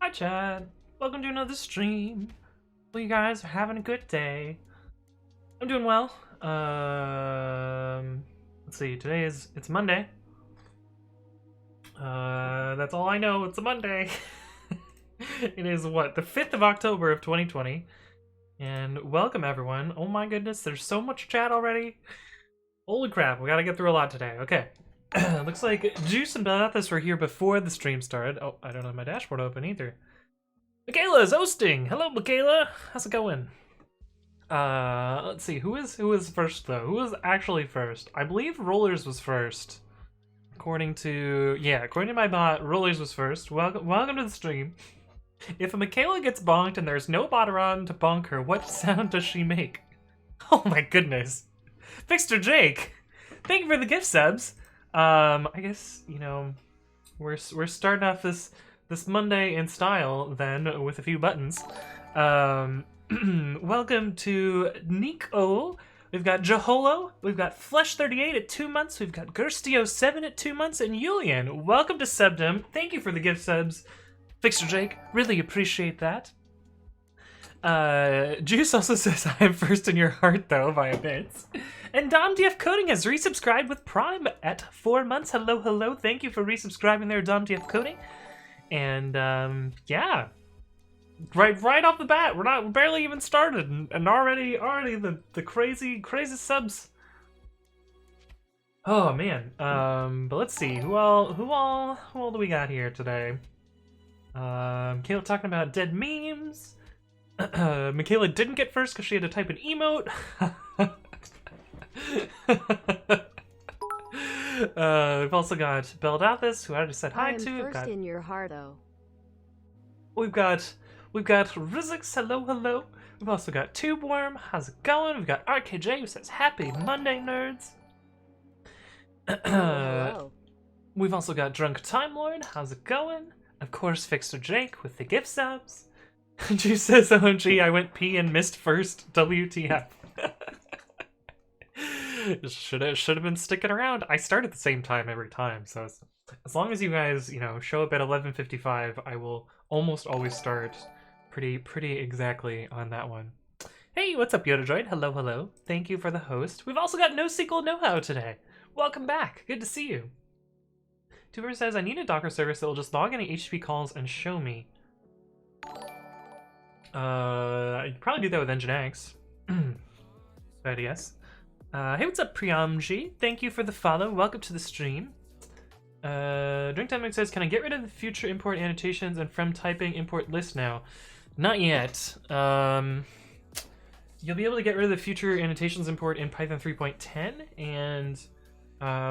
Hi Chad, welcome to another stream. Hope you guys are having a good day. I'm doing well. Let's see, it's Monday. That's all I know, it's a Monday. It is what, the 5th of October of 2020. And welcome everyone. Oh my goodness, there's so much chat already. Holy crap, we gotta get through a lot today. Okay. Looks like Juice and Belathis were here before the stream started. Oh, I don't have my dashboard open either. Michaela is hosting. Hello, Michaela. How's it going? Let's see. Who is first though? Who was actually first? I believe Rollers was first. According to my bot, Rollers was first. Welcome to the stream. If a Michaela gets bonked and there's no bot around to bonk her, what sound does she make? Oh my goodness. Fixter Jake, thank you for the gift subs. I guess, you know, we're starting off this Monday in style then with a few buttons. Welcome to Nico. We've got Jaholo, we've got Flesh38 at 2 months, we've got Gerstio7 at 2 months, and Julian. Welcome to Subdom. Thank you for the gift subs. Fixer Jake, really appreciate that. Juice also says I am first in your heart though by a bit. And Dom DF Coding has resubscribed with Prime at 4 months. Hello. Thank you for resubscribing there, Dom DF Coding. And yeah, right off the bat, we're barely even started, and already the crazy subs. Oh man. But let's see who all do we got here today? Michaela talking about dead memes. Michaela didn't get first because she had to type an emote. We've also got Beldathis, who I just said hi to. First in your hearto. We've got Rizix, hello. We've also got Tubeworm, how's it going? We've got RKJ, who says happy Monday, nerds. Hello. We've also got Drunk Time Lord, how's it going? Of course, Fixer Jake with the gift subs. She says, OMG, I went pee and missed first. WTF. Should have been sticking around. I start at the same time every time, so as long as you guys, you know, show up at 11:55, I will almost always start pretty exactly on that one. Hey, what's up, Yoda Droid? Hello. Thank you for the host. We've also got NoSQL Know-How today. Welcome back. Good to see you. Tuber says, I need a Docker service that will just log any HTTP calls and show me. I'd probably do that with Nginx. But yes. Hey, what's up, Priyamji? Thank you for the follow. Welcome to the stream. Drink Time says, can I get rid of the future import annotations and from typing import list now? Not yet. You'll be able to get rid of the future annotations import in Python 3.10, and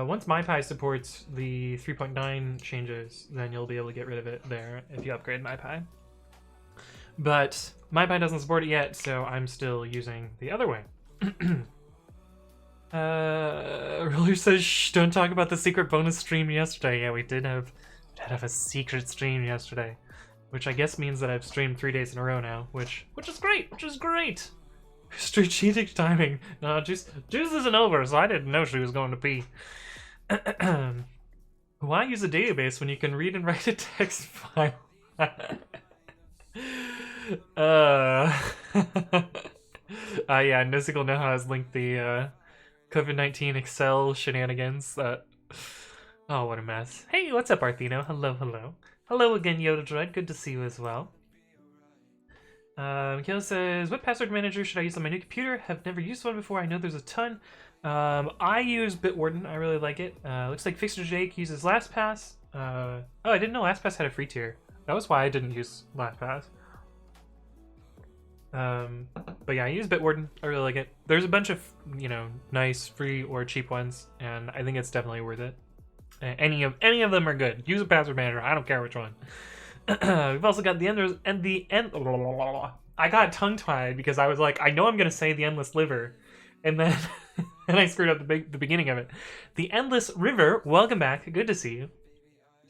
once MyPy supports the 3.9 changes, then you'll be able to get rid of it there if you upgrade MyPy. But MyPy doesn't support it yet, so I'm still using the other way. Roller says, shh, don't talk about the secret bonus stream yesterday. Yeah, we did have a secret stream yesterday, which I guess means that I've streamed 3 days in a row now, which is great. Strategic timing. No, Juice isn't over, so I didn't know she was going to pee. Why use a database when you can read and write a text file? Yeah, NoSQL Know-How has linked the COVID-19 Excel shenanigans. Oh, what a mess. Hey, what's up, Arthino? Hello. Hello again, Yoda Droid. Good to see you as well. Mikhail says, what password manager should I use on my new computer? Have never used one before. I know there's a ton. I use Bitwarden. I really like it. Looks like Fixer Jake uses LastPass. Oh, I didn't know LastPass had a free tier. That was why I didn't use LastPass. But yeah, I use Bitwarden. I really like it. There's a bunch of, you know, nice free or cheap ones, and I think it's definitely worth it. Any of them are good. Use a password manager. I don't care which one. We've also got the Endless and the End. I got tongue-tied because I was like, I know I'm gonna say the Endless Liver, and then and I screwed up the beginning of it. The Endless River. Welcome back. Good to see you.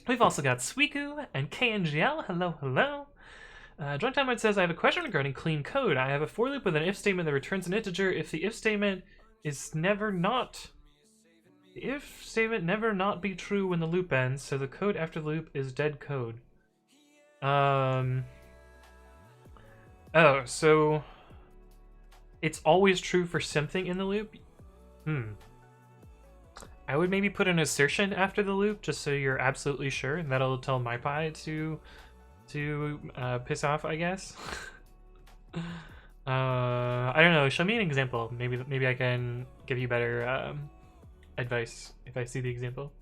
We've also got Sweeku and KNGL. Hello. Drunk Time says, I have a question regarding clean code. I have a for loop with an if statement that returns an integer if the if statement is never not. The if statement never not be true when the loop ends, so the code after the loop is dead code. Oh, so it's always true for something in the loop? I would maybe put an assertion after the loop just so you're absolutely sure, and that'll tell MyPy to piss off, I guess. I don't know. Show me an example. Maybe I can give you better advice if I see the example.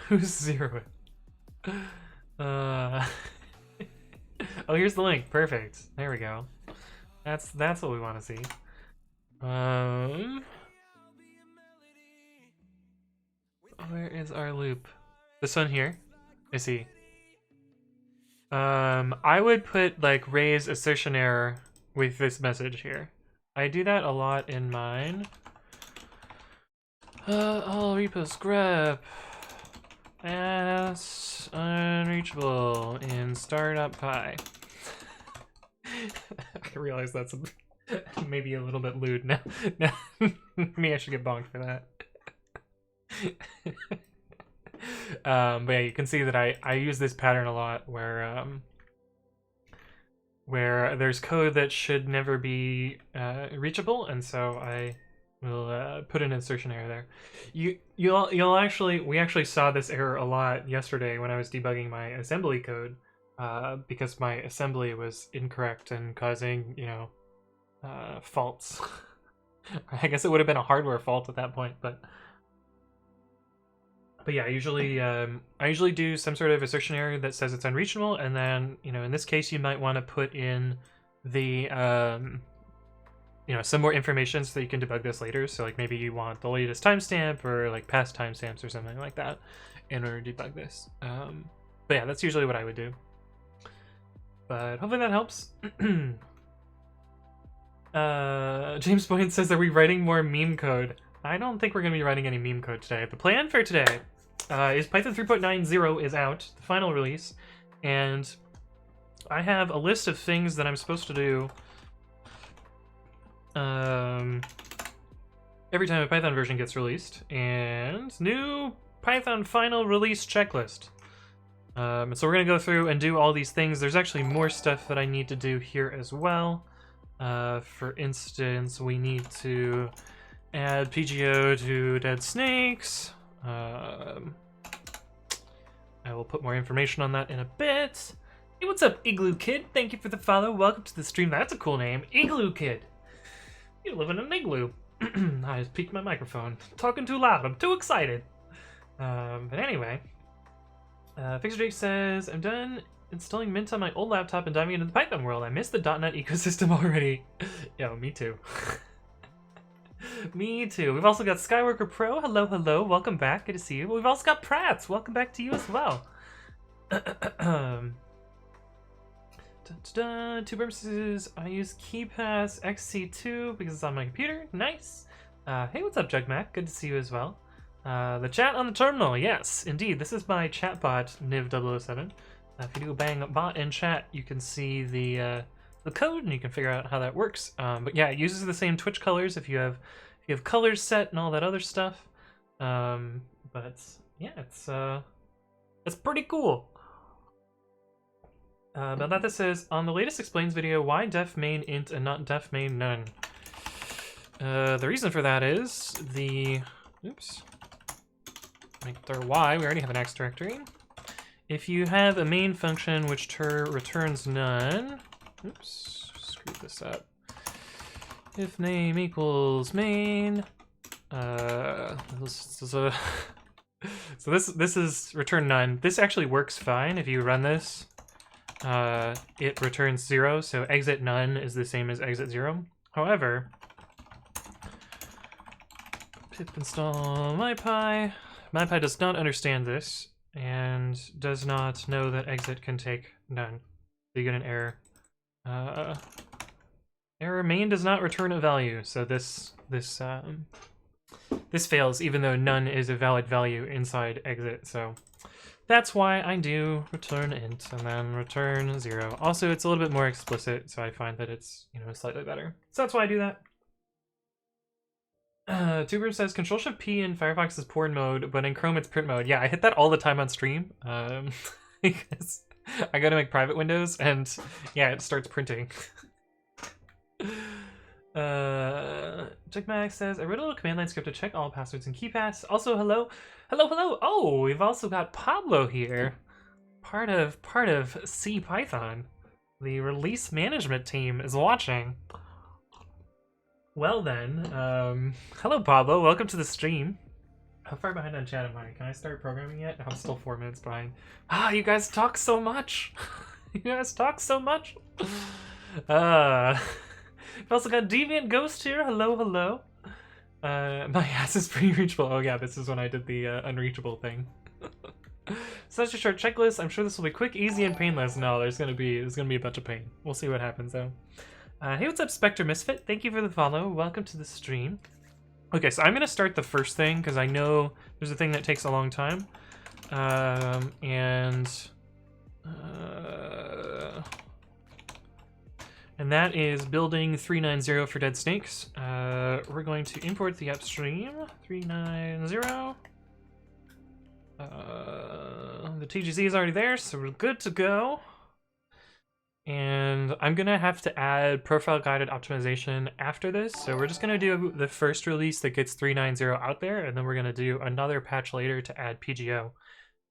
Who's zero? Oh, here's the link. Perfect. There we go. That's what we want to see. Where is our loop? This one here. I see. I would put like raise assertion error with this message here. I do that a lot in mine. All repos grep as unreachable in startup pie. I realize that's maybe a little bit lewd now. Maybe I should get bonked for that. But yeah, you can see that I use this pattern a lot where there's code that should never be reachable, and so I will put an insertion error there. You'll actually, we actually saw this error a lot yesterday when I was debugging my assembly code, because my assembly was incorrect and causing, you know, faults. I guess it would have been a hardware fault at that point, but yeah, I usually do some sort of assertion error that says it's unreachable, and then, you know, in this case, you might want to put in the, you know, some more information so that you can debug this later. So, like, maybe you want the latest timestamp or, like, past timestamps or something like that in order to debug this. But yeah, that's usually what I would do. But hopefully that helps. James Boyne says, are we writing more meme code? I don't think we're going to be writing any meme code today. The plan for today is Python 3.90 is out, the final release, and I have a list of things that I'm supposed to do every time a Python version gets released, and new Python final release checklist. And so we're going to go through and do all these things. There's actually more stuff that I need to do here as well. For instance, we need to add PGO to deadsnakes. I will put more information on that in a bit. Hey, what's up, Igloo Kid? Thank you for the follow. Welcome to the stream. That's a cool name, Igloo Kid. You live in an igloo. I just peeked my microphone. Talking too loud. I'm too excited. But anyway, Fixer Jake says, I'm done installing Mint on my old laptop and diving into the Python world. I miss the .NET ecosystem already. Yo, me too. Me too. We've also got Skyworker Pro. Hello, hello. Welcome back. Good to see you. We've also got Prats. Welcome back to you as well. Two purposes. I use KeyPass XC2 because it's on my computer. Nice. Hey, what's up, Jugmac? Good to see you as well. The chat on the terminal. Yes, indeed. This is my chatbot, Niv007. If you do a bang bot in chat, you can see the code and you can figure out how that works. But yeah, it uses the same Twitch colors if you have colors set and all that other stuff. But yeah, it's pretty cool. But that says, on the latest explains video, why def main int and not def main none? The reason for that is the, oops, make there y, we already have an X directory. If you have a main function which returns none, oops, screwed this up. If name equals main, this is a so this is return none. This actually works fine if you run this. It returns 0, so exit none is the same as exit 0. However, pip install MyPy. MyPy does not understand this and does not know that exit can take none. So you get an error. Error main does not return a value, so this fails even though none is a valid value inside exit. So that's why I do return int and then return 0. Also, it's a little bit more explicit, so I find that it's, you know, slightly better. So that's why I do that. Tuber says Control-Shift-P in Firefox is porn mode, but in Chrome it's print mode. Yeah, I hit that all the time on stream. Because I go to make private windows, and yeah, it starts printing. Jackmax says, I wrote a little command line script to check all passwords and keypass. Also, hello. Oh, we've also got Pablo here. Part of CPython. The release management team is watching. Well then, hello Pablo, welcome to the stream. How far behind on chat am I? Can I start programming yet? I'm still 4 minutes behind. Ah, you guys talk so much. You guys talk so much. We've also got Deviant Ghost here. Hello. My ass is pretty reachable. Oh yeah, this is when I did the unreachable thing. Such a short checklist. I'm sure this will be quick, easy, and painless. No, there's gonna be a bunch of pain. We'll see what happens though. Hey, what's up, Spectre Misfit? Thank you for the follow. Welcome to the stream. Okay, so I'm gonna start the first thing because I know there's a thing that takes a long time, and that is building 390 for Dead Snakes. We're going to import the upstream 390. The TGZ is already there, so we're good to go. And I'm gonna have to add profile guided optimization after this, so we're just gonna do the first release that gets 390 out there, and then we're gonna do another patch later to add PGO.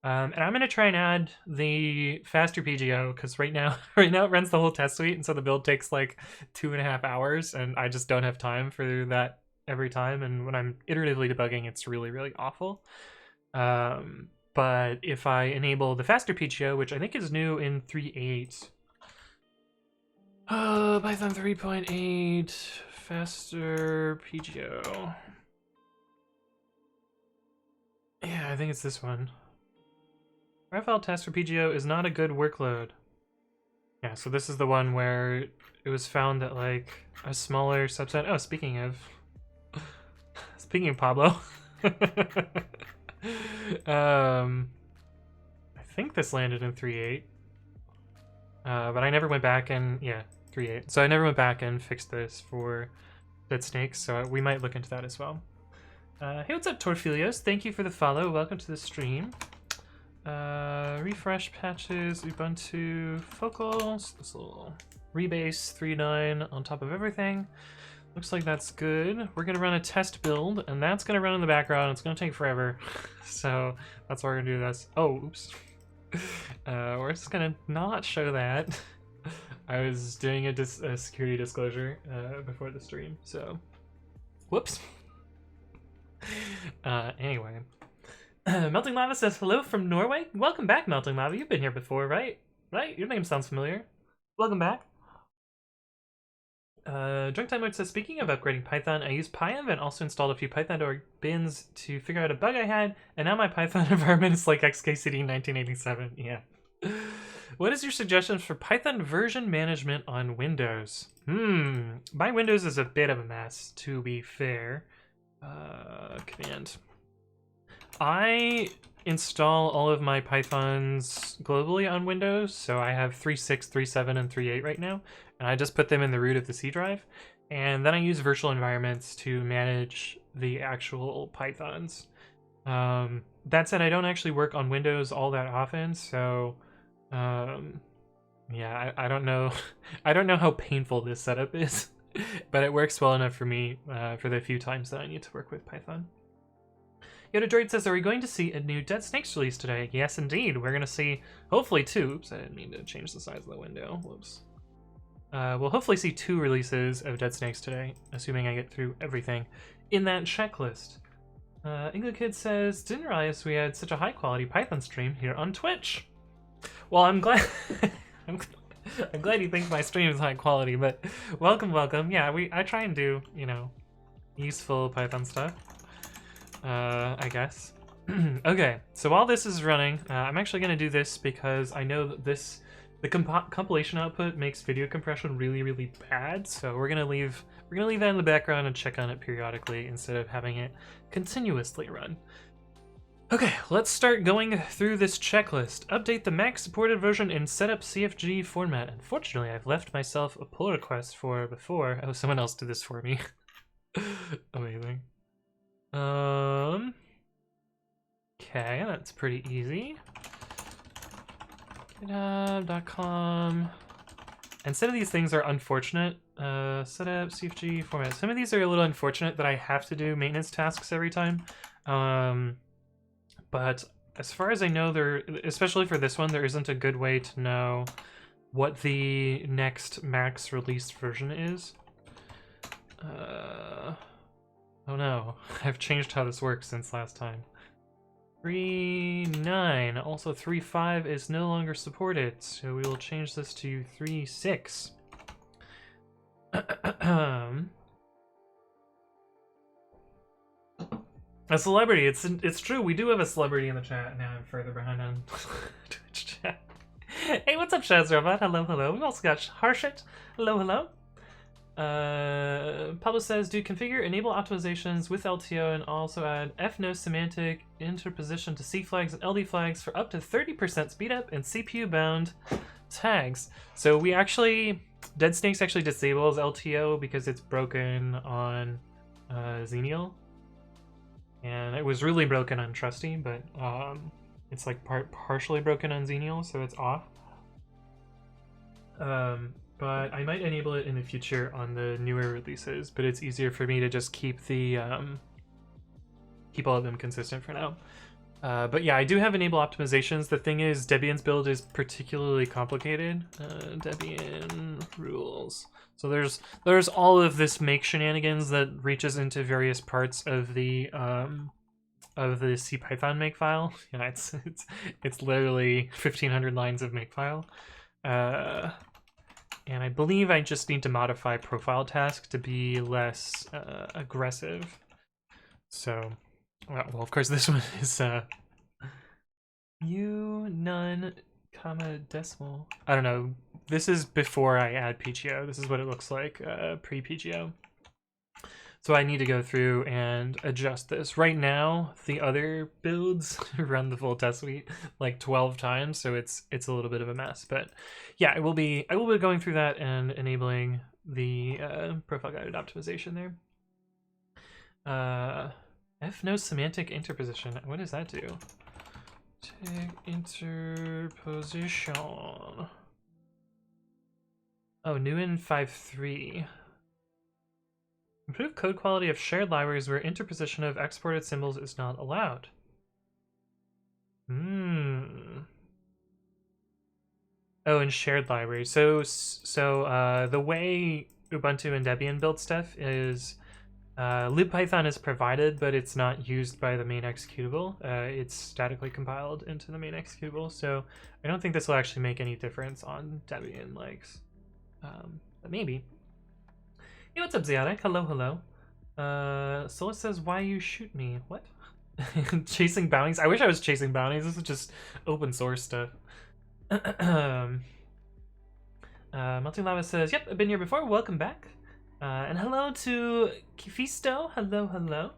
And I'm gonna try and add the faster PGO because right now it runs the whole test suite, and so the build takes like 2.5 hours, and I just don't have time for that every time. And when I'm iteratively debugging, it's really awful. But if I enable the faster PGO, which I think is new in 3.8. Python 3.8 faster PGO. Yeah, I think it's this one. File test for PGO is not a good workload. Yeah, so this is the one where it was found that like a smaller subset. Oh, speaking of Pablo. I think this landed in 3.8. But I never went back and, yeah, 3.8. So I never went back and fixed this for Dead Snakes, so we might look into that as well. Hey, what's up, Torfilios? Thank you for the follow. Welcome to the stream. Refresh patches, Ubuntu, Focals, this little rebase 3.9 on top of everything. Looks like that's good. We're gonna run a test build, and that's gonna run in the background. It's gonna take forever. So that's why we're gonna do this. Oh, oops. We're just gonna not show that. I was doing a security disclosure before the stream, so whoops. Anyway, Melting Lava says hello from Norway. Welcome back, Melting Lava. You've been here before, right? Right? Your name sounds familiar. Welcome back. Drunk Time Mode says, speaking of upgrading Python, I used PyEnv and also installed a few Python bins to figure out a bug I had, and now my Python environment is like XKCD 1987. Yeah. What is your suggestions for Python version management on Windows? My Windows is a bit of a mess, to be fair. Command. I install all of my Pythons globally on Windows, so I have 3.6, 3.7, and 3.8 right now, and I just put them in the root of the C drive, and then I use virtual environments to manage the actual Pythons. That said, I don't actually work on Windows all that often, so yeah, I don't know. I don't know how painful this setup is, but it works well enough for me for the few times that I need to work with Python. Yoda Droid says, are we going to see a new Dead Snakes release today? Yes, indeed. We're going to see, hopefully, 2. Oops, I didn't mean to change the size of the window. Whoops. We'll hopefully see 2 releases of Dead Snakes today, assuming I get through everything in that checklist. Kid says, didn't realize we had such a high-quality Python stream here on Twitch. Well, I'm glad... I'm glad you think my stream is high quality, but welcome. Yeah, I try and do, you know, useful Python stuff. I guess. Okay, so while this is running, I'm actually going to do this because I know that the compilation output makes video compression really bad. So we're gonna leave that in the background and check on it periodically instead of having it continuously run. Okay, let's start going through this checklist. Update the max supported version in setup CFG format. Unfortunately, I've left myself a pull request for before. Oh, someone else did this for me. Amazing. Okay, that's pretty easy. GitHub.com. And some of these things are unfortunate. Setup, CFG, format. Some of these are a little unfortunate that I have to do maintenance tasks every time. But as far as I know, especially for this one, there isn't a good way to know what the next max released version is. Oh no, I've changed how this works since last time. 3.9, also 3.5 is no longer supported, so we will change this to 3.6. A celebrity, it's true, we do have a celebrity in the chat. Now I'm further behind on Twitch chat. Hey, what's up, Shaz Robot? Hello, hello. We've also got Harshit. Hello, hello. Pablo says, do configure enable optimizations with LTO and also add fno semantic interposition to C flags and LD flags for up to 30% speed up and CPU bound tags. So we actually, deadsnakes actually disables LTO because it's broken on Xenial. And it was really broken on Trusty, but it's like partially broken on Xenial, so it's off. But I might enable it in the future on the newer releases, but it's easier for me to just keep the keep all of them consistent for now. But yeah, I do have enable optimizations. The thing is, Debian's build is particularly complicated. Debian rules. So there's all of this make shenanigans that reaches into various parts of the CPython makefile. Yeah, it's literally 1,500 lines of makefile. And I believe I just need to modify profile task to be less aggressive. So, well, of course, this one is u none comma decimal. I don't know. This is before I add PGO. This is what it looks like pre-PGO. So I need to go through and adjust this. Right now, the other builds run the full test suite like 12 times, so it's a little bit of a mess. But yeah, I will be going through that and enabling the profile guided optimization there. Fno semantic interposition. What does that do? Interposition. Oh, new in 5.3. Improve code quality of shared libraries where interposition of exported symbols is not allowed. Oh, in shared libraries. So the way Ubuntu and Debian build stuff is libpython is provided, but it's not used by the main executable. It's statically compiled into the main executable, so I don't think this will actually make any difference on Debian likes. But maybe. Hey, what's up, Ziatic? Hello, hello. Sola says, why you shoot me? What? Chasing bounties? I wish I was chasing bounties. This is just open source stuff. Melting Lava says, yep, I've been here before. Welcome back. And hello to Kifisto. Hello, hello.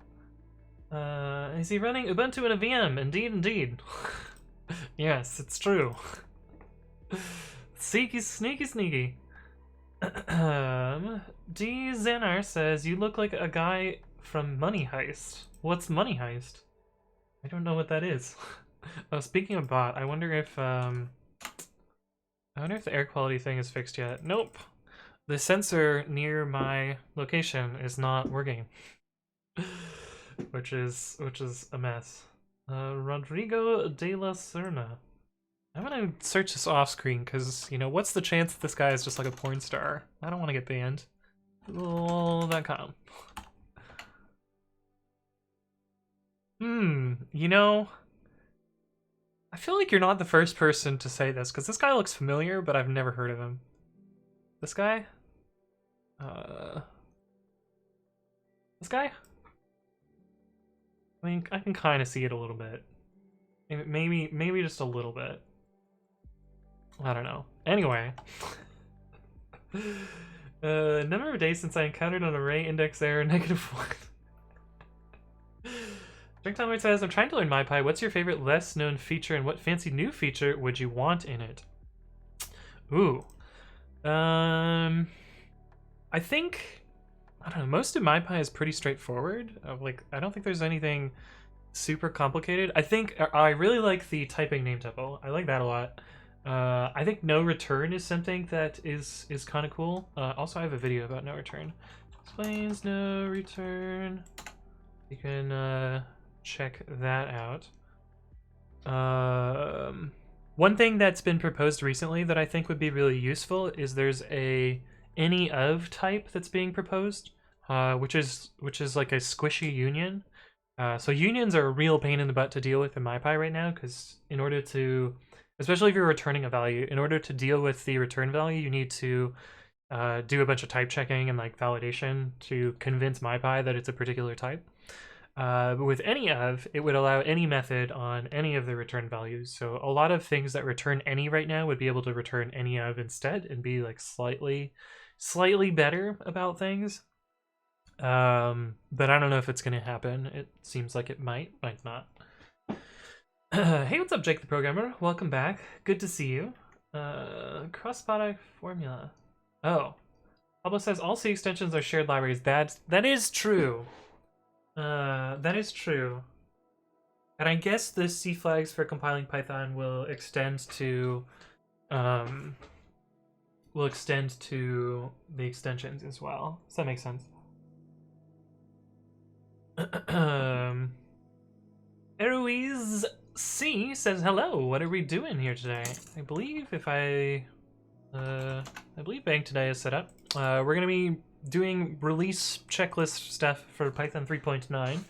Is he running Ubuntu in a VM? Indeed, indeed. Yes, it's true. Sneaky, sneaky, sneaky. D Xanar says, you look like a guy from Money Heist. What's Money Heist? I don't know what that is. Oh, speaking of bot, I wonder if the air quality thing is fixed yet. Nope. The sensor near my location is not working. which is a mess. Rodrigo de la Serna. I'm gonna search this off screen because, you know, what's the chance that this guy is just like a porn star? I don't want to get banned. Lol.com. You know, I feel like you're not the first person to say this because this guy looks familiar, but I've never heard of him. This guy? This guy? I mean, I can kind of see it a little bit. Maybe just a little bit. I don't know. Anyway. Number of days since I encountered an array index error, -1. Drink Tommy says, I'm trying to learn MyPy. What's your favorite less known feature and what fancy new feature would you want in it? Ooh. I think I don't know, most of MyPy is pretty straightforward. Like, I don't think there's anything super complicated. I think I really like the typing name tuple. I like that a lot. I think no return is something that is kind of cool. Also, I have a video about no return. Explains no return. You can check that out. One thing that's been proposed recently that I think would be really useful is there's a any of type that's being proposed, which is like a squishy union. So unions are a real pain in the butt to deal with in MyPy right now, because in order to, especially if you're returning a value, in order to deal with the return value, you need to do a bunch of type checking and like validation to convince MyPy that it's a particular type. But with any of, it would allow any method on any of the return values. So a lot of things that return any right now would be able to return any of instead and be like slightly better about things. But I don't know if it's going to happen. It seems like it might not. Hey, what's up, Jake the Programmer? Welcome back. Good to see you. Cross-product formula. Oh. Pablo says all C extensions are shared libraries. That is true. That is true. And I guess the C flags for compiling Python will extend to the extensions as well. Does that make sense? Eloise C says hello. What are we doing here today? I believe I believe Bank today is set up. We're gonna be doing release checklist stuff for Python 3.9.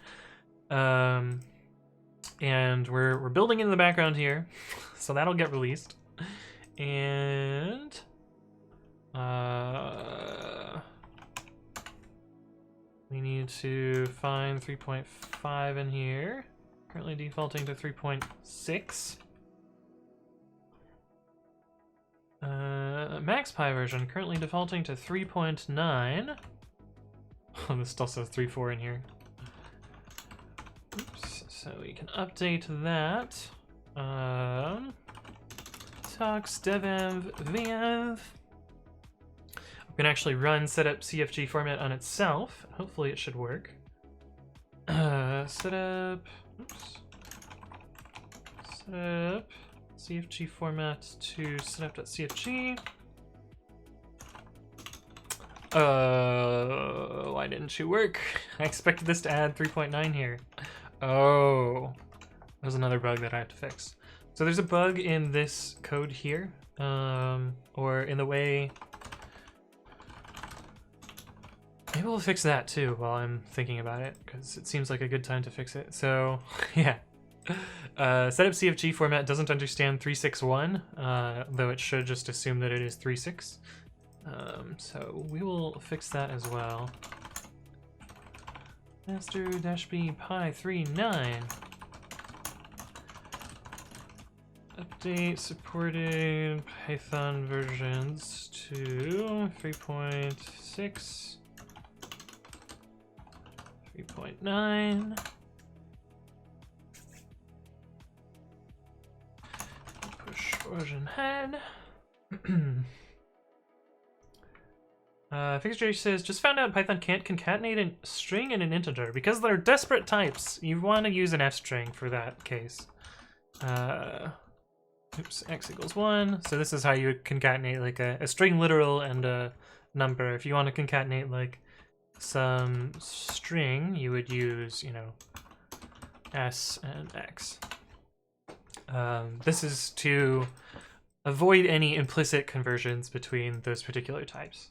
And we're building in the background here, so that'll get released. And we need to find 3.5 in here. Currently defaulting to 3.6. MaxPy version currently defaulting to 3.9. Oh, this still says 3.4 in here. Oops. So we can update that. Tux devenv venv. We can actually run setup CFG format on itself. Hopefully it should work. Setup. Oops. Setup. CFG format to setup.cfg. Why didn't you work? I expected this to add 3.9 here. Oh, there's another bug that I have to fix. So there's a bug in this code here, or in the way. Maybe we'll fix that too while I'm thinking about it, because it seems like a good time to fix it. So yeah. Setup CFG format doesn't understand 361, though it should just assume that it is 3.6. So we will fix that as well. Master-b pi 3.9. Update supported Python versions to 3.6, 3.9. Version head. Fixture says, just found out Python can't concatenate a string and an integer because they're desperate types. You want to use an F string for that case. Oops, x equals 1. So this is how you would concatenate like a string literal and a number. If you want to concatenate like some string, you would use, you know, s and x. This is to avoid any implicit conversions between those particular types.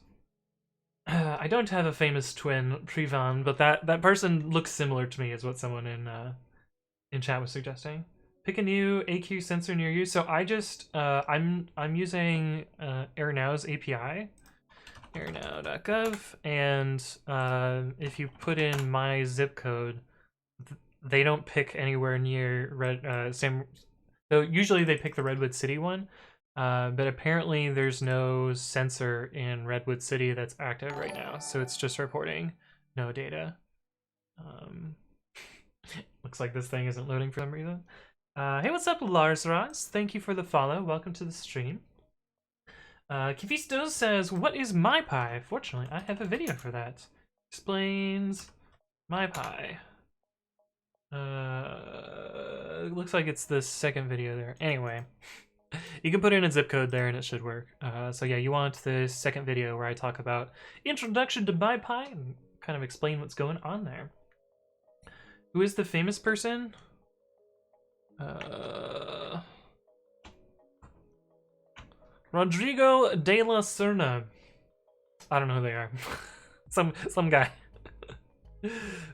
I don't have a famous twin, Privan, but that person looks similar to me, is what someone in chat was suggesting. Pick a new AQ sensor near you. So I just I'm using AirNow's API, airnow.gov, and if you put in my zip code, they don't pick anywhere near same. So usually they pick the Redwood City one, but apparently there's no sensor in Redwood City that's active right now, so it's just reporting no data. Looks like this thing isn't loading for some reason. Hey, what's up, Lars Ross? Thank you for the follow. Welcome to the stream. Kifisto says, what is MyPy? Fortunately, I have a video for that. explains MyPy. It looks like it's the second video there. Anyway, you can put in a zip code there and it should work. So yeah, you want the second video where I talk about introduction to MyPy and kind of explain what's going on there. Who is the famous person? Rodrigo de la Serna. I don't know who they are. some guy.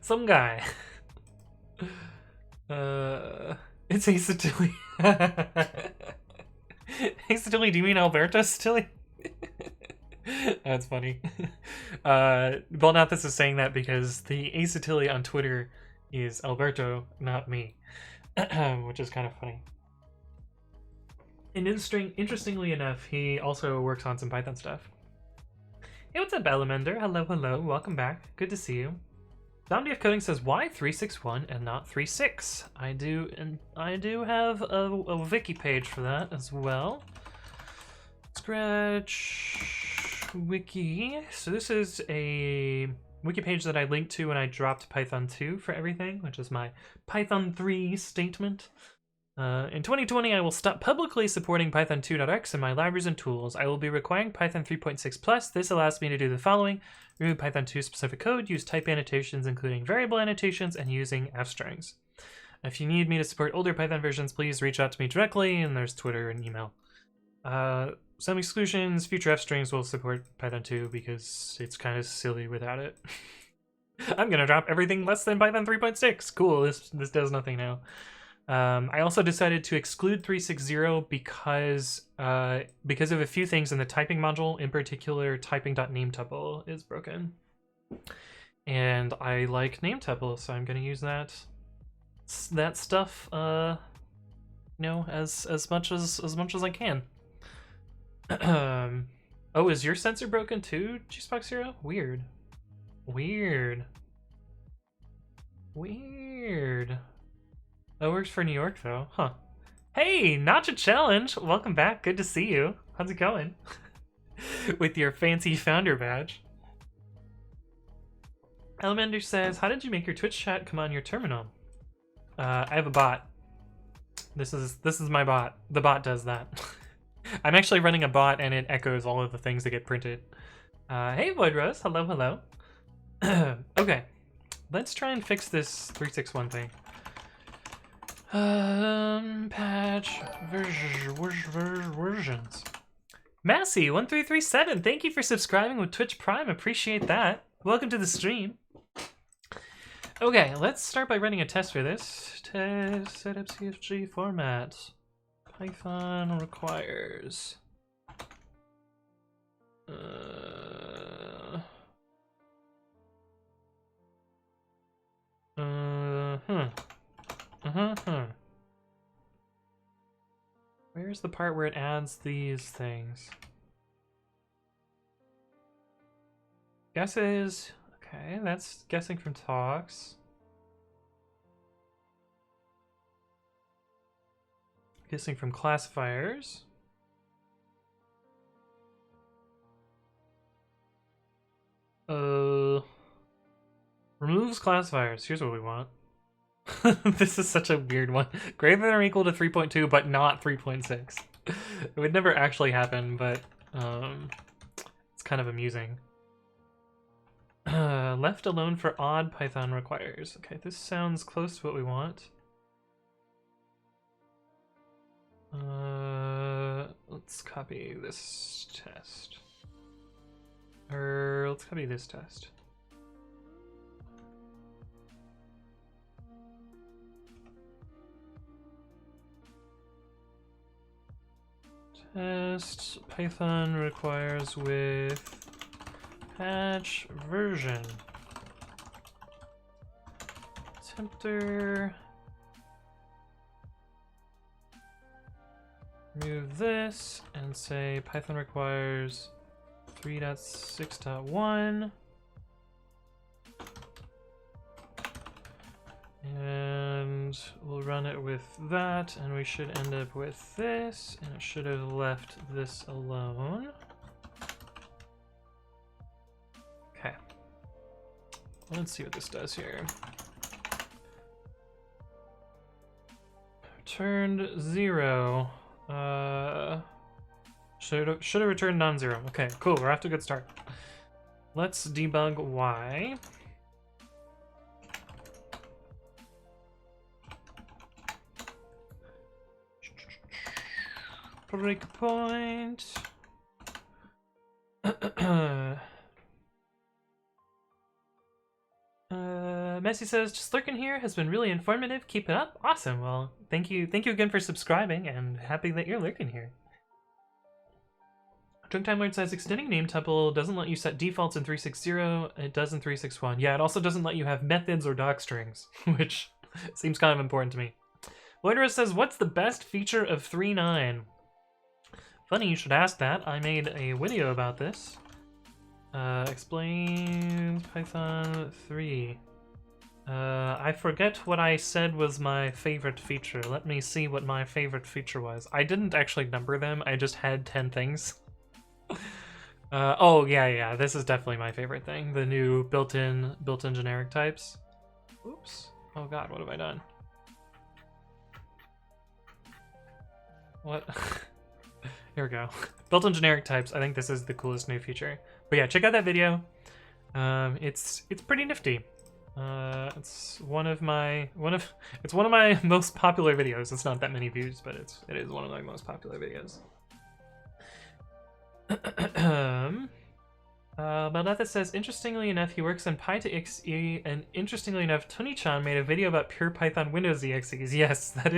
Some guy. It's Ace Tilly. Ace Tilly, do you mean Alberto Tilly? That's funny. Belnathis is saying that because the Ace Tilly on Twitter is Alberto, not me. Which is kind of funny. And interestingly enough, he also works on some Python stuff. Hey, what's up, Elemender? Hello, hello. Welcome back. Good to see you. DomDF Coding says, why 361 and not 36? I do have a wiki page for that as well. Scratch wiki. So this is a wiki page that I linked to when I dropped Python 2 for everything, which is my Python 3 statement. In 2020, I will stop publicly supporting Python 2.x in my libraries and tools. I will be requiring Python 3.6+. This allows me to do the following: remove Python 2 specific code, use type annotations, including variable annotations, and using f-strings. If you need me to support older Python versions, please reach out to me directly, and there's Twitter and email. Some exclusions: future f-strings will support Python 2 because it's kind of silly without it. I'm gonna drop everything less than Python 3.6. Cool, this does nothing now. I also decided to exclude 360 because of a few things in the typing module. In particular, typing.nametuple is broken, and I like nametuple, so I'm going to use that stuff, as much as I can. Oh, is your sensor broken too, GSpox0? Weird. That works for New York, though. Huh. Hey, Notcha Challenge! Welcome back. Good to see you. How's it going? With your fancy founder badge. Elemender says, how did you make your Twitch chat come on your terminal? I have a bot. This is my bot. The bot does that. I'm actually running a bot, and it echoes all of the things that get printed. Hey, Void Rose. Hello, hello. Okay. Let's try and fix this 361 thing. Patch versions. Massey1337, thank you for subscribing with Twitch Prime. Appreciate that. Welcome to the stream. Okay, let's start by running a test for this. Test setup CFG format. Python requires. Where's the part where it adds these things? Guesses. Okay, that's guessing from talks. Guessing from classifiers. Removes classifiers. Here's what we want. This is such a weird one. Greater than or equal to 3.2, but not 3.6. It would never actually happen, but it's kind of amusing. Left alone for odd Python requires. Okay, this sounds close to what we want. Let's copy this test. Or let's copy this test. Test Python requires with patch version. Tempter. Remove this and say Python requires 3.6.1. And we'll run it with that, and we should end up with this, and it should have left this alone. Okay. Let's see what this does here. Returned 0. Should have returned non-zero. Okay, cool. We're off to a good start. Let's debug Y. Breakpoint. Messi says, just lurking here, has been really informative. Keep it up. Awesome. Well, thank you again for subscribing, and happy that you're lurking here. Drunk Time Lord says, extending name tuple doesn't let you set defaults in 360. It does in 361. Yeah, it also doesn't let you have methods or doc strings, which seems kind of important to me. Loiterer says, what's the best feature of 3.9? Funny you should ask that. I made a video about this. Explains Python 3. I forget what I said was my favorite feature. Let me see what my favorite feature was. I didn't actually number them. I just had 10 things. Oh yeah, this is definitely my favorite thing. The new built-in generic types. Oops. Oh god, what have I done? What? Here we go. Built-in generic types. I think this is the coolest new feature. But yeah, check out that video. It's pretty nifty. It's one of my most popular videos. It's not that many views, but it is one of my most popular videos. Baldatha says, interestingly enough, he works on Py2xe, and interestingly enough, Tony-chan made a video about pure Python Windows exes. Yes, that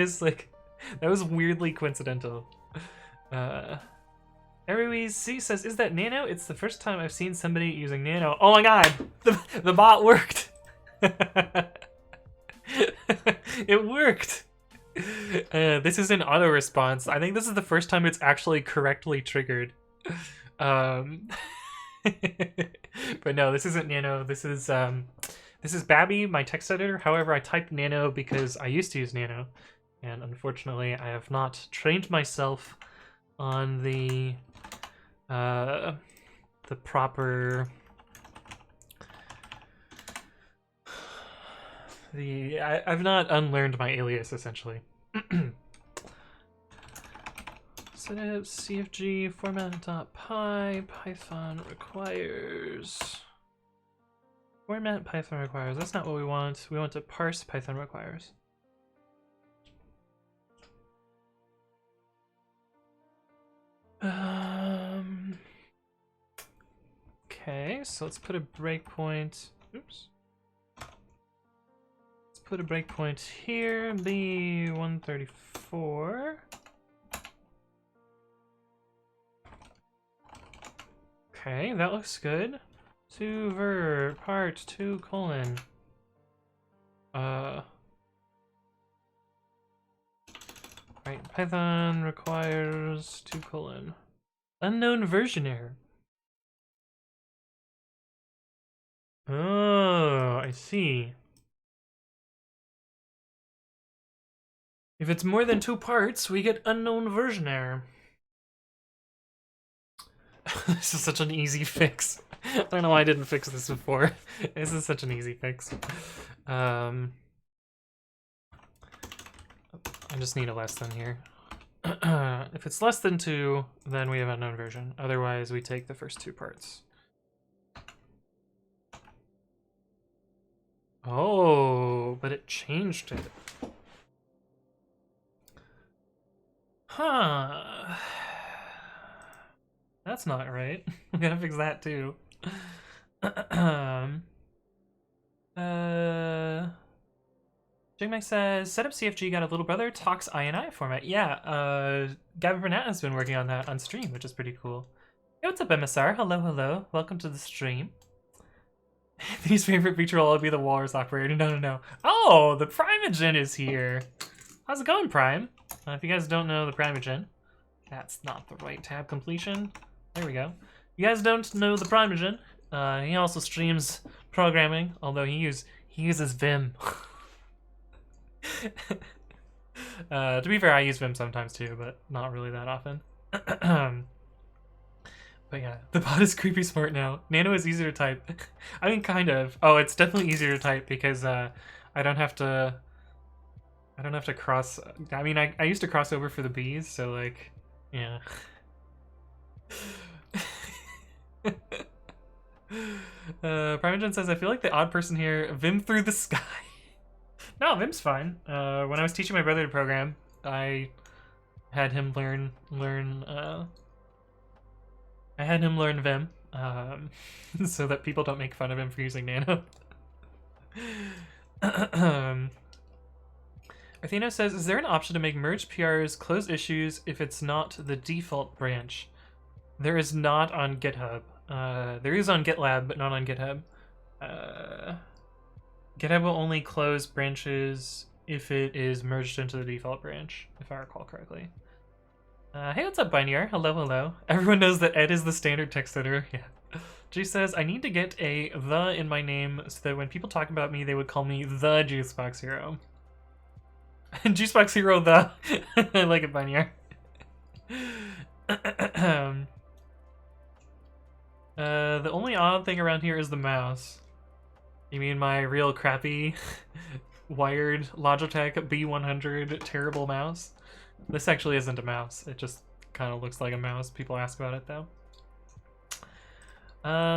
was weirdly coincidental. Eruiz C says, is that Nano? It's the first time I've seen somebody using Nano. Oh my god! The bot worked! It worked! This is an auto response. I think this is the first time it's actually correctly triggered. But no, this isn't Nano. This is Babby, my text editor. However, I typed Nano because I used to use Nano, and unfortunately, I have not trained myself on the proper I've not unlearned my alias essentially. Set up CFG format.py Python requires format Python requires. That's not what we want. We want to parse Python requires. Okay, so let's put a breakpoint. Oops. Let's put a breakpoint here. Be 134. Okay, that looks good. To ver part 2 colon. Right, Python requires 2 colon. Unknown version error. Oh, I see. If it's more than 2 parts, we get unknown version error. This is such an easy fix. I don't know why I didn't fix this before. This is such an easy fix. I just need a less than here. If it's less than 2, then we have unknown version. Otherwise, we take the first 2 parts. Oh, but it changed it. Huh. That's not right. We gotta fix that too. Jigmax says, setup CFG got a little brother, talks INI format. Yeah, Gavin Burnett has been working on that on stream, which is pretty cool. Hey, what's up, MSR? Hello, hello. Welcome to the stream. These favorite feature will all be the walrus operator. No. Oh, the Primogen is here. How's it going, Prime? If you guys don't know the Primogen, that's not the right tab completion. There we go. You guys don't know the Primogen. He also streams programming, although he uses Vim. To be fair, I use Vim sometimes too, but not really that often. But yeah, the bot is creepy smart now. Nano is easier to type. I mean, kind of. Oh, it's definitely easier to type because I don't have to. I don't have to cross. I mean, I used to cross over for the bees, so like, yeah. Primogen says, I feel like the odd person here. Vim through the sky. No, Vim's fine. When I was teaching my brother to program, I had him learn I had him learn Vim, so that people don't make fun of him for using Nano. Athena says, is there an option to make merge PRs close issues if it's not the default branch? There is not on GitHub. There is on GitLab, but not on GitHub. GitHub will only close branches if it is merged into the default branch, if I recall correctly. Hey, what's up, Binary? Hello, hello. Everyone knows that Ed is the standard text editor. Yeah. G says, I need to get a the in my name so that when people talk about me, they would call me the Juicebox Hero. Juicebox Hero the. I like it, Binary. The only odd thing around here is the mouse. You mean my real crappy wired Logitech B100 terrible mouse? This actually isn't a mouse. It just kind of looks like a mouse. People ask about it though.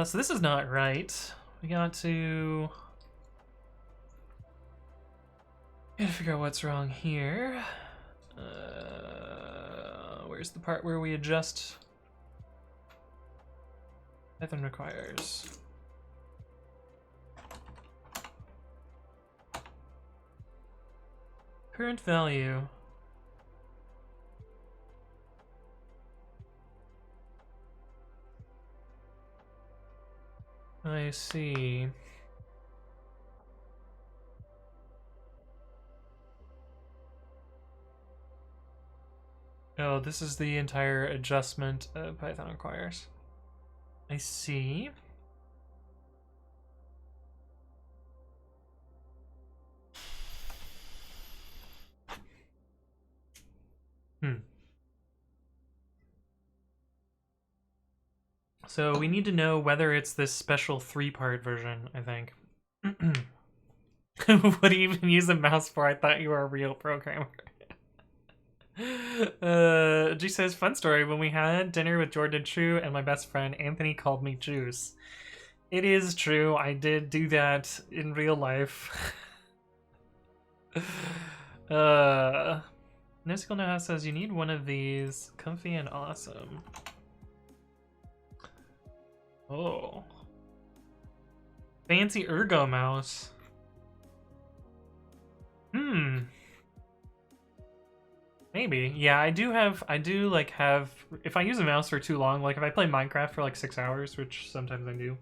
So this is not right. We got to figure out what's wrong here. Where's the part where we adjust? Python requires. Current value. I see. Oh, this is the entire adjustment Python requires. I see. So we need to know whether it's this special 3-part version, I think. What do you even use a mouse for? I thought you were a real programmer. G says, fun story. When we had dinner with Jordan True and my best friend, Anthony called me Juice. It is true. I did do that in real life. No Skill Now says, you need one of these. Comfy and awesome. Oh. Fancy ergo mouse. Maybe. Yeah, I do have, if I use a mouse for too long, like if I play Minecraft for like 6 hours, which sometimes I do,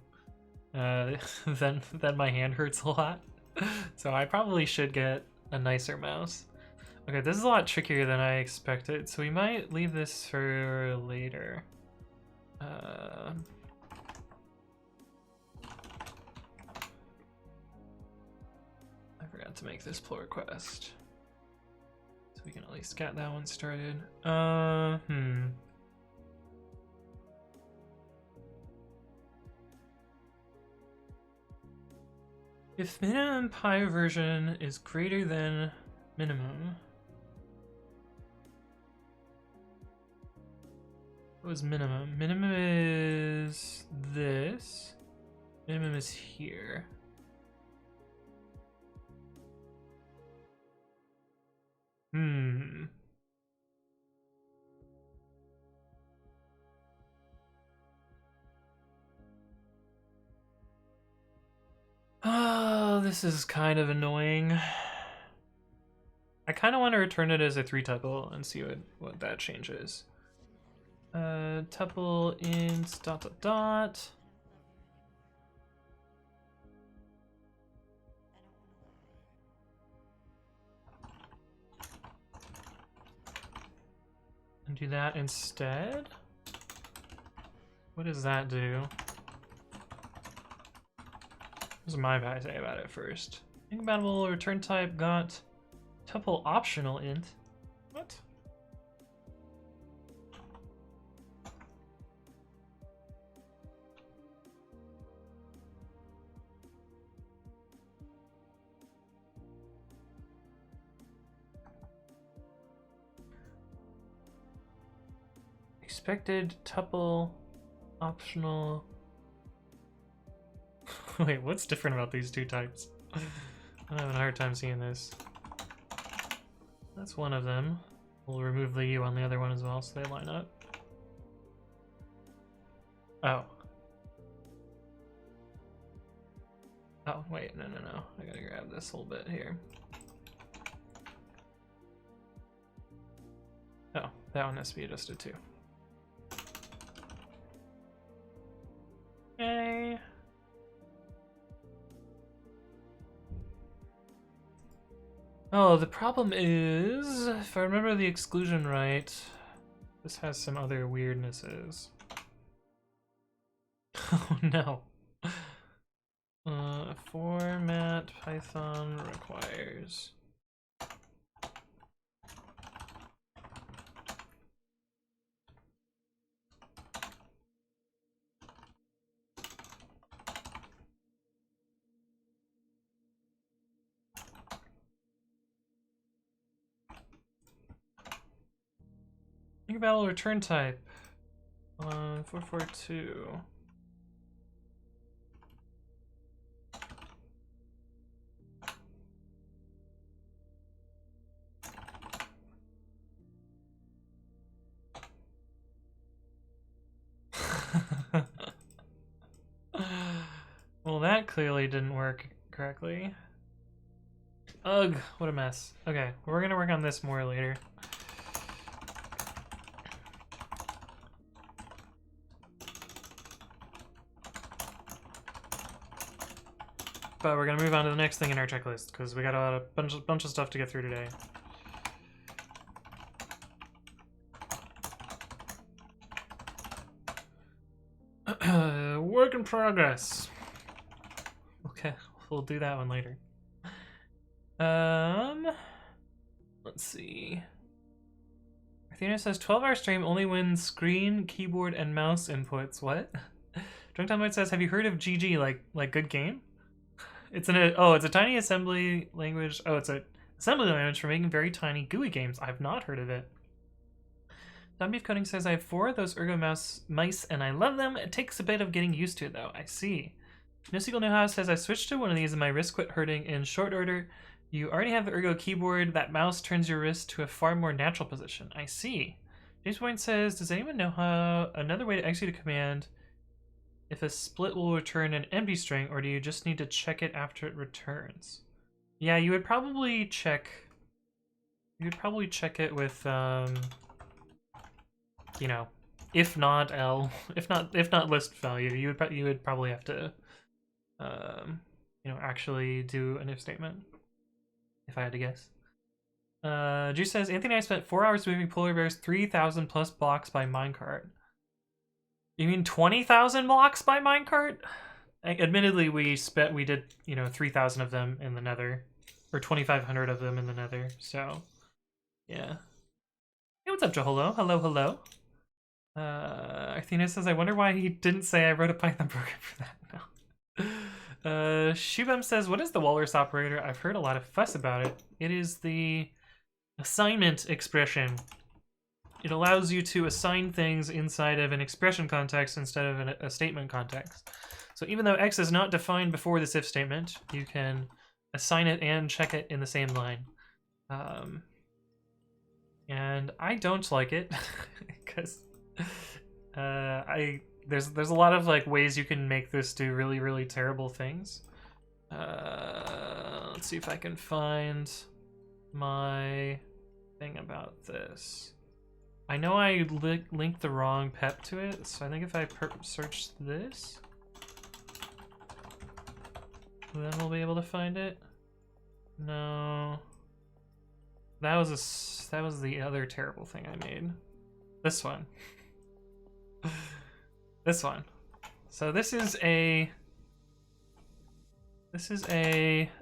then my hand hurts a lot. So I probably should get a nicer mouse. Okay, this is a lot trickier than I expected, so we might leave this for later. I forgot to make this pull request. So we can at least get that one started. If minimum pi version is greater than minimum. What was minimum? Minimum is this. Minimum is here. Oh, this is kind of annoying. I kind of want to return it as a 3-tuple and see what that changes. Tuple int ... And do that instead? What does that do? What does my guy say about it first? Incompatible return type got tuple optional int. What? Expected tuple optional. Wait, what's different about these two types? I'm having a hard time seeing this. That's one of them. We'll remove the U on the other one as well so they line up. Oh. Oh, wait, no. I gotta grab this whole bit here. Oh, that one has to be adjusted too. Okay. Oh, the problem is, if I remember the exclusion right, this has some other weirdnesses. Oh no. Format Python requires. Think about return type. 442. Well, that clearly didn't work correctly. Ugh, what a mess. Okay, we're gonna work on this more later. But we're gonna move on to the next thing in our checklist because we got a bunch of stuff to get through today. Work in progress. Okay, we'll do that one later. Let's see. Athena says 12-hour stream only when screen, keyboard, and mouse inputs. What? Drunk Tomlight says, have you heard of GG, like good game? It's it's a tiny assembly language. Oh, it's a assembly language for making very tiny GUI games. I've not heard of it. Zombie Coding says, I have 4 of those Ergo mice and I love them. It takes a bit of getting used to it though. I see. NoSQL Know-How says, I switched to one of these and my wrist quit hurting in short order. You already have the Ergo keyboard. That mouse turns your wrist to a far more natural position. I see. James Point says, does anyone know how another way to execute a command if a split will return an empty string, or do you just need to check it after it returns? Yeah, you would probably check it with you know, if not L, if not list value, you would probably have to you know, actually do an if statement, if I had to guess. Juice says, Anthony and I spent 4 hours moving polar bears 3,000 plus blocks by minecart. You mean 20,000 blocks by minecart? Admittedly, we did, you know, 3,000 of them in the nether, or 2,500 of them in the nether, so yeah. Hey, what's up, Jaholo? Hello. Athena says, I wonder why he didn't say I wrote a Python program for that. No. Shubham says, what is the walrus operator? I've heard a lot of fuss about it. It is the assignment expression. It allows you to assign things inside of an expression context instead of a statement context. So even though X is not defined before this if statement, you can assign it and check it in the same line. And I don't like it because there's a lot of like ways you can make this do really, really terrible things. Let's see if I can find my thing about this. I know I linked the wrong pep to it, so I think if I search this, then we'll be able to find it. No, that was the other terrible thing I made. This one. This one. So this is a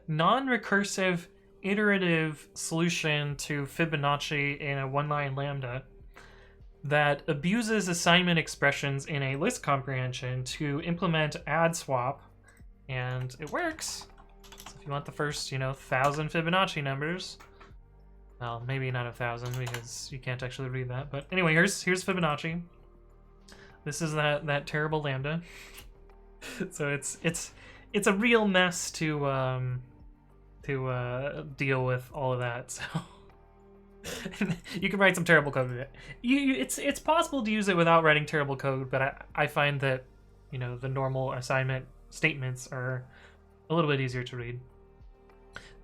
non-recursive iterative solution to Fibonacci in a one-line lambda that abuses assignment expressions in a list comprehension to implement add swap, and it works. So if you want the first, 1,000 Fibonacci numbers, well, maybe not 1,000 because you can't actually read that, but anyway, here's Fibonacci. This is that terrible lambda. So it's a real mess to deal with all of that. So you can write some terrible code with it. It's possible to use it without writing terrible code, but I find that, you know, the normal assignment statements are a little bit easier to read.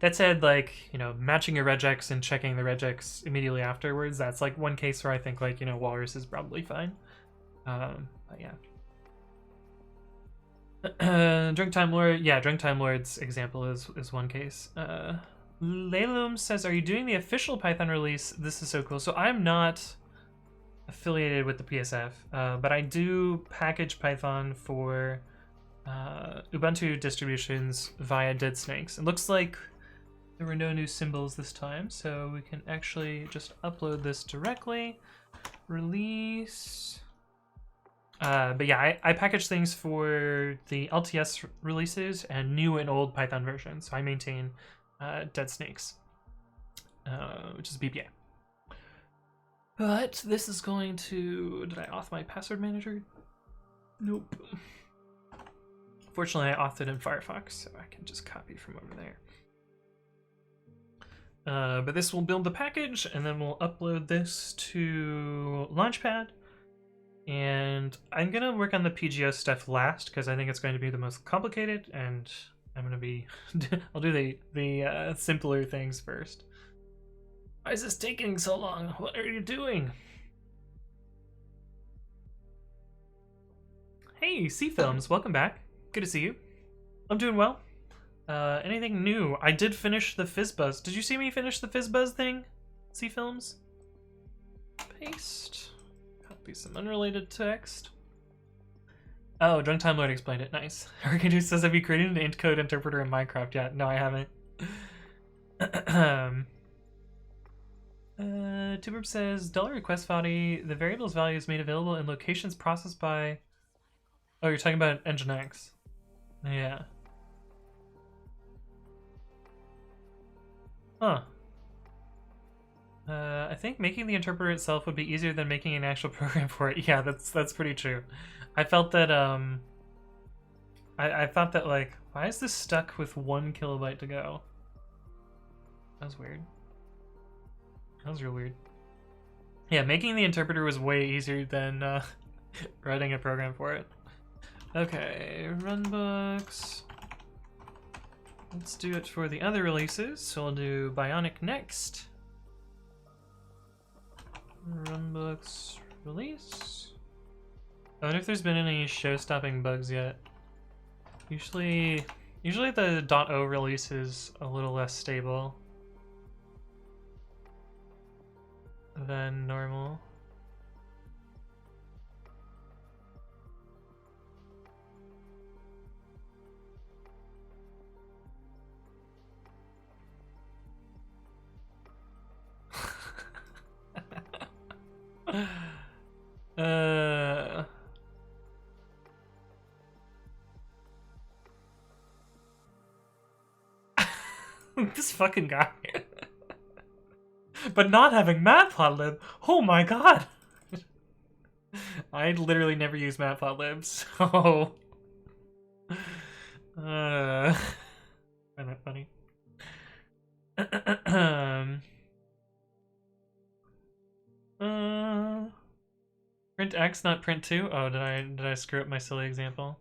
That said, like, you know, matching your regex and checking the regex immediately afterwards, that's like one case where I think, like, you know, Walrus is probably fine. But yeah. Drunk Time Lord, yeah, Drunk Time Lord's example is one case. Leilum says, are you doing the official Python release? This is so cool. So I'm not affiliated with the PSF, but I do package Python for Ubuntu distributions via deadsnakes. It looks like there were no new symbols this time, so we can actually just upload this directly. Release. But yeah, I package things for the LTS releases and new and old Python versions. So I maintain deadsnakes, which is BPA. But this is going to... Did I auth my password manager? Nope. Fortunately, I authed it in Firefox, so I can just copy from over there. But this will build the package, and then we'll upload this to Launchpad. And I'm gonna work on the PGO stuff last, because I think it's going to be the most complicated, and I'm gonna be... I'll do the simpler things first. Why is this taking so long? What are you doing? Hey, C-Films, welcome back. Good to see you. I'm doing well. Anything new? I did finish the FizzBuzz. Did you see me finish the FizzBuzz thing? C-Films? Paste. Copy some unrelated text. Oh, Drunk Time Lord explained it. Nice. Hurricane says, have you created an int code interpreter in Minecraft yet? No, I haven't. Tuberb says, $request body, the variable's value is made available in locations processed by... Oh, you're talking about Nginx. Yeah. Huh. I think making the interpreter itself would be easier than making an actual program for it. Yeah, that's pretty true. I felt that, I thought that, like, why is this stuck with 1 kilobyte to go? That was weird. That was real weird. Yeah, making the interpreter was way easier than writing a program for it. Okay, runbooks. Let's do it for the other releases. So we'll do Bionic next. Runbooks release. I wonder if there's been any show-stopping bugs yet. Usually the .0 release is a little less stable than normal. This fucking guy. But not having Matplotlib. Oh my god. I literally never use Matplotlib, so find that funny. Print X, not print 2? Oh, did I screw up my silly example?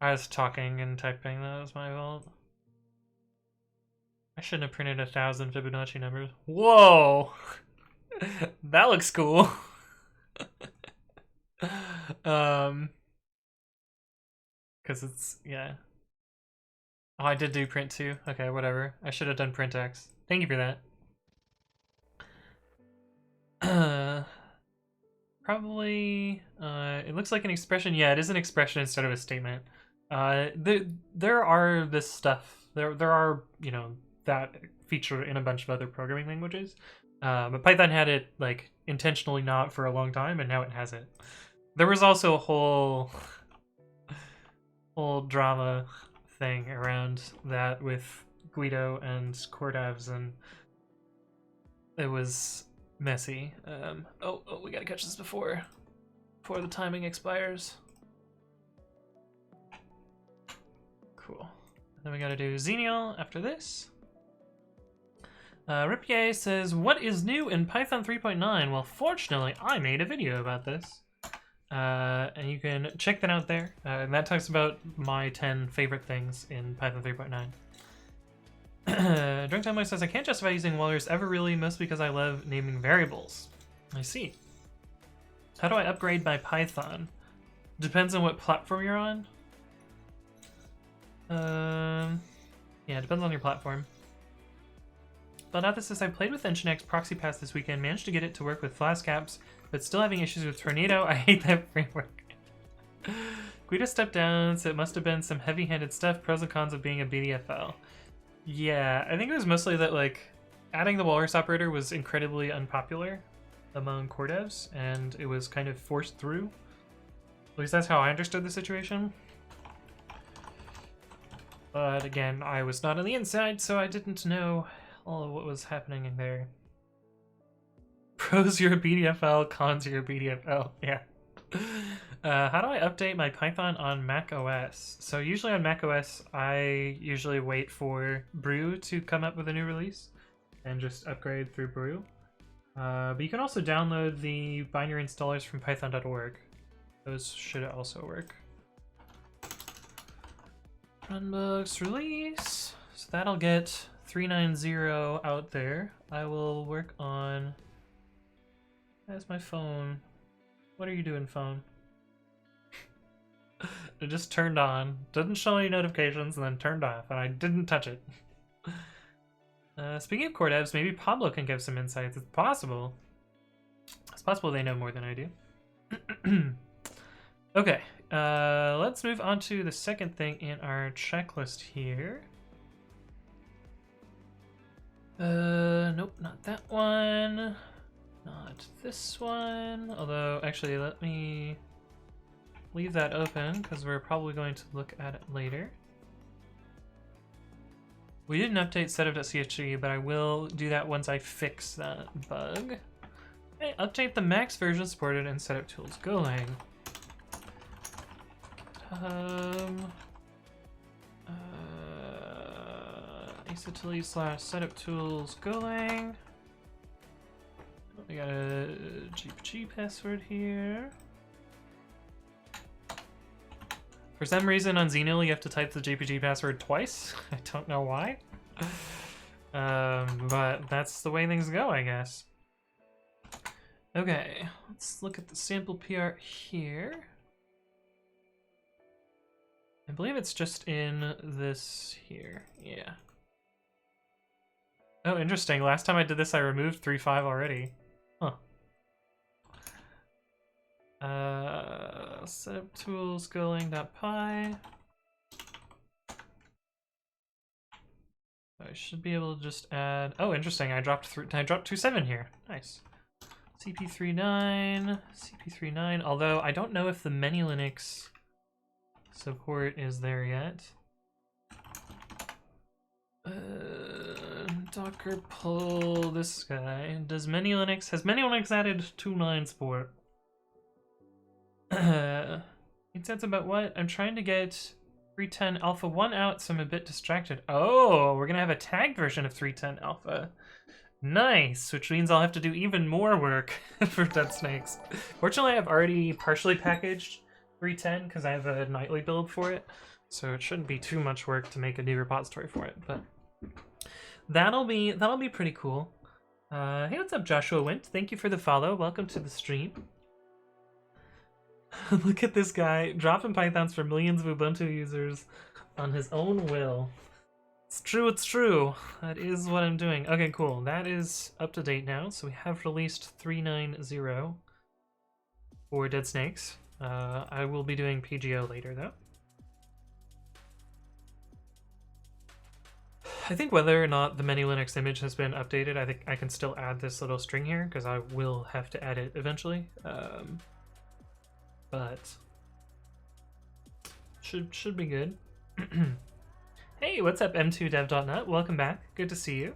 I was talking and typing, that was my fault. I shouldn't have printed 1,000 Fibonacci numbers. Whoa! That looks cool. Because it's, yeah. Oh, I did do print 2. Okay, whatever. I should have done print X. Thank you for that. Probably, it looks like an expression. Yeah, it is an expression instead of a statement. There are this stuff. There are, you know, that feature in a bunch of other programming languages. But Python had it, like, intentionally not for a long time, and now it has it. There was also a whole drama thing around that with Guido and Cordavs, and it was messy. Oh, we gotta catch this before before the timing expires. Cool. Then we gotta do Xenial after this. Ripier says, what is new in Python 3.9? Well, fortunately, I made a video about this. And you can check that out there. And that talks about my 10 favorite things in Python 3.9. Drunk Time says, I can't justify using Walrus ever really, mostly because I love naming variables. I see. How do I upgrade my Python? Depends on what platform you're on. Yeah, it depends on your platform. But after this, I played with Nginx Proxy Pass this weekend, managed to get it to work with Flask apps, but still having issues with Tornado. I hate that framework. Guido stepped down, so it must have been some heavy-handed stuff. Pros and cons of being a BDFL. Yeah, I think it was mostly that, like, adding the Walrus operator was incredibly unpopular among core devs, and it was kind of forced through. At least that's how I understood the situation. But again, I was not on the inside, so I didn't know all of what was happening in there. Pros, you're a BDFL, cons, you're a BDFL. Yeah. How do I update my Python on Mac OS? So usually on Mac OS, I usually wait for Brew to come up with a new release and just upgrade through Brew. But you can also download the binary installers from python.org. Those should also work. Runbooks release. So that'll get 390 out there. I will work on... That's my phone. What are you doing, phone? It just turned on. Didn't show any notifications and then turned off, and I didn't touch it. Speaking of core devs, maybe Pablo can give some insights. It's possible. It's possible they know more than I do. Okay, let's move on to the second thing in our checklist here. Nope, not that one. Not this one. Although, actually, let me leave that open because we're probably going to look at it later. We didn't update setup.chg, but I will do that once I fix that bug. Okay, update the max version supported in setup tools Golang. Acetily/setup tools Golang. We got a GPG password here. For some reason on Xenial you have to type the GPG password twice. I don't know why. But that's the way things go, I guess. Okay, let's look at the sample PR here. I believe it's just in this here, yeah. Oh, interesting. Last time I did this I removed 3.5 already. Huh. Setup tools Golang.py. I should be able to just add. Oh, interesting. I dropped 2.7 here. Nice. CP39. Although I don't know if the many Linux support is there yet. Docker pull this guy. Has many Linux added 2.9 support? It says about what? I'm trying to get 3.10 Alpha 1 out, so I'm a bit distracted. Oh, we're gonna have a tagged version of 3.10 Alpha. Nice, which means I'll have to do even more work for deadsnakes. Fortunately, I've already partially packaged 3.10 because I have a nightly build for it, so it shouldn't be too much work to make a new repository for it. But that'll be pretty cool. Hey, what's up, Joshua Wint? Thank you for the follow. Welcome to the stream. Look at this guy dropping Pythons for millions of Ubuntu users on his own will. It's true, it's true. That is what I'm doing. Okay, cool. That is up to date now. So we have released 3.90 for deadsnakes. I will be doing PGO later, though. I think whether or not the many Linux image has been updated, I think I can still add this little string here because I will have to add it eventually. But should be good. Hey, what's up, m2dev.net? Welcome back. Good to see you.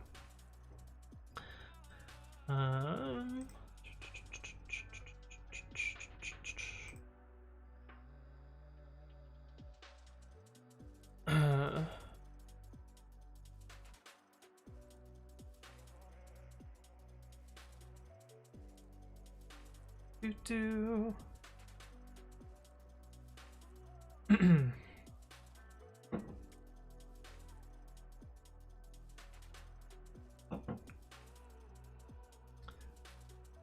Do.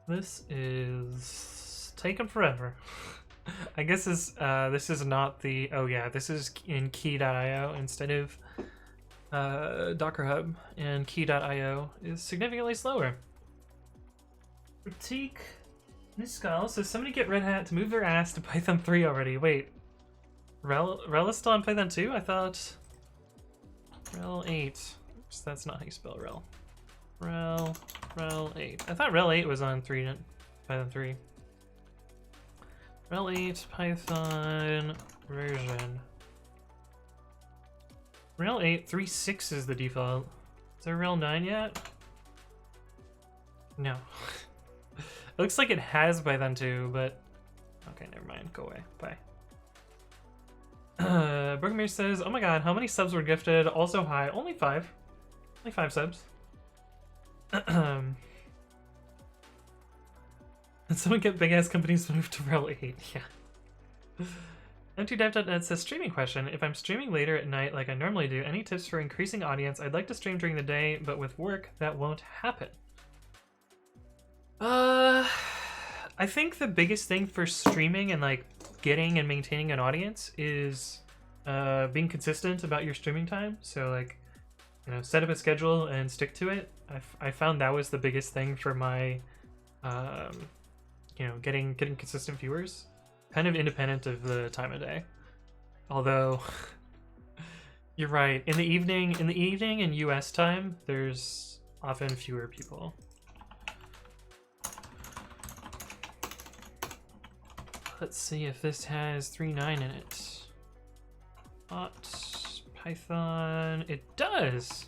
This is taking forever. I guess this is not the... Oh yeah, this is in key.io instead of Docker Hub, and key.io is significantly slower. Critique Niscal says somebody get Red Hat to move their ass to Python 3 already. Wait, Rel is still on Python 2? I thought Rel 8. Oops, that's not how you spell Rel. Rel 8. I thought Rel 8 was on Python 3. Rel 8 Python version. Rel 8 3.6 is the default. Is there Rel 9 yet? No. It looks like it has Python 2, but okay, never mind. Go away. Bye. Bergmere says, "Oh my god, how many subs were gifted? Also high. Only 5. Only 5 subs." And someone get big ass companies to move to Rel 8. Yeah. M2dev.net says, "Streaming question. If I'm streaming later at night like I normally do, any tips for increasing audience? I'd like to stream during the day, but with work, that won't happen." I think the biggest thing for streaming and like getting and maintaining an audience is being consistent about your streaming time. So like, you know, set up a schedule and stick to it. I found that was the biggest thing for my, you know, getting consistent viewers, kind of independent of the time of day. Although, you're right. In the evening in US time, there's often fewer people. Let's see if this has 3.9 in it. Python. It does!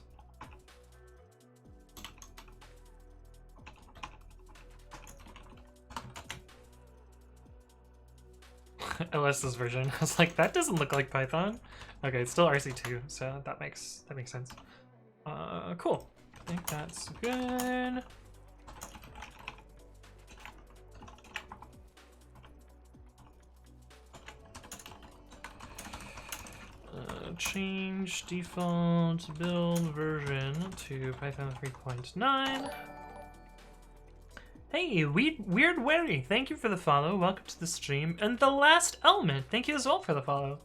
OS's version. I was like, that doesn't look like Python. Okay, it's still RC2, so that makes sense. Cool. I think that's good. Change default build version to Python 3.9. Hey, Weird Wary, thank you for the follow. Welcome to the stream. And The Last Element, thank you as well for the follow.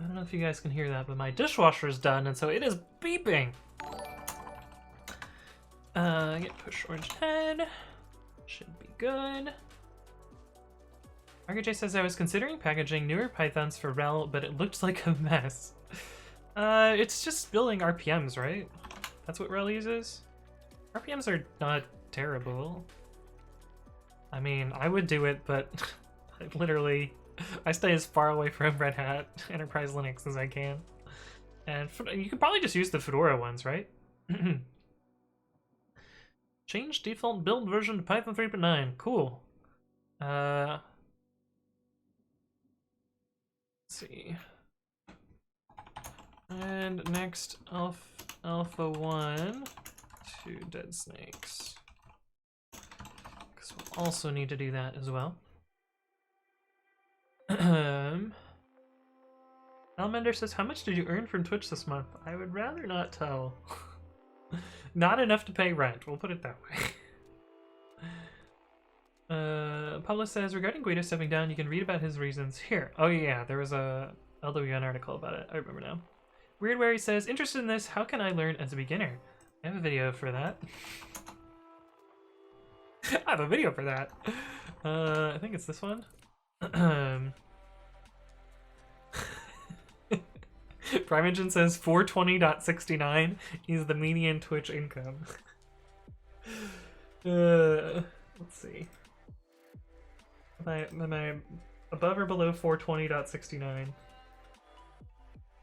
I don't know if you guys can hear that, but my dishwasher is done, and so it is beeping. Get push orange head. Should be good. RJ says, "I was considering packaging newer Pythons for Rel, but it looked like a mess." It's just building RPMs, right? That's what Rel uses? RPMs are not terrible. I mean, I would do it, but I stay as far away from Red Hat Enterprise Linux as I can. And you could probably just use the Fedora ones, right? Change default build version to Python 3.9. Cool. Let's see. And next, alpha 1 to deadsnakes. Because we'll also need to do that as well. Almender says, "How much did you earn from Twitch this month?" I would rather not tell. Not enough to pay rent, we'll put it that way. Pablo says, "Regarding Guido stepping down, you can read about his reasons here." Oh yeah, there was a LWN article about it, I remember now. Weird Wary says, "Interested in this, how can I learn as a beginner?" I have a video for that. I have a video for that. I think it's this one. Primogen says 420.69 is the median Twitch income. Let's see. Am I above or below 420.69?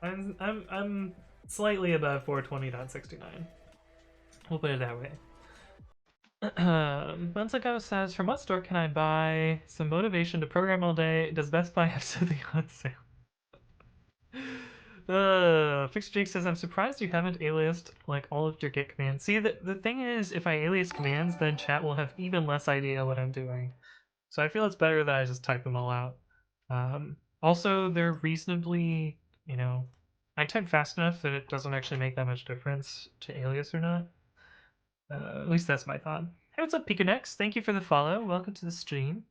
I'm slightly above 420.69. We'll put it that way. Bunsago says, "From what store can I buy some motivation to program all day? Does Best Buy have something on sale?" Fixer Jake says, "I'm surprised you haven't aliased like all of your Git commands." See, the thing is, if I alias commands, then chat will have even less idea what I'm doing. So I feel it's better that I just type them all out. Also, they're reasonably, you know, I type fast enough that it doesn't actually make that much difference to alias or not. At least that's my thought. Hey, what's up, Pikanex? Thank you for the follow. Welcome to the stream.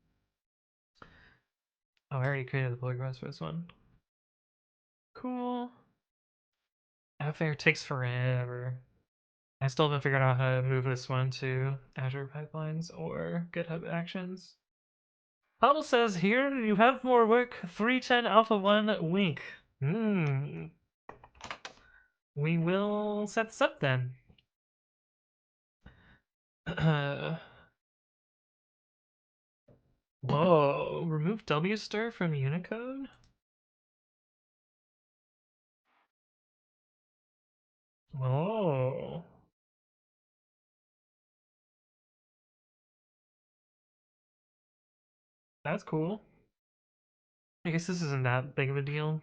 Oh, I already created the pull request for this one. Cool. Affair takes forever. I still haven't figured out how to move this one to Azure Pipelines or GitHub Actions. Pablo says, here you have more work. 310 Alpha 1 wink. We will set this up then. Whoa, remove W stir from Unicode? Whoa. That's cool. I guess this isn't that big of a deal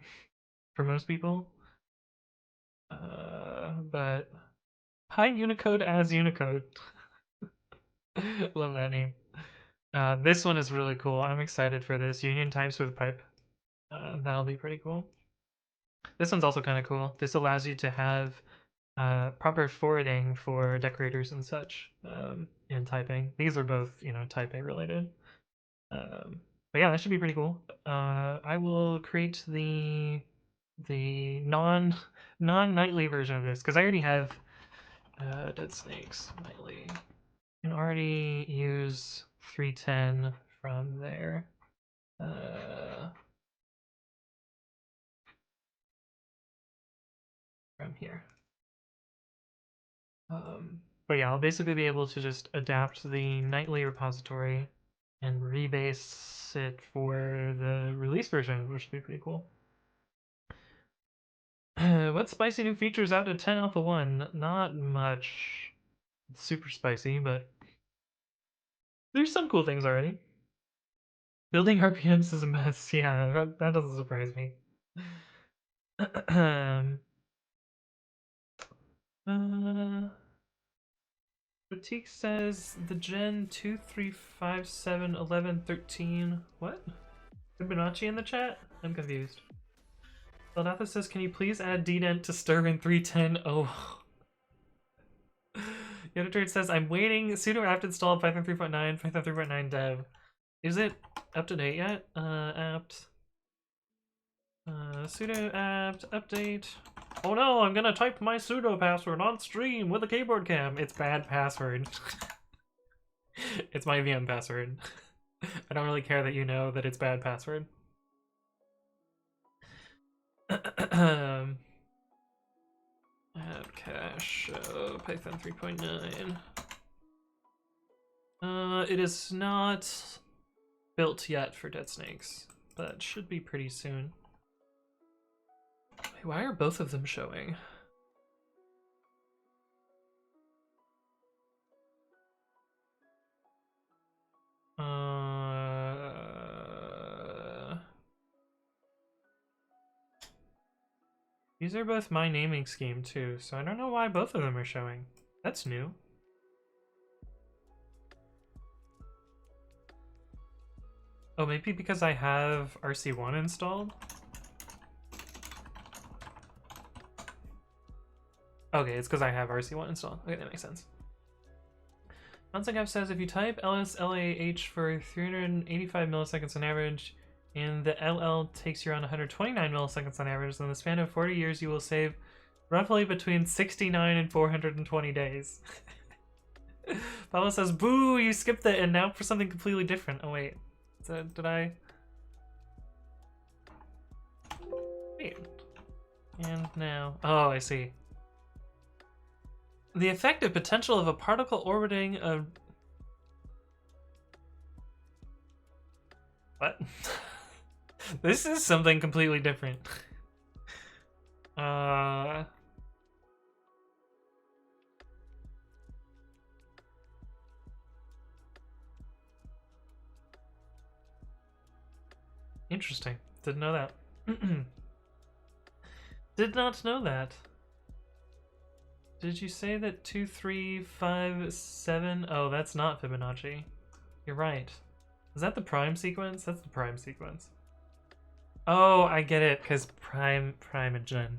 for most people. But hi Unicode as Unicode. Love that name. This one is really cool. I'm excited for this. Union types with pipe. That'll be pretty cool. This one's also kind of cool. This allows you to have proper forwarding for decorators and such in typing. These are both, typing related. But yeah, that should be pretty cool. I will create the non-nightly version of this because I already have deadsnakes nightly. I can already use 310 from there. From here. But yeah, I'll basically be able to just adapt the nightly repository and rebase it for the release version, which would be pretty cool. What spicy new features out of 10 Alpha 1? Not much. It's super spicy, but there's some cool things already. Building RPMs is a mess. Yeah, that doesn't surprise me. Boutique says the Gen 23571113. What? Fibonacci in the chat? I'm confused. Eldatha says, can you please add ddent to stir in 310? Oh. Yoda says, I'm waiting. Sudo apt installed Python 3.9, Python 3.9 dev. Is it up to date yet? Apt. Sudo apt update. Oh no, I'm gonna type my sudo password on stream with a keyboard cam. It's bad password. It's my VM password. I don't really care that you know that it's bad password. App cache Python 3.9. It is not built yet for deadsnakes, but should be pretty soon. Wait, why are both of them showing? These are both my naming scheme too, so I don't know why both of them are showing. That's new. Oh, maybe because I have RC1 installed? Okay, it's because I have RC1 installed. Okay, that makes sense. Monsigap says if you type LSLAH for 385 milliseconds on average, and the LL takes you around 129 milliseconds on average, then in the span of 40 years you will save roughly between 69 and 420 days. Pablo says, boo, you skipped it, and now for something completely different. Oh wait, did I? Wait. And now, oh, I see. The effective potential of a particle orbiting a... What? This is something completely different. Interesting. Didn't know that. Did not know that. Did you say that 2357? Oh, that's not Fibonacci. You're right. Is that the prime sequence? That's the prime sequence. Oh, I get it, because primogen.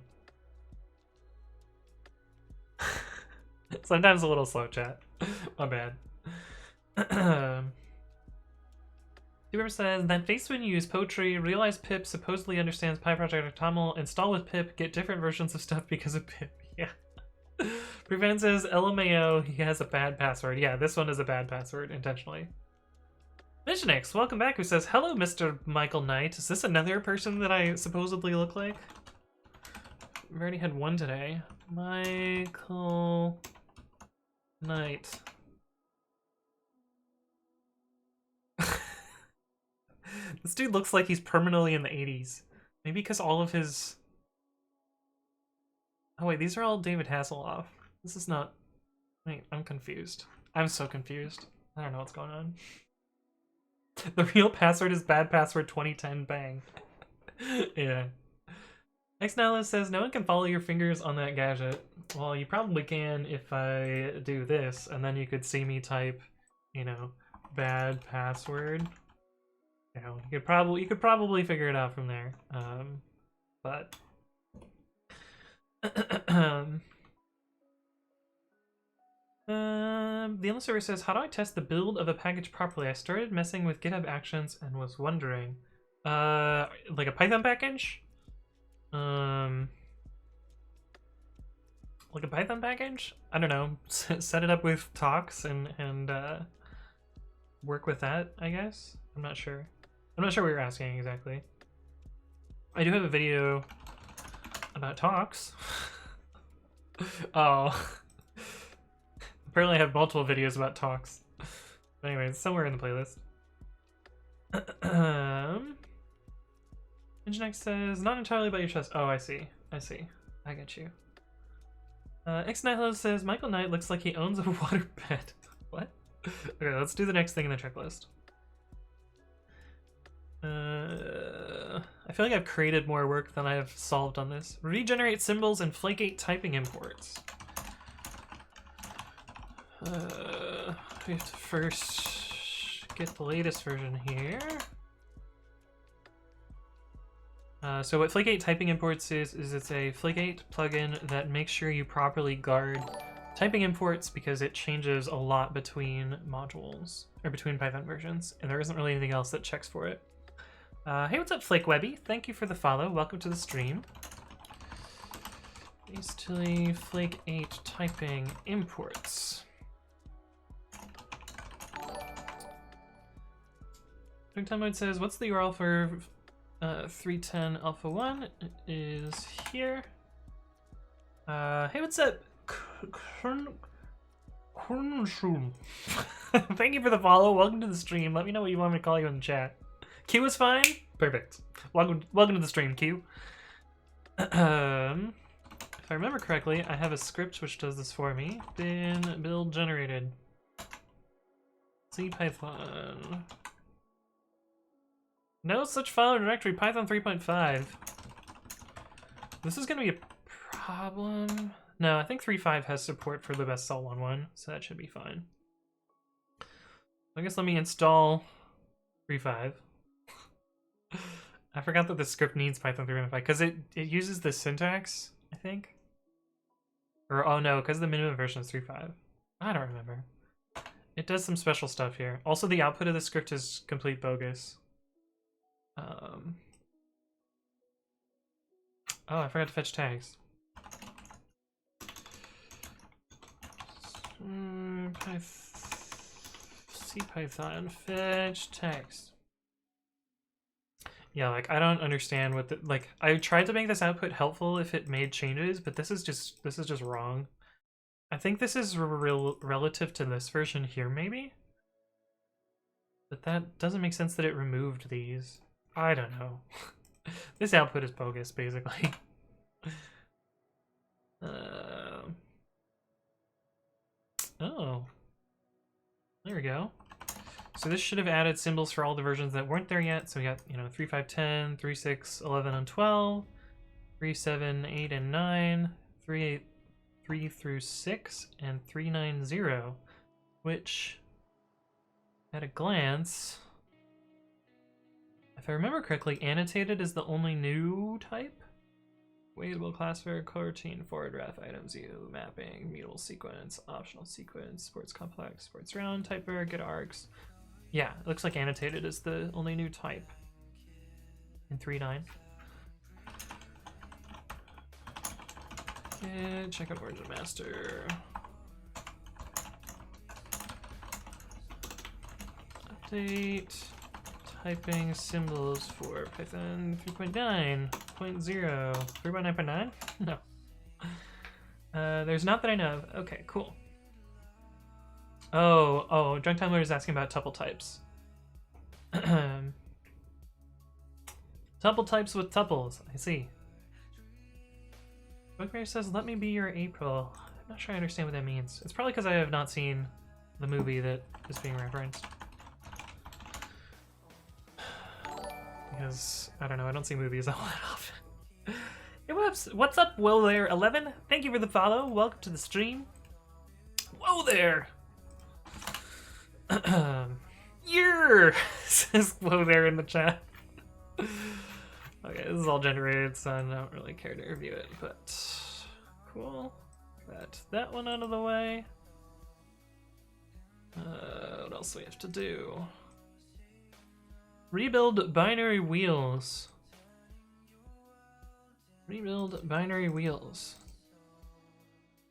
Sometimes a little slow, chat. My bad. Whoever says, that face when you use poetry, realize Pip supposedly understands Pi Project Octomel, install with Pip, get different versions of stuff because of Pip. Yeah. Prevent says, LMAO, he has a bad password. Yeah, this one is a bad password, intentionally. Missionix, welcome back, who says, hello, Mr. Michael Knight. Is this another person that I supposedly look like? We've already had one today. Michael Knight. This dude looks like he's permanently in the 80s. Maybe because all of his... Oh wait, these are all David Hasselhoff. This is not... Wait, I'm confused. I'm so confused. I don't know what's going on. The real password is bad password 2010 bang. Yeah. Xnihilus says, no one can follow your fingers on that gadget. Well, you probably can if I do this, and then you could see me type, you know, bad password. You know, you could probably figure it out from there. But the Endless Server says, how do I test the build of a package properly? I started messing with GitHub Actions and was wondering, like a Python package? Like a Python package? I don't know. Set it up with talks and work with that, I guess? I'm not sure. I'm not sure what you're asking exactly. I do have a video about talks. Oh. Apparently I have multiple videos about talks. But anyways, somewhere in the playlist. Nginx says, not entirely about your chest. Oh, I see. I see. I get you. Xnihilo says, Michael Knight looks like he owns a waterbed. What? Okay, let's do the next thing in the checklist. I feel like I've created more work than I have solved on this. Regenerate symbols and Flake8 typing imports. We have to first get the latest version here. So what Flake8 typing imports is it's a Flake8 plugin that makes sure you properly guard typing imports because it changes a lot between modules, or between Python versions, and there isn't really anything else that checks for it. Hey, what's up, FlakeWebby? Thank you for the follow. Welcome to the stream. Hastily Flake8 typing imports. Time Mode says, what's the URL for 310 Alpha 1? It is here. Hey, what's up? Thank you for the follow. Welcome to the stream. Let me know what you want me to call you in the chat. Q is fine? Perfect. Welcome to the stream, Q. If I remember correctly, I have a script which does this for me. Bin build generated. C Python. No such file or directory, Python 3.5. This is gonna be a problem. No, I think 3.5 has support for the best cell 1.1, so that should be fine. I guess let me install 3.5. I forgot that the script needs Python 3.5 because it uses the syntax, I think. Or, oh no, because the minimum version is 3.5. I don't remember. It does some special stuff here. Also, the output of the script is complete bogus. Oh, I forgot to fetch tags. CPython fetch tags. Yeah, like I don't understand what the like. I tried to make this output helpful if it made changes, but this is just wrong. I think this is relative to this version here, maybe. But that doesn't make sense that it removed these. I don't know. This output is bogus, basically. Oh. There we go. So this should have added symbols for all the versions that weren't there yet. So we got, you know, 3.5.10, 3.6, 11, and 12, 3.7, 8, and 9, 3.8, 3 through 6, and 3.9.0, which, at a glance, If I remember correctly, annotated is the only new type. Waitable classifier, coroutine, forward ref, items, view, mapping, mutable sequence, optional sequence, sports complex, sports round, type var, get args. Yeah, it looks like annotated is the only new type in 3.9. Okay, check out Origin Master. Update typing symbols for Python 3.9.0. 3.9.9? No. There's not that I know of. Okay, cool. Oh, Drunk Timer is asking about tuple types. Tuple types with tuples, I see. Bookmare says, let me be your April. I'm not sure I understand what that means. It's probably because I have not seen the movie that is being referenced. Because, I don't know, I don't see movies all that often. Hey, what's up, Whoa there, 11? Thank you for the follow. Welcome to the stream. Whoa there! Yeah! Says Whoa there in the chat. Okay, this is all generated, so I don't really care to review it, but cool. Got that one out of the way. What else do we have to do? Rebuild binary wheels. Rebuild binary wheels.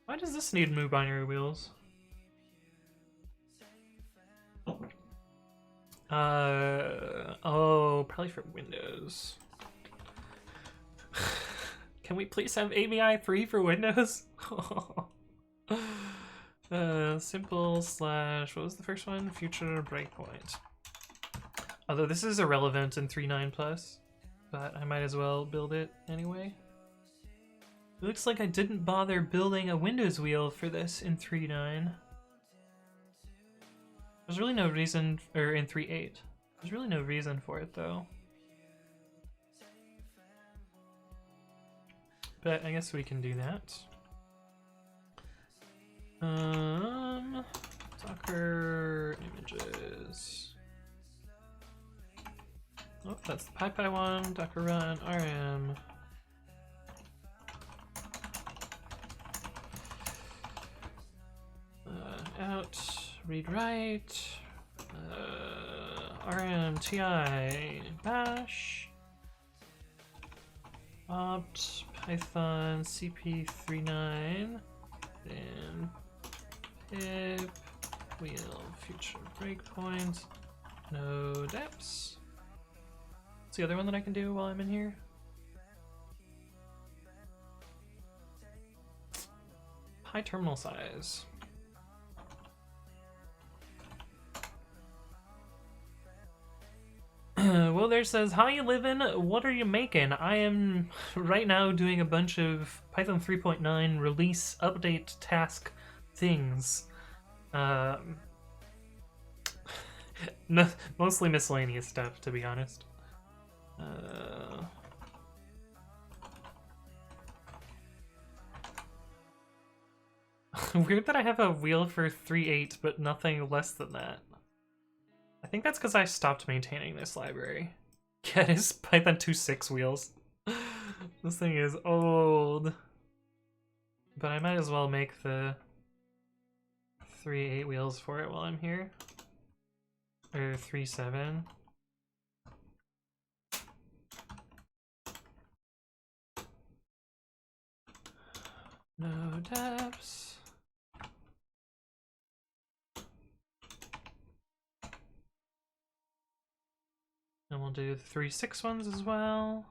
Why does this need new binary wheels? Oh, probably for Windows. Can we please have ABI 3 for Windows? Simple slash, what was the first one? Future breakpoint. Although this is irrelevant in 3.9 plus, but I might as well build it anyway. It looks like I didn't bother building a Windows wheel for this in 3.9. There's really no reason, or in 3.8. There's really no reason for it though. But I guess we can do that. Docker images. Oh, that's the PyPy one. Docker run rm. Out, read write. Rm ti bash. Opt Python cp39. Then pip wheel future breakpoint. No deps. What's the other one that I can do while I'm in here? High terminal size. Well, there says, how you living? What are you making? I am right now doing a bunch of Python 3.9 release update task things. No, mostly miscellaneous stuff, to be honest. Weird that I have a wheel for 3.8, but nothing less than that. I think that's because I stopped maintaining this library. Yeah, it is Python 2.6 wheels. This thing is old. But I might as well make the 3.8 wheels for it while I'm here. Or 3.7. No deps. And we'll do the 3.6 ones as well.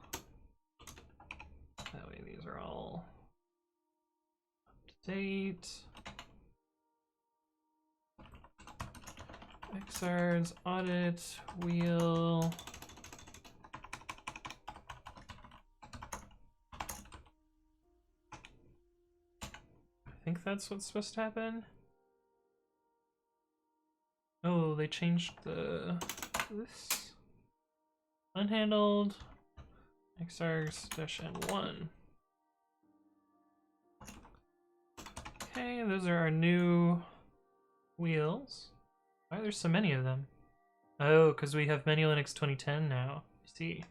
That way these are all up to date. XRs, audit, wheel. I think that's what's supposed to happen. Oh, they changed this. Unhandled XRs-N1. Okay, those are our new wheels. Why are there so many of them? Oh, because we have Menu Linux 2010 now. I see.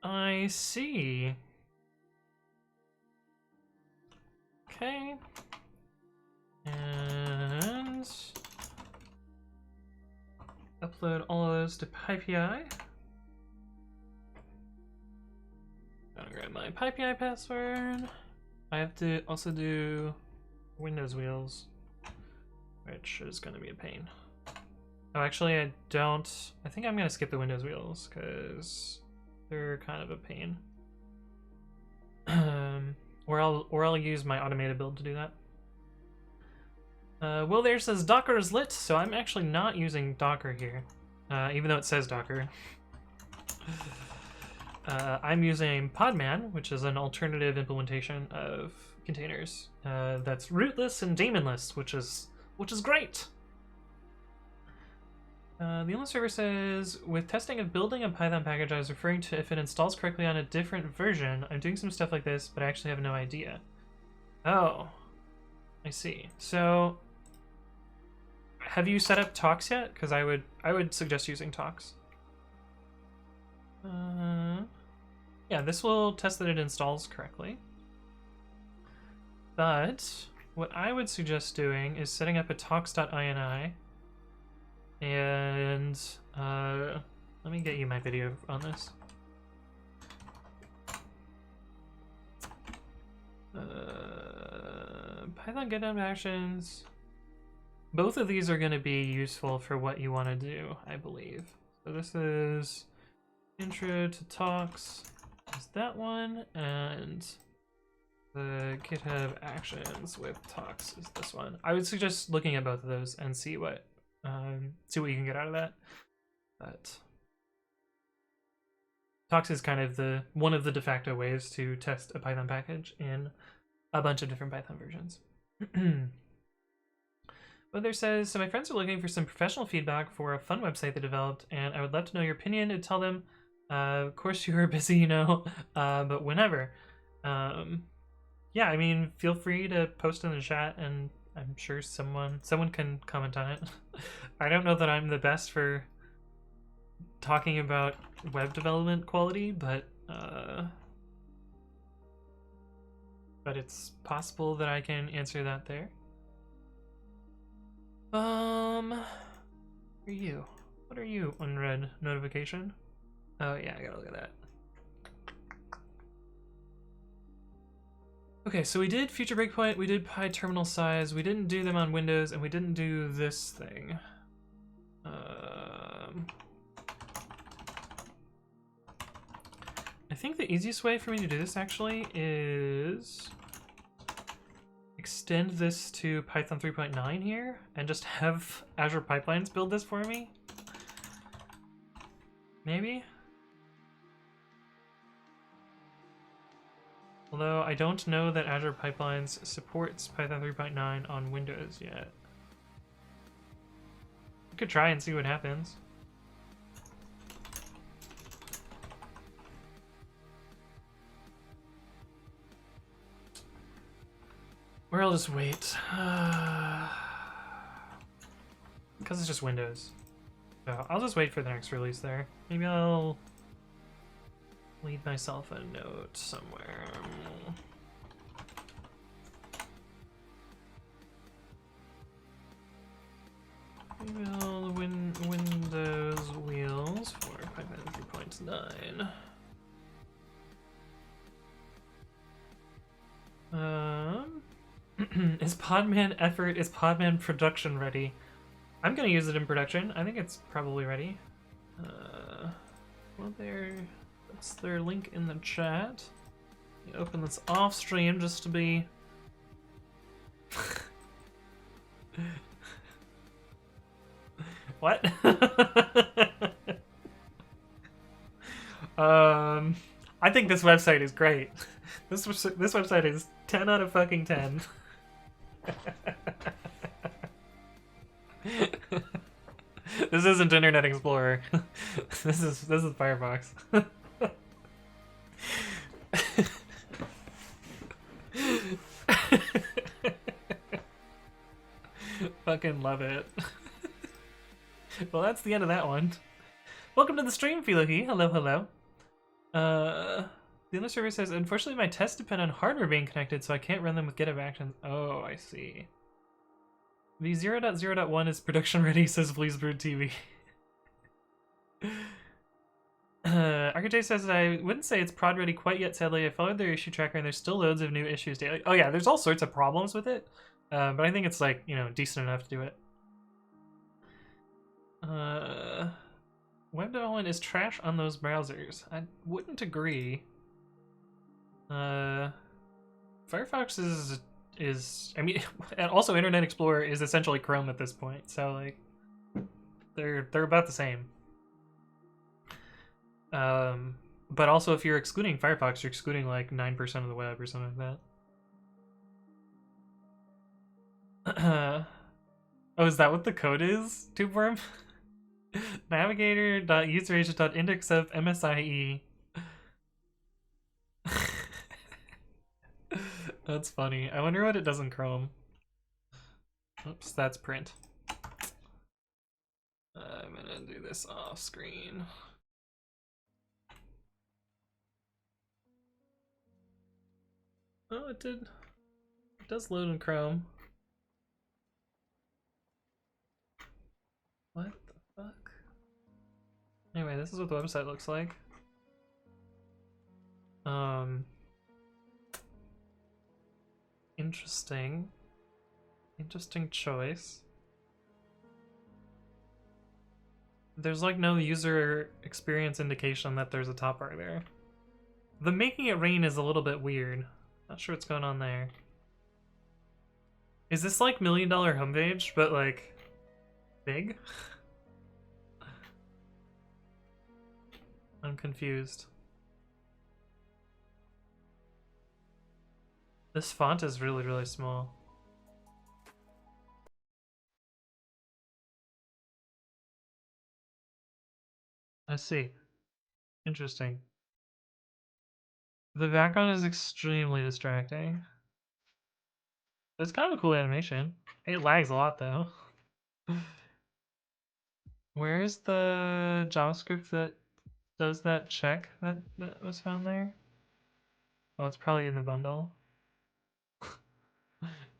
I see. Okay. And upload all of those to PyPI. Gotta grab my PyPI password. I have to also do Windows wheels, which is gonna be a pain. Oh, actually, I don't. I think I'm gonna skip the Windows wheels because they're kind of a pain. Or I'll use my automated build to do that. Will there says Docker is lit, so I'm actually not using Docker here, even though it says Docker. I'm using Podman, which is an alternative implementation of containers that's rootless and daemonless, which is great. The only server says, with testing of building a Python package, I was referring to if it installs correctly on a different version. I'm doing some stuff like this, but I actually have no idea. Oh, I see. So, have you set up talks yet? Because I would suggest using talks. Yeah, this will test that it installs correctly. But what I would suggest doing is setting up a talks.ini. And let me get you my video on this. Python get down actions. Both of these are going to be useful for what you want to do, I believe. So this is intro to talks, is that one, and the GitHub actions with talks is this one. I would suggest looking at both of those and see what you can get out of that. But talks is kind of one of the de facto ways to test a Python package in a bunch of different Python versions. But there says, so my friends are looking for some professional feedback for a fun website they developed, and I would love to know your opinion and tell them, of course you are busy, but whenever. Yeah, I mean, feel free to post in the chat, and I'm sure someone can comment on it. I don't know that I'm the best for talking about web development quality, but it's possible that I can answer that there. Who are you? What are you, unread notification? Oh yeah, I gotta look at that. Okay, so we did future breakpoint, we did pi terminal size, we didn't do them on Windows, and we didn't do this thing. I think the easiest way for me to do this actually is extend this to Python 3.9 here and just have Azure Pipelines build this for me. Maybe? Although I don't know that Azure Pipelines supports Python 3.9 on Windows yet. I could try and see what happens. Or I'll just wait. Because it's just Windows. So I'll just wait for the next release there. Maybe I'll leave myself a note somewhere. Maybe I'll Windows wheels for Python 3.9. Is Podman production ready? I'm gonna use it in production. I think it's probably ready. Well, that's their link in the chat. You open this off stream just to be. What? I think this website is great. This website is 10 out of fucking 10. This isn't Internet Explorer. This is Firefox. Fucking love it. Well, that's the end of that one. Welcome to the stream, Philohi. Hello, hello. The other server says, unfortunately, my tests depend on hardware being connected, so I can't run them with GitHub Actions. Oh, I see. The 0.0.1 is production ready, says Bleasbird TV. Architect says, I wouldn't say it's prod ready quite yet, sadly. I followed their issue tracker and there's still loads of new issues daily. Oh yeah, there's all sorts of problems with it. But I think it's like, you know, decent enough to do it. Web development is trash on those browsers. I wouldn't agree. Firefox is I mean, and also Internet Explorer is essentially Chrome at this point, so like they're about the same. But also if you're excluding Firefox, you're excluding like 9% of the web or something like that. Oh, is that what the code is, TubeWorm? Navigator.useragent.index of MSIE. That's funny. I wonder what it does in Chrome. Oops, that's print. I'm gonna do this off screen. Oh, it did. It does load in Chrome. What the fuck? Anyway, this is what the website looks like. Interesting. Interesting choice. There's like no user experience indication that there's a top bar there. The making it rain is a little bit weird. Not sure what's going on there. Is this like $1 Million Homepage, but like big? I'm confused. This font is really, really small. I see. Interesting. The background is extremely distracting. It's kind of a cool animation. It lags a lot though. Where's the JavaScript that does that check that was found there? Oh, it's probably in the bundle.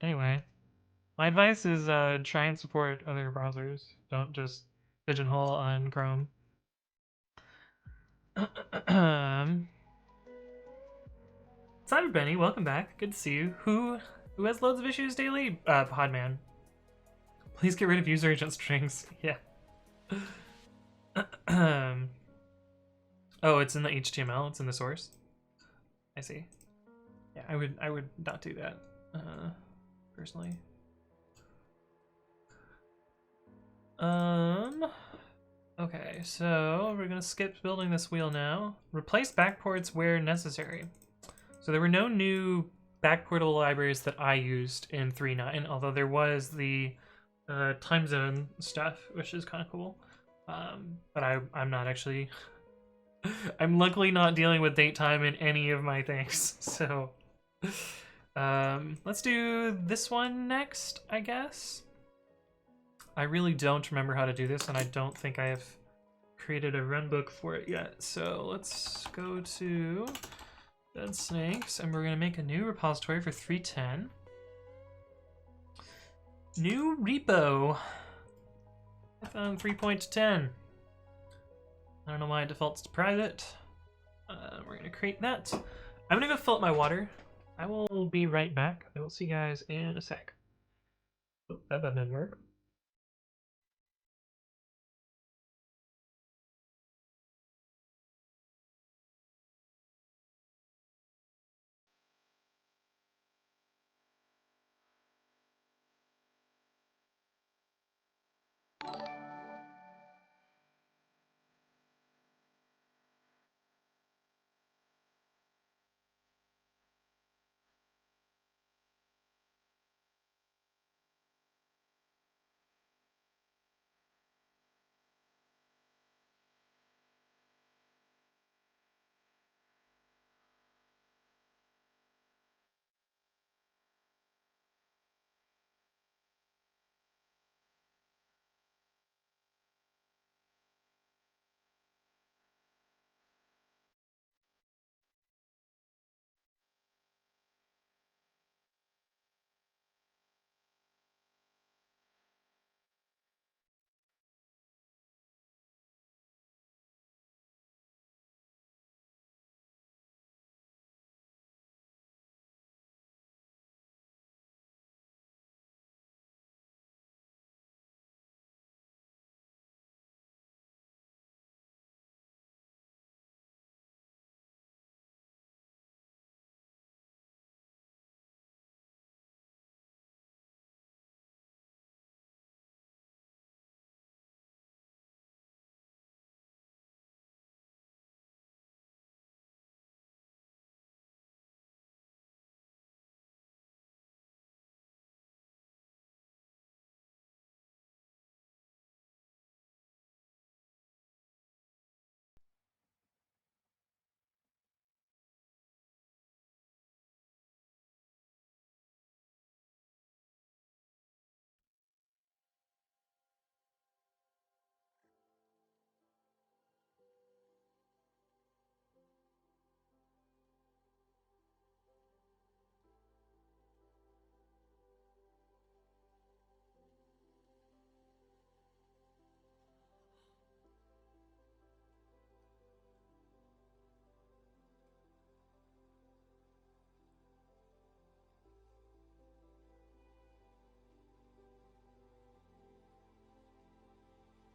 Anyway, my advice is try and support other browsers. Don't just pigeonhole on Chrome. Cyber Benny, welcome back. Good to see you. Who has loads of issues daily? Podman. Please get rid of user agent strings. Yeah. Oh, it's in the HTML. It's in the source. I see. Yeah, I would not do that. Personally. Okay, so we're gonna skip building this wheel now. Replace backports where necessary. So there were no new backportable libraries that I used in 3.9, although there was the time zone stuff, which is kind of cool. But I'm not actually. I'm luckily not dealing with date time in any of my things, so let's do this one next, I guess. I really don't remember how to do this, and I don't think I have created a runbook for it yet. So let's go to deadsnakes, and we're gonna make a new repository for 3.10. New repo. Python 3.10. I don't know why it defaults to private. We're gonna create that. I'm gonna go fill up my water. I will be right back. I will see you guys in a sec. Oh, that button didn't work.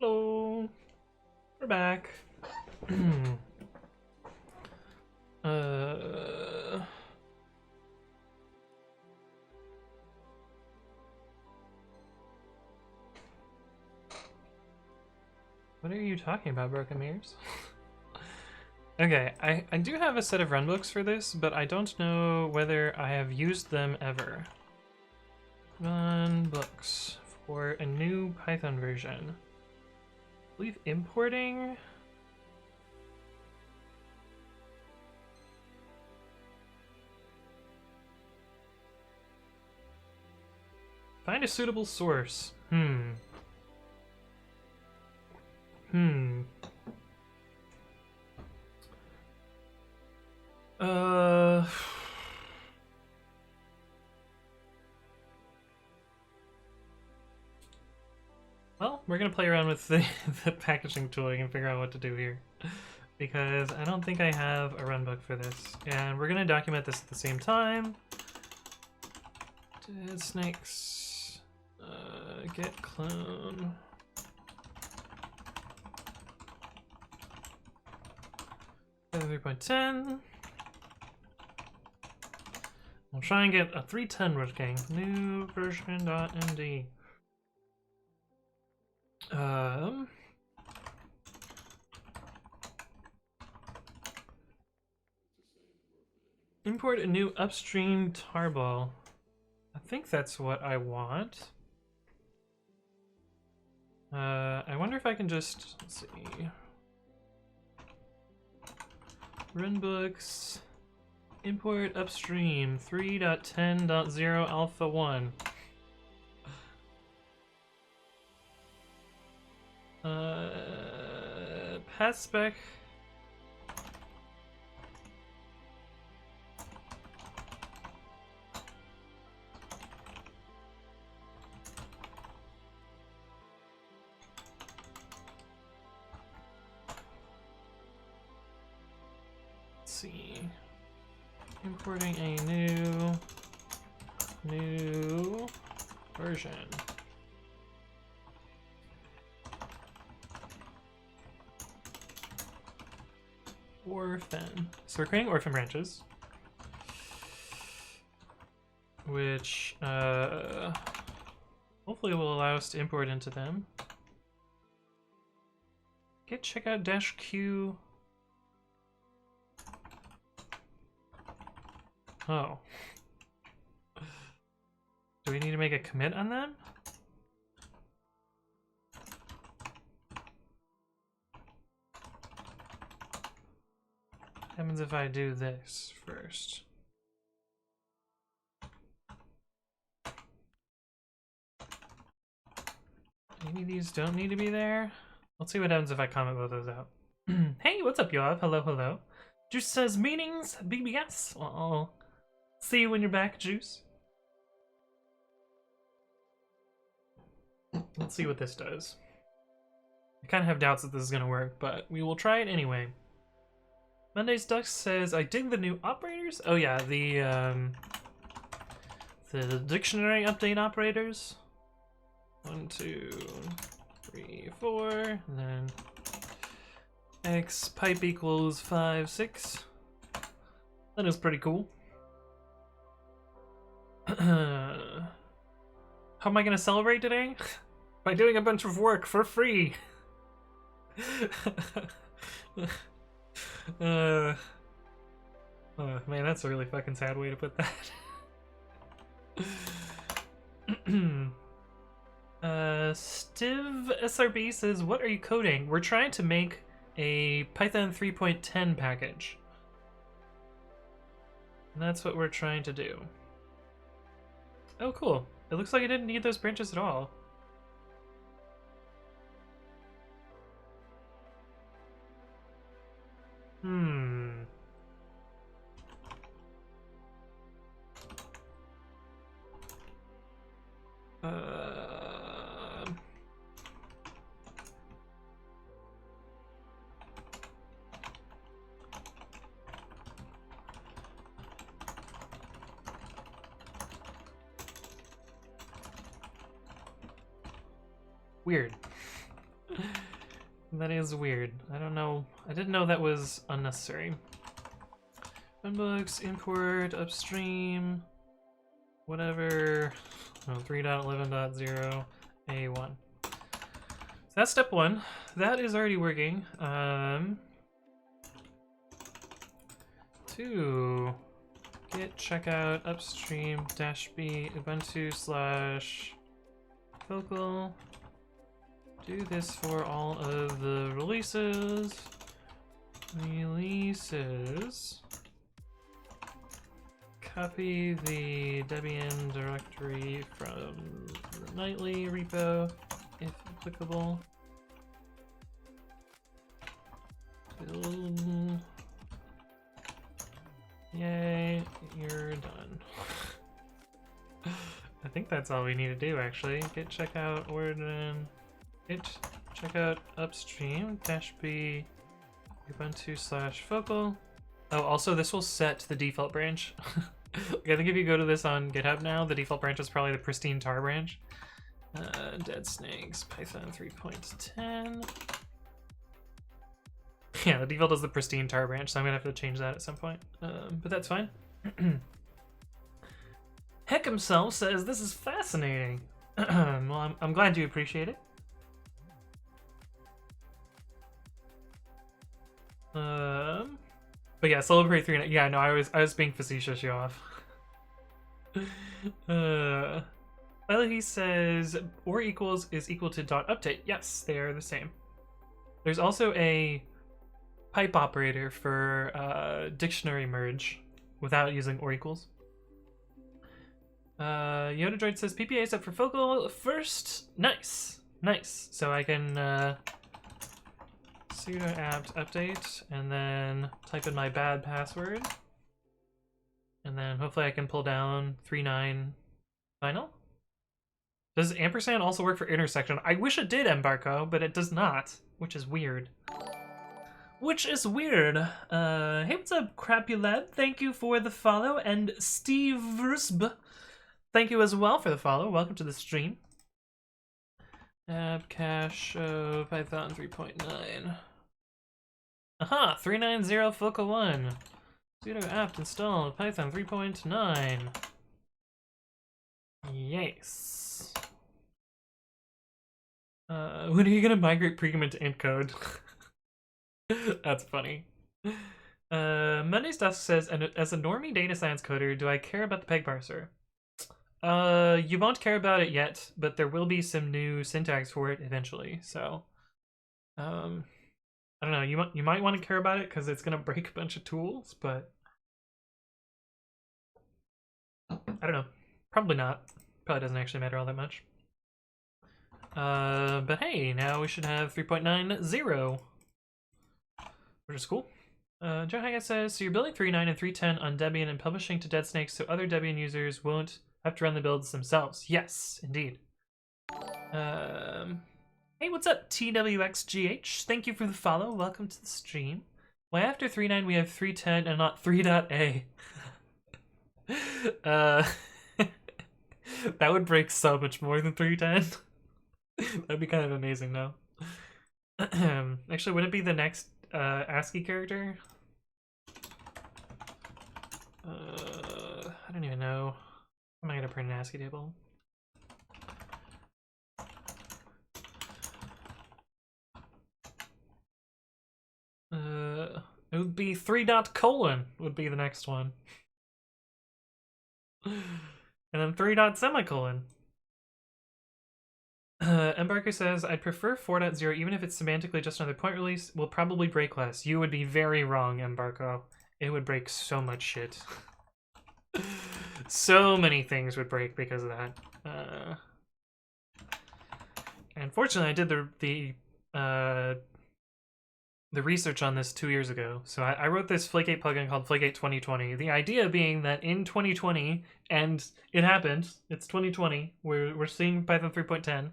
Hello. We're back. What are you talking about, Broken Mirrors? Okay, I do have a set of runbooks for this, but I don't know whether I have used them ever. Runbooks for a new Python version. I believe importing. Find a suitable source. Well, we're gonna play around with the packaging tooling and figure out what to do here. Because I don't think I have a runbook for this. And we're gonna document this at the same time. Deadsnakes. Get clone. Other 3.10. We'll try and get a 310 working. New version.md. Import a new upstream tarball. I think that's what I want. I wonder if I can just, let's see. Runbooks. Import upstream 3.10.0 alpha 1. Path spec. Let's see. Importing a new version. Orphan. So we're creating orphan branches, which hopefully will allow us to import into them. Git checkout dash q. Oh. Do we need to make a commit on them? What happens if I do this first? Maybe these don't need to be there? Let's see what happens if I comment both those out. Hey, what's up, Yoav? Hello, hello. Juice says meetings, BBS. Well, I'll see you when you're back, Juice. Let's see what this does. I kind of have doubts that this is going to work, but we will try it anyway. Monday's Ducks says, I dig the new operators. Oh yeah, the dictionary update operators. 1, 2, 3, 4, and then x pipe equals 5, 6. That is pretty cool. How am I gonna celebrate today? By doing a bunch of work for free. Oh man, that's a really fucking sad way to put that. Stiv SRB says, what are you coding? We're trying to make a Python 3.10 package. And that's what we're trying to do. Oh, cool. It looks like I didn't need those branches at all. Weird. That is weird. I don't know. I didn't know that was unnecessary. Funbooks, import, upstream, whatever. No, 3.11.0, A1. So that's step 1. That is already working. 2. Git checkout upstream -b ubuntu / focal. Do this for all of the releases. Copy the Debian directory from the nightly repo, if applicable. Build. Yay, you're done. I think that's all we need to do, actually. Git checkout origin. Git checkout upstream -b ubuntu / focal. Oh, also this will set the default branch. I think if you go to this on GitHub now, the default branch is probably the pristine tar branch. Deadsnakes, Python 3.10. Yeah, the default is the pristine tar branch, so I'm gonna have to change that at some point. But that's fine. Heck himself says, this is fascinating. Well, I'm glad you appreciate it. But yeah, Solo Parade 3. Yeah, no, I was being facetious, you off. Well, he says or equals is equal to .update. Yes, they are the same. There's also a pipe operator for dictionary merge without using or equals. Yoda Droid says PPA set for focal first. Nice, nice. So I can sudo apt update and then type in my bad password, and then hopefully I can pull down 3.9 final. Does ampersand also work for intersection? I wish it did, Embarco, but it does not, which is weird. Which is weird. Hey, what's up, Crapulab? Thank you for the follow, and Steve Rusb, thank you as well for the follow. Welcome to the stream. App cache Python 3.9. Aha, 390 focal 1. Sudo apt install Python 3.9. Yes. When are you gonna migrate Pregame into int code? That's funny. Monday's Dusk says, and as a normie data science coder, do I care about the peg parser? You won't care about it yet, but there will be some new syntax for it eventually. So, I don't know. You might want to care about it because it's gonna break a bunch of tools, but I don't know. Probably not. Probably doesn't actually matter all that much. But hey, now we should have 3.90, which is cool. Joe Haggett says, so you're building 3.9 and 3.10 on Debian and publishing to deadsnakes so other Debian users won't have to run the builds themselves. Yes, indeed. Hey, what's up, TWXGH? Thank you for the follow. Welcome to the stream. Why after 3.9 we have 3.10 and not 3.a? That would break so much more than 3.10. That'd be kind of amazing, though. Actually, would it be the next ASCII character? I don't even know. How am I gonna print an ASCII table? It would be 3.: would be the next one. And then 3.: Embarker says, I'd prefer 4.0 even if it's semantically just another point release. Will probably break less. You would be very wrong, Embarco. It would break so much shit. So many things would break because of that. Unfortunately, I did the research on this 2 years ago. So I wrote this Flake8 plugin called Flake8 2020. The idea being that in 2020, and it happened, it's 2020, we're seeing Python 3.10.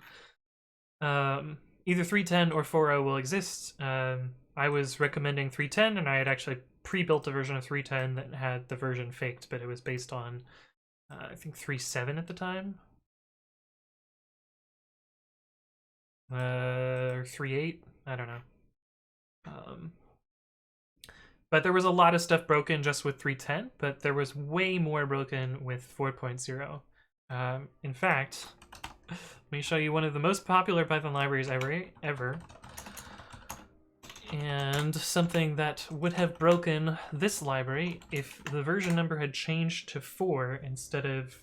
Either 3.10 or 4.0 will exist. I was recommending 3.10, and I had actually pre-built a version of 3.10 that had the version faked, but it was based on, I think 3.7 at the time. Or 3.8. I don't know. But there was a lot of stuff broken just with 3.10, but there was way more broken with 4.0. In fact, let me show you one of the most popular Python libraries ever. And something that would have broken this library if the version number had changed to 4 instead of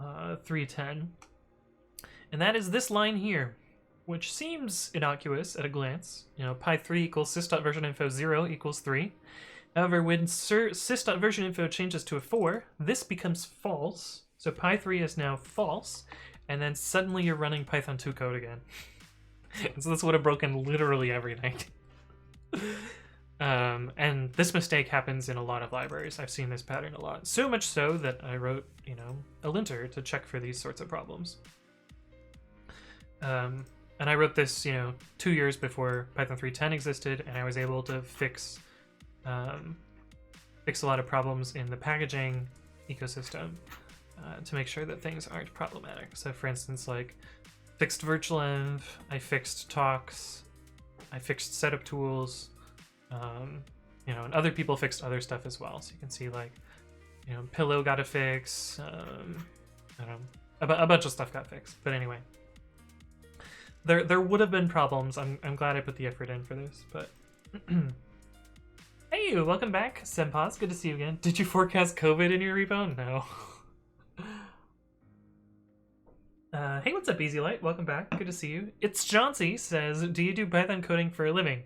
3.10. And that is this line here, which seems innocuous at a glance. You know, pi3 equals sys.versioninfo 0 equals 3. However, when sys.versioninfo changes to a 4, this becomes false. So pi3 is now false, and then suddenly you're running Python 2 code again. So this would have broken literally every night. And this mistake happens in a lot of libraries. I've seen this pattern a lot. So much so that I wrote, you know, a linter to check for these sorts of problems. And I wrote this, you know, 2 years before Python 3.10 existed, and I was able to fix a lot of problems in the packaging ecosystem to make sure that things aren't problematic. So for instance, like fixed virtualenv, I fixed talks, I fixed setup tools, you know, and other people fixed other stuff as well. So you can see, like, you know, pillow got a fix, I don't know, a bunch of stuff got fixed. But anyway, there would have been problems. I'm glad I put the effort in for this, but hey, welcome back, Senpaz. Good to see you again. Did you forecast COVID in your repo? No. Hey, what's up, Easy Light? Welcome back. Good to see you. It's Chauncey says, do you do Python coding for a living?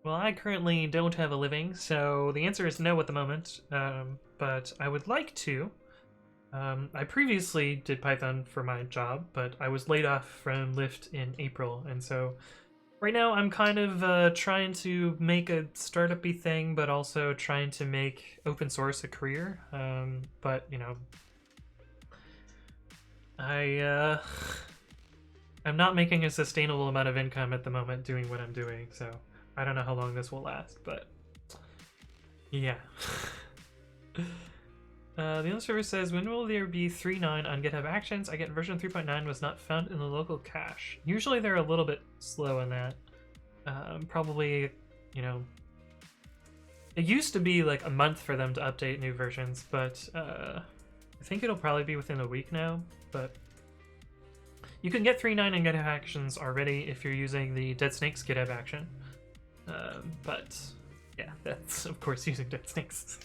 Well, I currently don't have a living, so the answer is no at the moment, but I would like to. I previously did Python for my job, but I was laid off from Lyft in April, and so right now I'm kind of trying to make a startup-y thing, but also trying to make open source a career. But, you know, I'm not making a sustainable amount of income at the moment doing what I'm doing, so I don't know how long this will last, but yeah. The other server says, when will there be 3.9 on GitHub Actions? I get version 3.9 was not found in the local cache. Usually they're a little bit slow on that. Probably, you know, it used to be like a month for them to update new versions, but I think it'll probably be within a week now. But you can get 3.9 in GitHub Actions already if you're using the deadsnakes GitHub action. But yeah, that's of course using deadsnakes.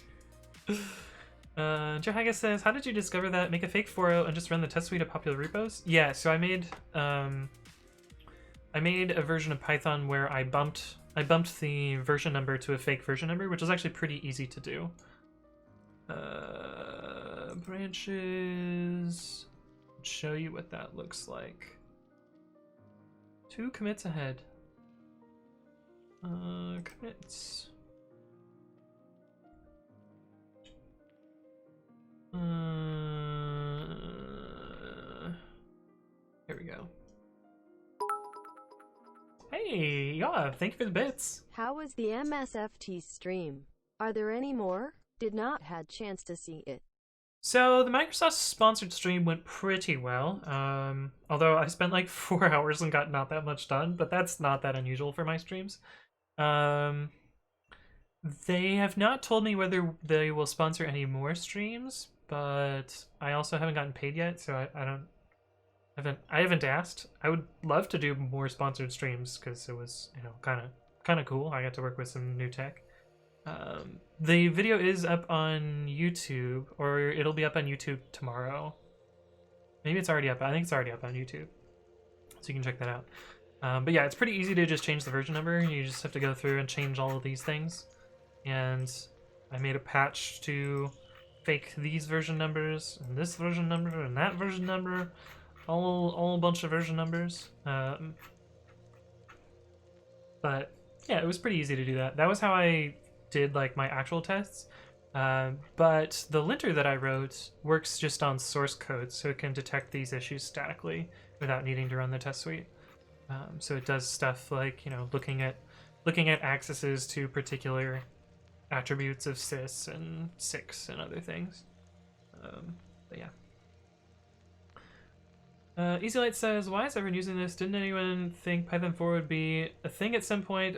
Johaga says, how did you discover that? Make a fake 4.0 and just run the test suite of popular repos? Yeah, so I made a version of Python where I bumped the version number to a fake version number, which is actually pretty easy to do. Branches, show you what that looks like. 2 commits ahead. Commits. Here we go. Hey, yeah, thank you for the bits. How was the MSFT stream? Are there any more? Did not had chance to see it. So the Microsoft sponsored stream went pretty well. Although I spent like 4 hours and got not that much done, but that's not that unusual for my streams. They have not told me whether they will sponsor any more streams, but I also haven't gotten paid yet, so I haven't asked. I would love to do more sponsored streams because it was, you know, kind of cool. I got to work with some new tech. The video is up on YouTube, or it'll be up on YouTube tomorrow. Maybe it's already up. I think it's already up on YouTube, so you can check that out. But yeah, it's pretty easy to just change the version number. You just have to go through and change all of these things. And I made a patch to fake these version numbers, and this version number, and that version number, all a bunch of version numbers. But yeah, it was pretty easy to do that. That was how I did like my actual tests. But the linter that I wrote works just on source code, so it can detect these issues statically without needing to run the test suite. So it does stuff like, you know, looking at accesses to particular attributes of sys and 6 and other things. But yeah. Easy Light says, why is everyone using this? Didn't anyone think Python 4 would be a thing at some point?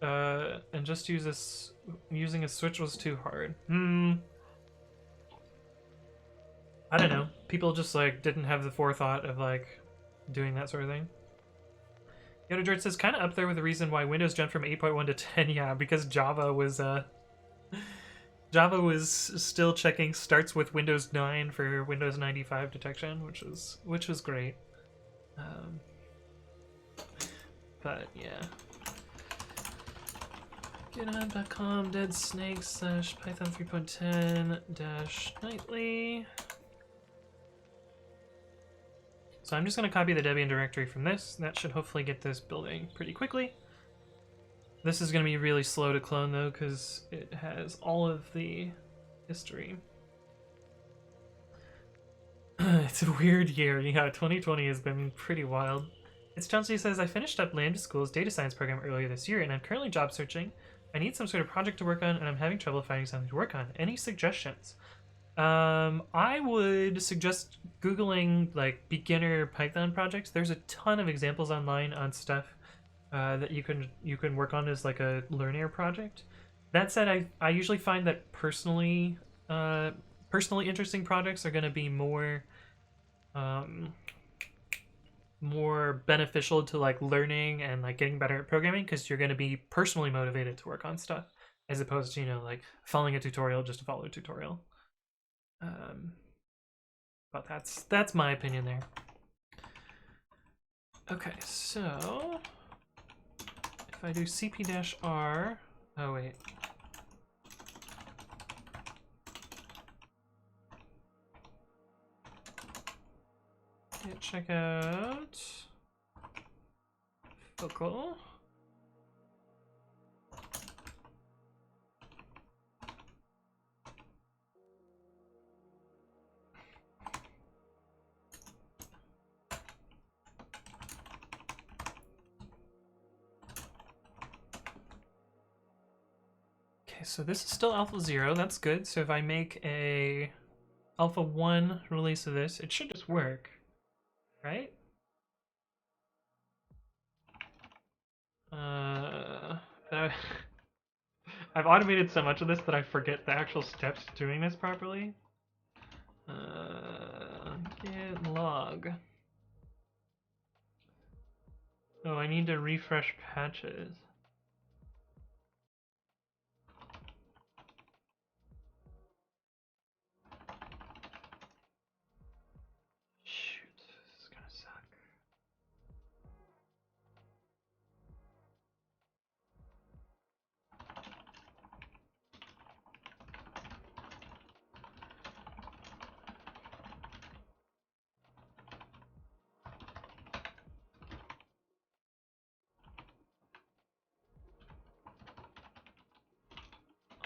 And just using a switch was too hard. I don't know. People just like didn't have the forethought of like doing that sort of thing. Yoda George says, kind of up there with the reason why Windows jumped from 8.1 to 10. Yeah, because Java was still checking starts with Windows 9 for Windows 95 detection, which was great. But yeah. GitHub.com deadsnakes / Python 3.10 -nightly. So I'm just going to copy the Debian directory from this. That should hopefully get this building pretty quickly. This is going to be really slow to clone though, because it has all of the history. It's a weird year. Yeah, 2020 has been pretty wild. It's Chauncey says, I finished up Lambda School's data science program earlier this year, and I'm currently job searching. I need some sort of project to work on, and I'm having trouble finding something to work on. Any suggestions? I would suggest Googling like beginner Python projects. There's a ton of examples online on stuff that you can work on as like a learner project. That said, I usually find that personally interesting projects are going to be more beneficial to like learning and like getting better at programming, because you're going to be personally motivated to work on stuff as opposed to, you know, like following a tutorial just to follow a tutorial. But that's my opinion there. Okay, so if I do cp-r, oh wait. Git checkout focal. So this is still alpha 0, that's good. So if I make a alpha 1 release of this, it should just work, right? I've automated so much of this that I forget the actual steps to doing this properly. Git log. Oh, I need to refresh patches.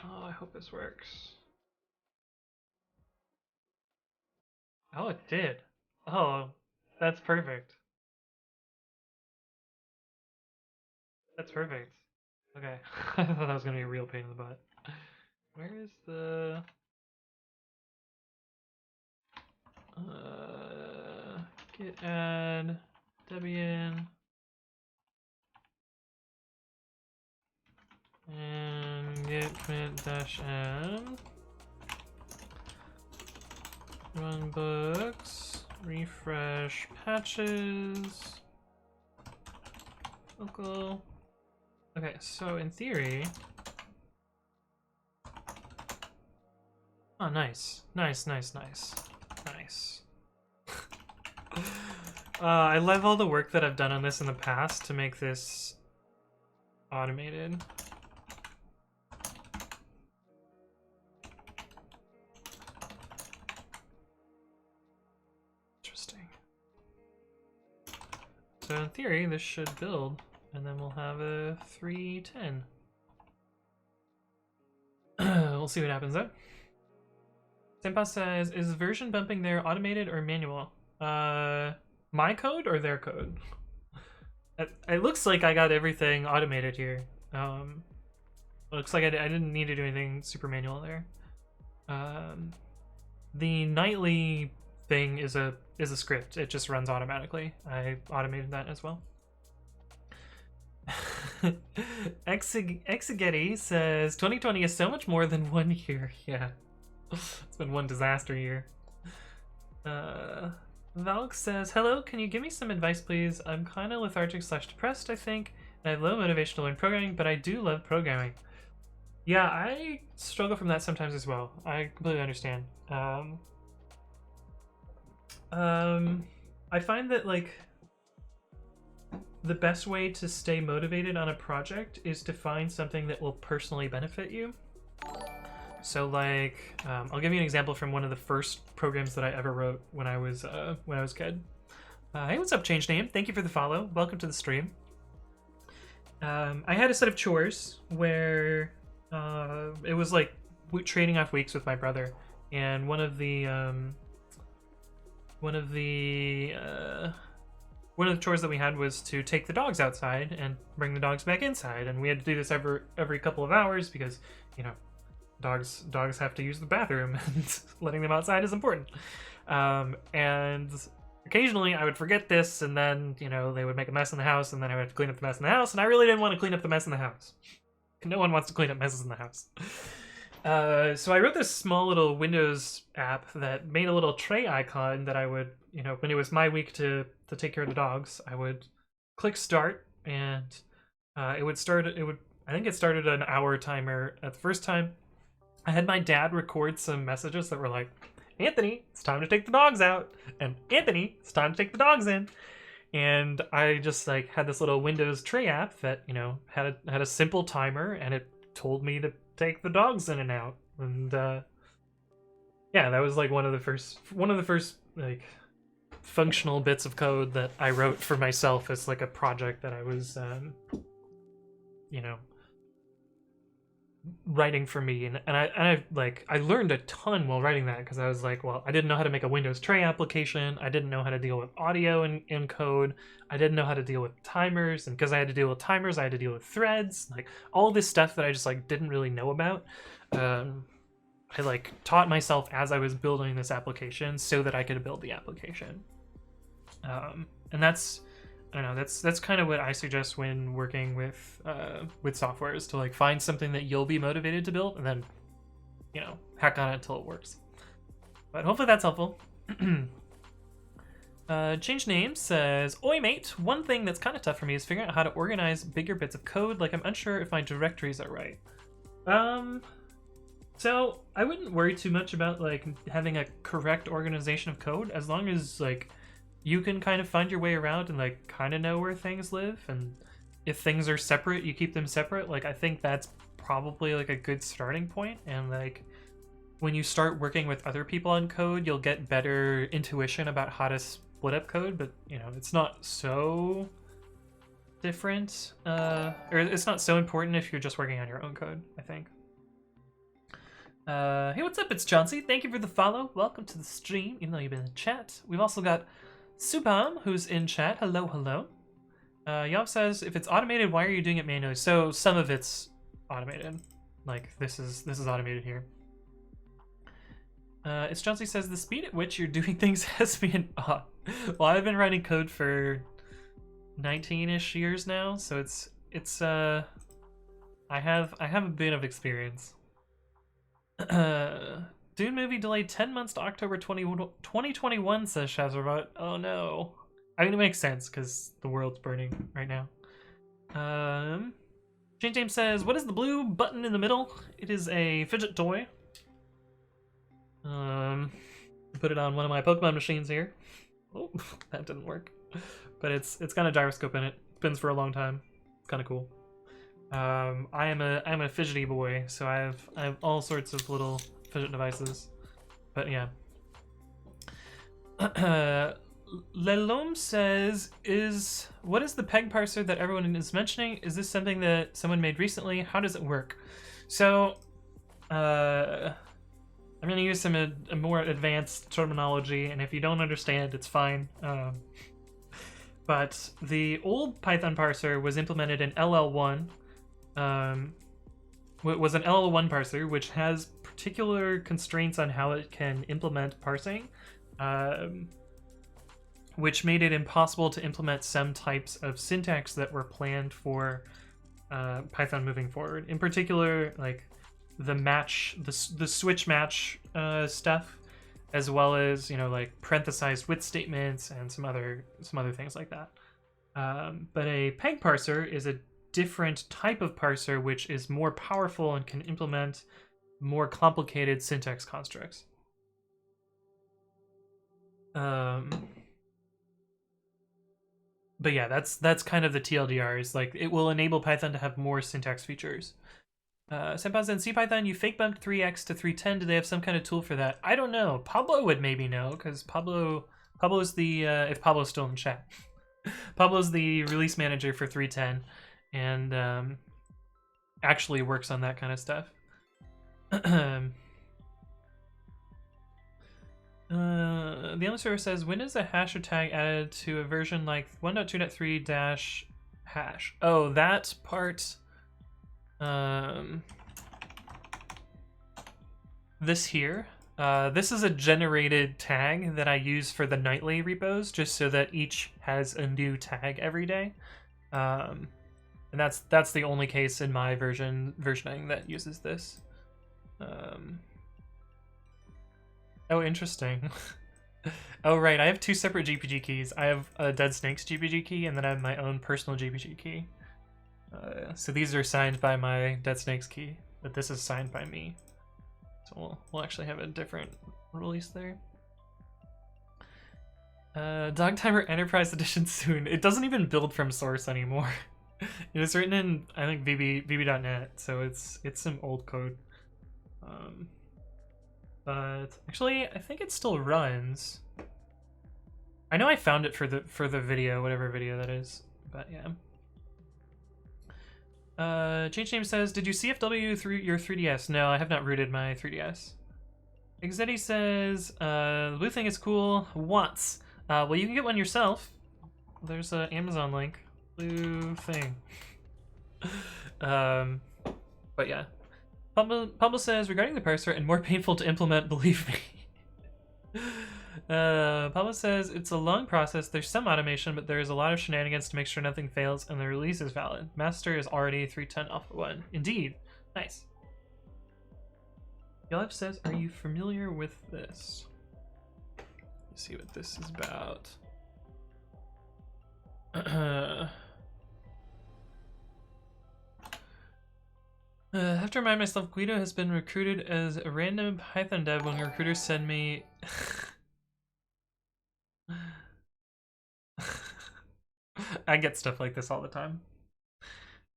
Oh, I hope this works. Oh, it did. Oh, that's perfect. That's perfect. Okay. I thought that was gonna be a real pain in the butt. Where is the... git add Debian and git commit -m run books, refresh patches, local. Okay, so in theory, oh nice. I love all the work that I've done on this in the past to make this automated. Interesting. So in theory, this should build, and then we'll have a 310. We'll see what happens though. Senpa says, is version bumping there automated or manual? My code or their code? It looks like I got everything automated here. It looks like I didn't need to do anything super manual there. The nightly thing is a script. It just runs automatically. I automated that as well. Exegeti says 2020 is so much more than 1 year. Yeah, it's been one disaster year. Valk says, hello, can you give me some advice, please? I'm kind of lethargic / depressed, I think, and I have low motivation to learn programming, but I do love programming. Yeah, I struggle from that sometimes as well. I completely understand. I find that, like, the best way to stay motivated on a project is to find something that will personally benefit you. So, like, I'll give you an example from one of the first programs that I ever wrote when I was a kid. Hey, what's up, Change Name? Thank you for the follow. Welcome to the stream. I had a set of chores where it was like trading off weeks with my brother, and one of the chores that we had was to take the dogs outside and bring the dogs back inside, and we had to do this every couple of hours because, you know, dogs have to use the bathroom, and letting them outside is important. And occasionally I would forget this, and then, you know, they would make a mess in the house, and then I would have to clean up the mess in the house, and I really didn't want to clean up the mess in the house. No one wants to clean up messes in the house. So I wrote this small little Windows app that made a little tray icon that I would, you know, when it was my week to take care of the dogs, I would click start, and I think it started an hour timer at the first time. I had my dad record some messages that were like, Anthony, it's time to take the dogs out, and Anthony, it's time to take the dogs in. And I just like had this little Windows tray app that, you know, had a simple timer, and it told me to take the dogs in and out. And yeah, that was like one of the first like functional bits of code that I wrote for myself as like a project that I was you know, writing for me. And I learned a ton while writing that, because I was like, well, I didn't know how to make a Windows tray application, I didn't know how to deal with audio in code, I didn't know how to deal with timers, and because I had to deal with timers, I had to deal with threads, like all this stuff that I just like didn't really know about. I like taught myself as I was building this application so that I could build the application. And that's, I don't know, that's kind of what I suggest when working with software, is to like find something that you'll be motivated to build, and then, you know, hack on it until it works. But hopefully that's helpful. Change Name says, oi mate, one thing that's kind of tough for me is figuring out how to organize bigger bits of code. Like, I'm unsure if my directories are right. So I wouldn't worry too much about like having a correct organization of code, as long as like you can kind of find your way around and like kind of know where things live, and if things are separate, you keep them separate. Like, I think that's probably like a good starting point, and like when you start working with other people on code, you'll get better intuition about how to split up code. But, you know, it's not so different, or it's not so important if you're just working on your own code, I think. Hey, what's up? It's Chauncey. Thank you for the follow. Welcome to the stream, even though you've been in chat. We've also got Subham, who's in chat. Hello, hello. Yav says, if it's automated, why are you doing it manually? So some of it's automated. Like, this is automated here. It's Chauncey says, the speed at which you're doing things has me in awe. Well, I've been writing code for 19-ish years now, so it's I have a bit of experience. Dune movie delayed 10 months to October 2021, says Shazarot. Oh no. I mean, it makes sense because the world's burning right now. Jane James says, what is the blue button in the middle? It is a fidget toy. Put it on one of my Pokemon machines here. Oh, that didn't work. But it's got a gyroscope in it. Spins for a long time. It's kind of cool. I'm a fidgety boy, so I have all sorts of little fidget devices. But yeah. Lelome says, what is the peg parser that everyone is mentioning? Is this something that someone made recently? How does it work? So, I'm gonna use some a more advanced terminology, and if you don't understand, it's fine. But the old Python parser was implemented in LL1. Was an LL1 parser, which has particular constraints on how it can implement parsing. which made it impossible to implement some types of syntax that were planned for Python moving forward. In particular, like the switch match stuff, as well as like parenthesized with statements and some other things like that. But a peg parser is a different type of parser which is more powerful and can implement more complicated syntax constructs. But yeah, that's kind of the TLDRs. Like, it will enable Python to have more syntax features. Senpaz in CPython, you fake bumped 3x to 310. Do they have some kind of tool for that? I don't know. Pablo would maybe know, because Pablo's the if Pablo's still in chat. Pablo's the release manager for 310, and actually works on that kind of stuff. The only server says, when is a hasher tag added to a version like 1.2.3 hash? Oh, that part. This here. This is a generated tag that I use for the nightly repos, just so that each has a new tag every day. And that's the only case in my versioning that uses this. Oh, interesting. Oh, right. I have two separate GPG keys. I have a deadsnakes GPG key, and then I have my own personal GPG key. So these are signed by my deadsnakes key, but this is signed by me. So we'll actually have a different release there. Dog Timer Enterprise Edition soon. It doesn't even build from source anymore. It was written in, I think, VB.net, so it's some old code. But actually, I think it still runs. I know I found it for the video, whatever video that is. But yeah. Change Name says, did you CFW through your 3DS? No, I have not rooted my 3DS. Exetti says, the blue thing is cool. Once. Well, you can get one yourself. There's an Amazon link. Blue thing. But yeah. Pablo says, regarding the parser, and more painful to implement, believe me. Pablo says, it's a long process. There's some automation, but there's a lot of shenanigans to make sure nothing fails and the release is valid. Master is already 310 Alpha 1. Indeed. Nice. Yelp says, are you familiar with this? Let's see what this is about. I have to remind myself, Guido has been recruited as a random Python dev when recruiters send me... I get stuff like this all the time.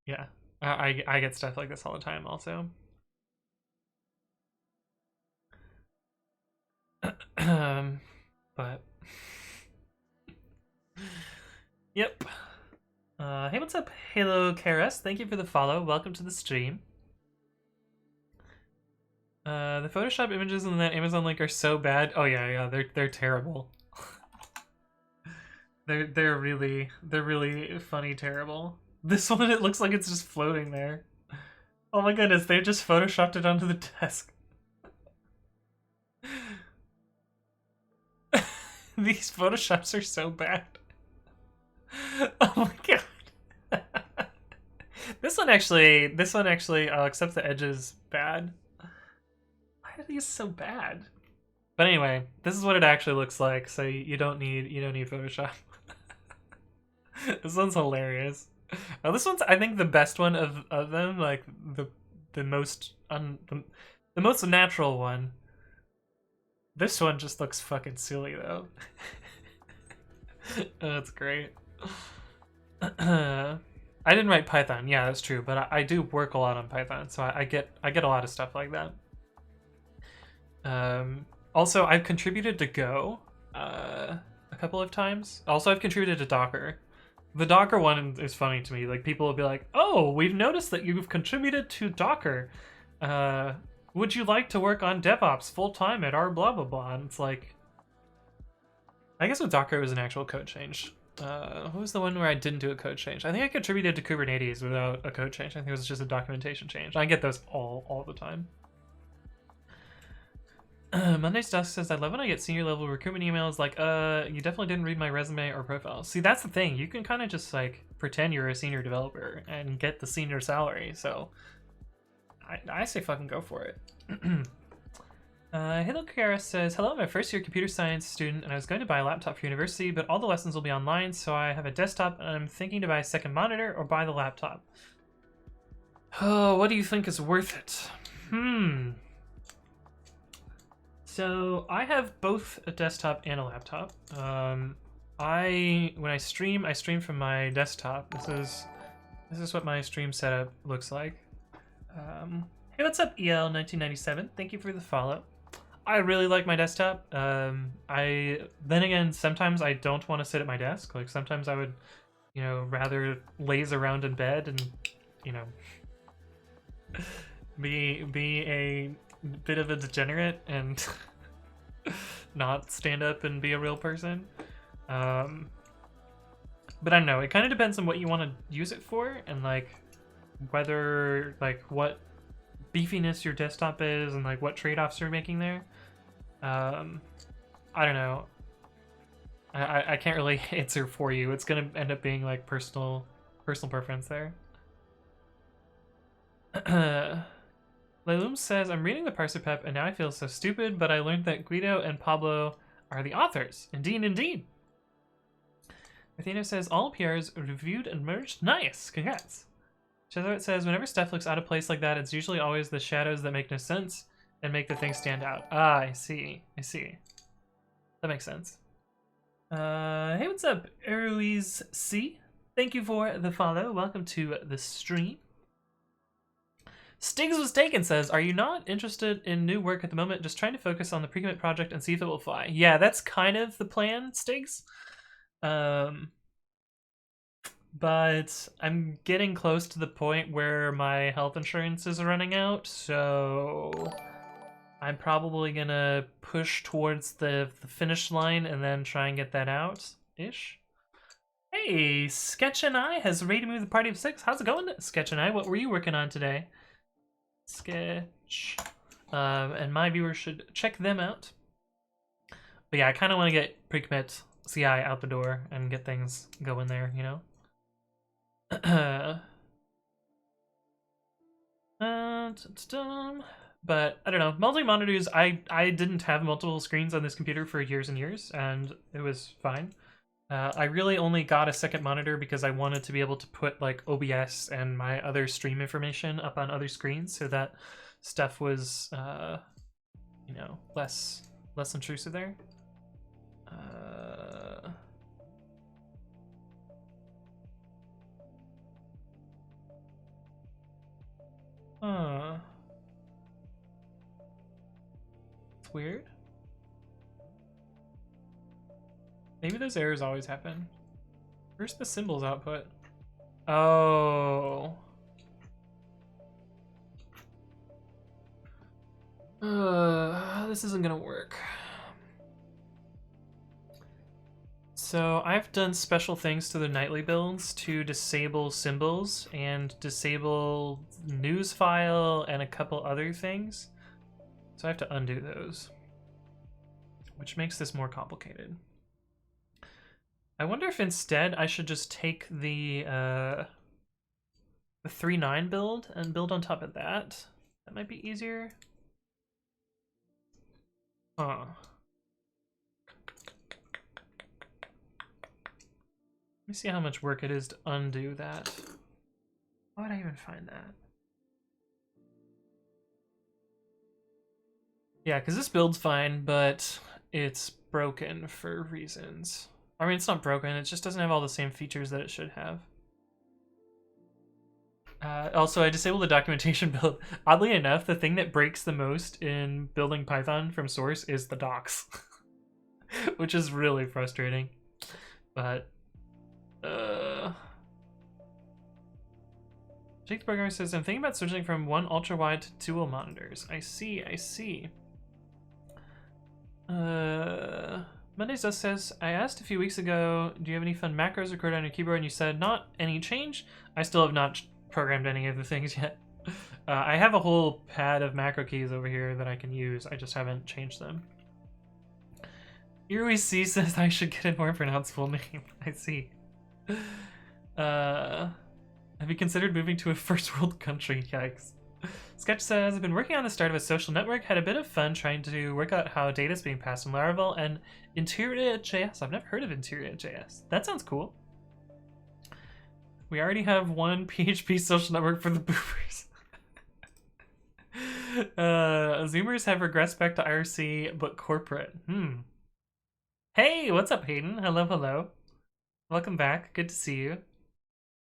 Yeah, I get stuff like this all the time also. But... Yep. Hey, what's up, Halo Karas? Thank you for the follow. Welcome to the stream. The Photoshop images in that Amazon link are so bad. Oh yeah, they're terrible. they're really funny terrible. This one, it looks like it's just floating there. Oh my goodness, they just photoshopped it onto the desk. These photoshops are so bad. Oh my god. This one actually, I'll accept the edges bad. Why are these so bad? But anyway, this is what it actually looks like, so you don't need Photoshop. This one's hilarious. Now, this one's, I think, the best one of them, like the most natural one. This one just looks fucking silly though. That's great. I didn't write Python, yeah, that's true, but I do work a lot on Python, so I get a lot of stuff like that. Also, I've contributed to Go a couple of times. Also, I've contributed to Docker. The Docker one is funny to me. Like, people will be like, "Oh, we've noticed that you've contributed to Docker. Would you like to work on DevOps full time at our blah blah blah?" And it's like, I guess with Docker it was an actual code change. What was the one where I didn't do a code change? I think I contributed to Kubernetes without a code change. I think it was just a documentation change. I get those all the time. Monday's Dusk says, I love when I get senior level recruitment emails like, you definitely didn't read my resume or profile. See, that's the thing. You can kind of just, like, pretend you're a senior developer and get the senior salary, so I say fucking go for it. Hello Kara says, hello, I'm a first year computer science student and I was going to buy a laptop for university, but all the lessons will be online, so I have a desktop and I'm thinking to buy a second monitor or buy the laptop. Oh, what do you think is worth it? So I have both a desktop and a laptop. When I stream from my desktop. This is what my stream setup looks like. Hey, what's up, EL1997? Thank you for the follow. I really like my desktop. Then again, sometimes I don't want to sit at my desk. Like sometimes I would, rather laze around in bed and, be a bit of a degenerate and not stand up and be a real person. But I don't know, it kind of depends on what you want to use it for and like whether like what beefiness your desktop is and like what trade-offs you're making there. I don't know. I can't really answer for you. It's gonna end up being like personal preference there. Leilum says, I'm reading the Parsipep and now I feel so stupid, but I learned that Guido and Pablo are the authors. Indeed. Athena says, all PRs reviewed and merged. Nice, congrats. Chazart says, whenever stuff looks out of place like that, it's usually always the shadows that make no sense and make the thing stand out. Ah, I see. That makes sense. Hey, what's up, Eruiz C? Thank you for the follow. Welcome to the stream. Stiggs was taken says, are you not interested in new work at the moment? Just trying to focus on the pre-commit project and see if it will fly. Yeah, that's kind of the plan, Stiggs. But I'm getting close to the point where my health insurance is running out, so I'm probably gonna push towards the finish line and then try and get that out-ish. Hey, Sketch and I has raided me with a party of 6. How's it going, Sketch and I? What were you working on today? Sketch. And my viewers should check them out. But yeah, I kind of want to get pre-commit CI out the door and get things going there, you know? But I don't know, multi-monitors, I didn't have multiple screens on this computer for years and years, and it was fine. I really only got a second monitor because I wanted to be able to put like OBS and my other stream information up on other screens so that stuff was, you know, less intrusive there. It's weird. Maybe those errors always happen. Where's the symbols output? Oh. This isn't gonna work. So I've done special things to the nightly builds to disable symbols and disable news file and a couple other things. So I have to undo those, which makes this more complicated. I wonder if instead I should just take the 3.9 build and build on top of that. That might be easier. Huh. Let me see how much work it is to undo that. Why would I even find that? Yeah, because this build's fine, but it's broken for reasons. I mean, it's not broken, it just doesn't have all the same features that it should have. Also, I disabled the documentation build. Oddly enough, the thing that breaks the most in building Python from source is the docs. Which is really frustrating. But, Jake the programmer says, I'm thinking about switching from one ultra-wide to dual monitors. I see. Mondays Dust says, I asked a few weeks ago, do you have any fun macros recorded on your keyboard? And you said, not any change. I still have not programmed any of the things yet. I have a whole pad of macro keys over here that I can use. I just haven't changed them. Irui C says I should get a more pronounceable name. I see. Have you considered moving to a first world country? Yikes. Sketch says, I've been working on the start of a social network, had a bit of fun trying to work out how data is being passed in Laravel and Interior.js. I've never heard of Interior.js. That sounds cool. We already have one PHP social network for the boomers. Zoomers have regressed back to IRC, but corporate. Hey, what's up, Hayden? Hello, hello. Welcome back. Good to see you.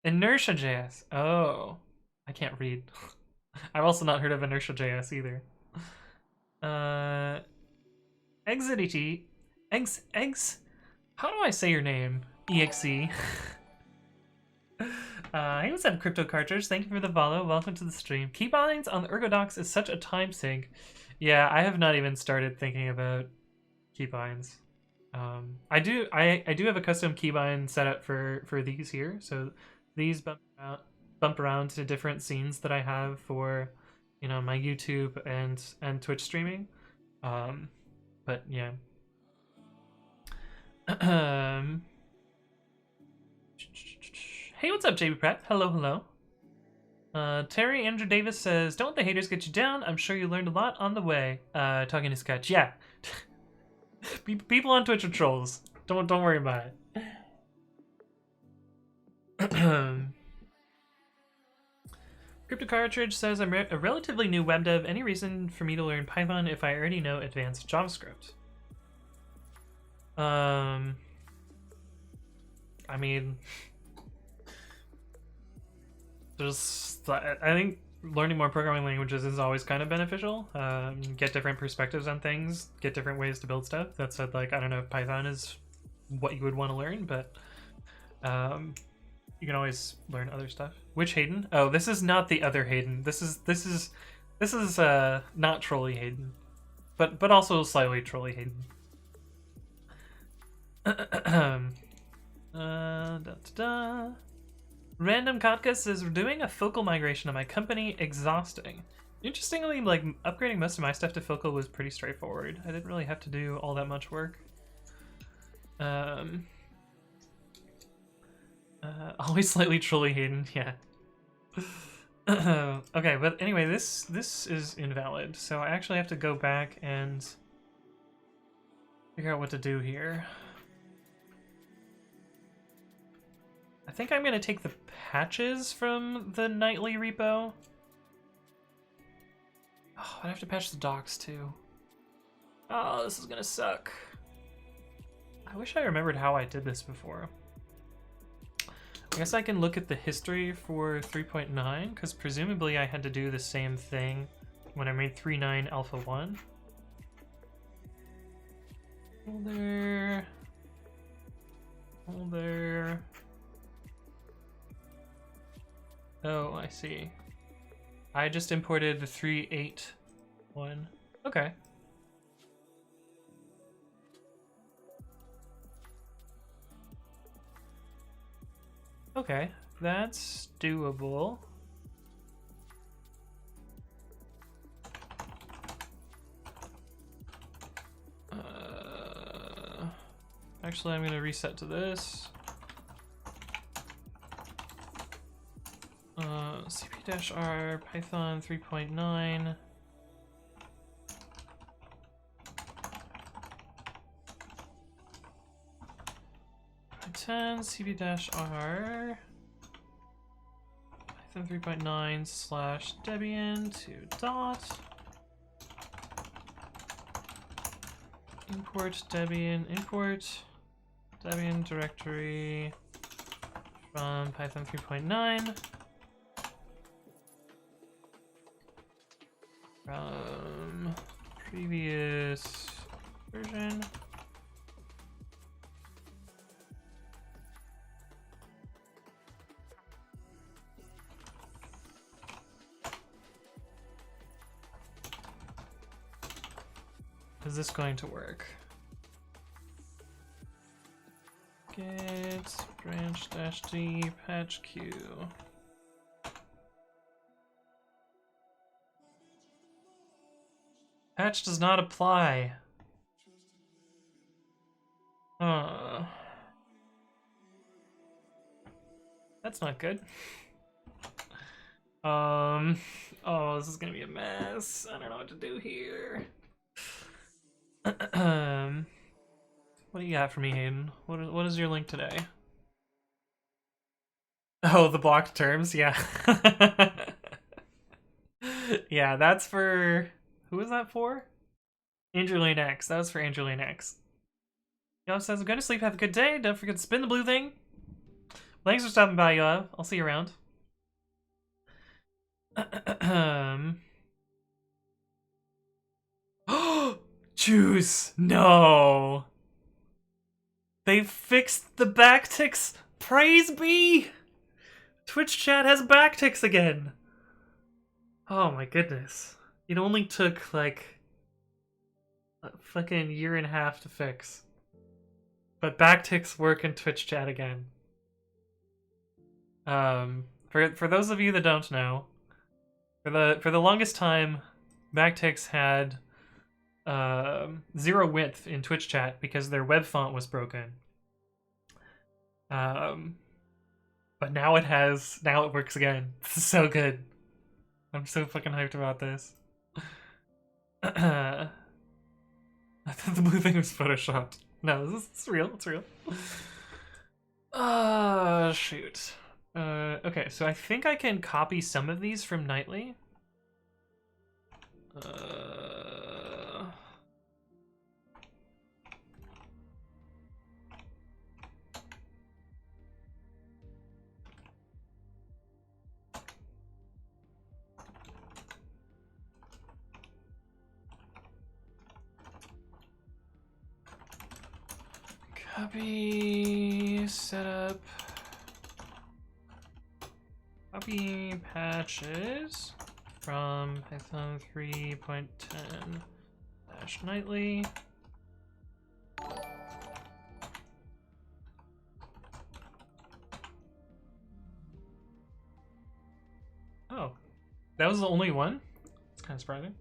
Inertia.js. Oh, I can't read. I've also not heard of Inertia.js either. Exit. Eggs. How do I say your name? EXE. Hey, what's up, Crypto Cartridge? Thank you for the follow. Welcome to the stream. Keybinds on the Ergodocs is such a time sink. Yeah, I have not even started thinking about keybinds. I do have a custom keybind set up for these here. So these bump around to different scenes that I have for, you know, my YouTube and Twitch streaming. But yeah. Hey, what's up, JB Prep? Hello, hello. Terry Andrew Davis says, don't the haters get you down? I'm sure you learned a lot on the way. Talking to Sketch. Yeah. People on Twitch are trolls. Don't worry about it. Crypto Cartridge says, I'm a relatively new web dev. Any reason for me to learn Python if I already know advanced JavaScript? I mean, I think learning more programming languages is always kind of beneficial. Get different perspectives on things, get different ways to build stuff. That said, like, I don't know if Python is what you would want to learn, but you can always learn other stuff. Which Hayden? Oh, this is not the other Hayden. This is not trolly Hayden, but also slightly trolly Hayden. Random Kotka says, we're doing a Focal migration on my company. Exhausting. Interestingly, like, upgrading most of my stuff to Focal was pretty straightforward. I didn't really have to do all that much work. Always slightly trolly Hayden, yeah. Okay, but anyway, this is invalid, so I actually have to go back and figure out what to do here. I think I'm gonna take the patches from the nightly repo. Oh, I have to patch the docs too. Oh, this is gonna suck. I wish I remembered how I did this before. I guess I can look at the history for 3.9, because presumably I had to do the same thing when I made 3.9 Alpha 1. Hold there. Oh, I see. I just imported the 3.8 one. Okay. Okay, that's doable. Actually, I'm gonna reset to this. cp-r python 3.9. Python cp-r python 3.9 / Debian to dot import Debian directory from Python 3.9 from previous version. Is this going to work? Git branch -d patch q. Patch does not apply. That's not good. Oh, this is gonna be a mess. I don't know what to do here. What do you got for me, Hayden? What is your link today? Oh, the blocked terms, yeah. Yeah, that's for... Who is that for? Angeline X. That was for Angeline X. Yo says, I'm going to sleep, have a good day. Don't forget to spin the blue thing. Thanks for stopping by, Yo. I'll see you around. Juice! No! They fixed the backticks! Praise be! Twitch chat has backticks again! Oh my goodness. It only took, like, a fucking year and a half to fix. But backticks work in Twitch chat again. For those of you that don't know, for the longest time, backticks had zero width in Twitch chat because their web font was broken. But now it works again. This is so good. I'm so fucking hyped about this. I thought the blue thing was photoshopped. No, it's real. It's real. Shoot. Okay, so I think I can copy some of these from Nightly. Copy setup. Copy patches from Python 3.10-nightly. Oh, that was the only one? It's kind of surprising.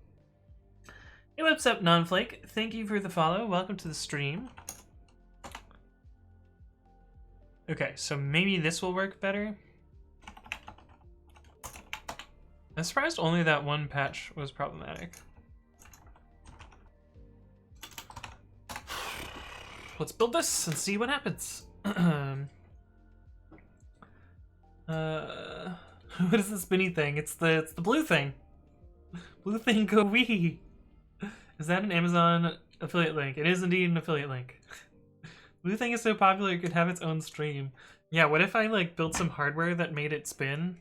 Hey, what's up, Nonflake? Thank you for the follow. Welcome to the stream. Okay, so maybe this will work better. I'm surprised only that one patch was problematic. Let's build this and see what happens. What is the spinny thing? It's the blue thing. Blue thing go wee. Is that an Amazon affiliate link? It is indeed an affiliate link. Blue thing is so popular it could have its own stream. Yeah, what if I like built some hardware that made it spin?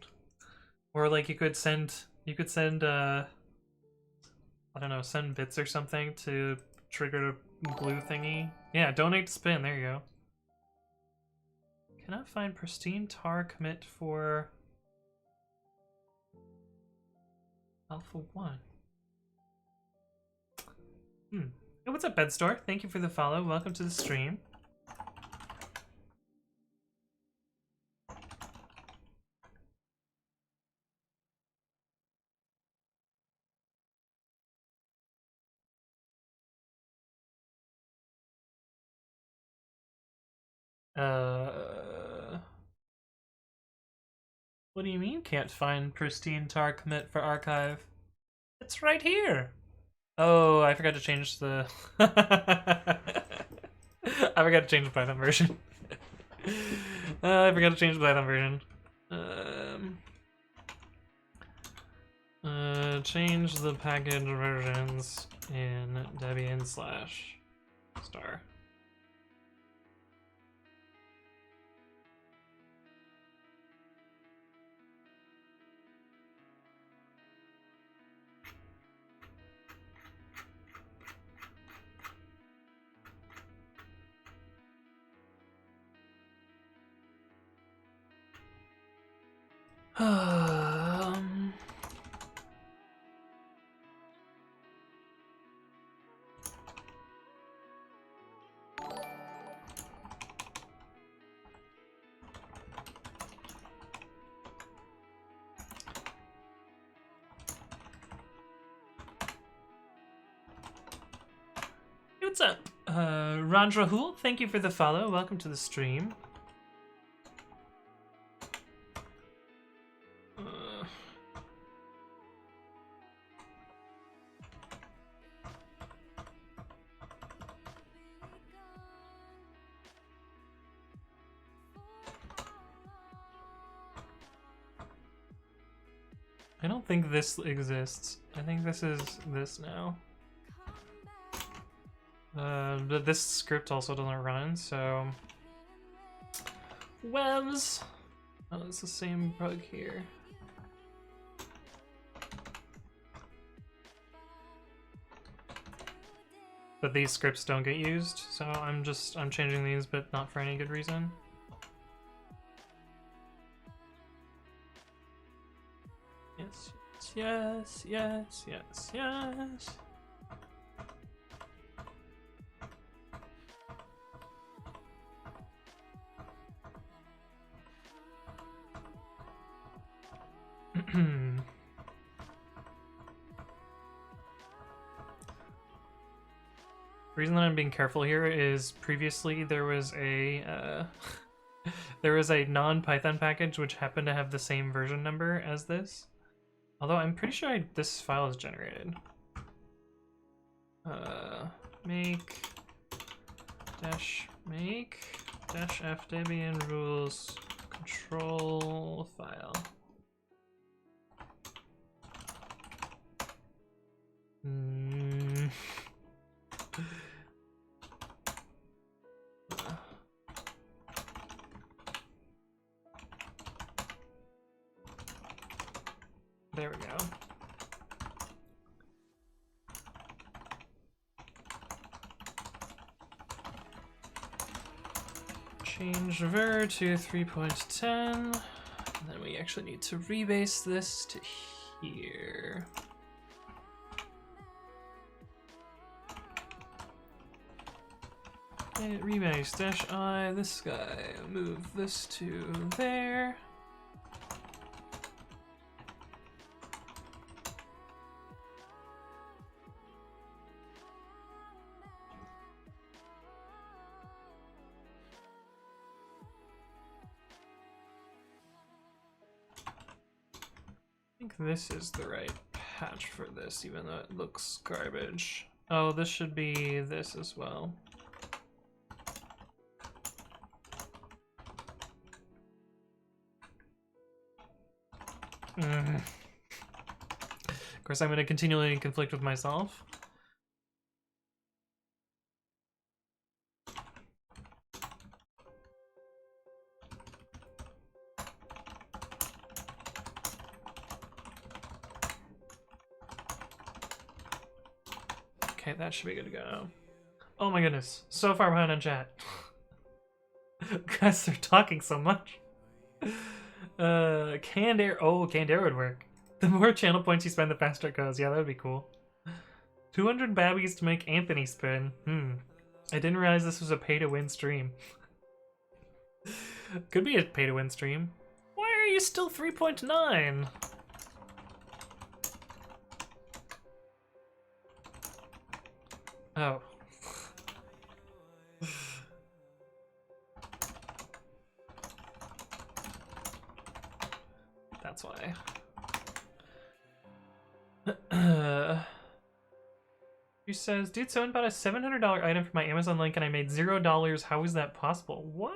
Or like you could send I don't know, send bits or something to trigger the blue thingy. Yeah, donate to spin, there you go. Cannot find pristine tar commit for Alpha 1. Hey, what's up, Bedstore? Thank you for the follow. Welcome to the stream. What do you mean can't find pristine tar commit for archive? It's right here. Oh, I forgot to change the... I forgot to change the Python version. I forgot to change the Python version. Change the package versions in Debian / star. What's up? Raj Rahul, thank you for the follow. Welcome to the stream. I don't think this exists. I think this is this now. But this script also doesn't run, so... Webs! Oh, it's the same bug here. But these scripts don't get used, so I'm changing these, but not for any good reason. Yes, yes, yes, yes, yes. The reason that I'm being careful here is previously there was a there was a non-Python package which happened to have the same version number as this. Although I'm pretty sure this file is generated. Make dash f debian rules control file. There we go. Change ver to 3.10, and then we actually need to rebase this to here. Okay, rebase dash I, this guy, move this to there. I think this is the right patch for this, even though it looks garbage. Oh, this should be this as well. Of course, I'm going to continually conflict with myself. Okay, that should be good to go. Oh my goodness, so far behind on chat. Guys, they're talking so much. Canned air. Oh, canned air would work. The more channel points you spend, the faster it goes. Yeah, that would be cool. 200 babbies to make Anthony spin. I didn't realize this was a pay-to-win stream. Could be a pay-to-win stream. Why are you still 3.9? Oh. That's why. She says, dude, someone bought a $700 item from my Amazon link and I made $0. How is that possible? What?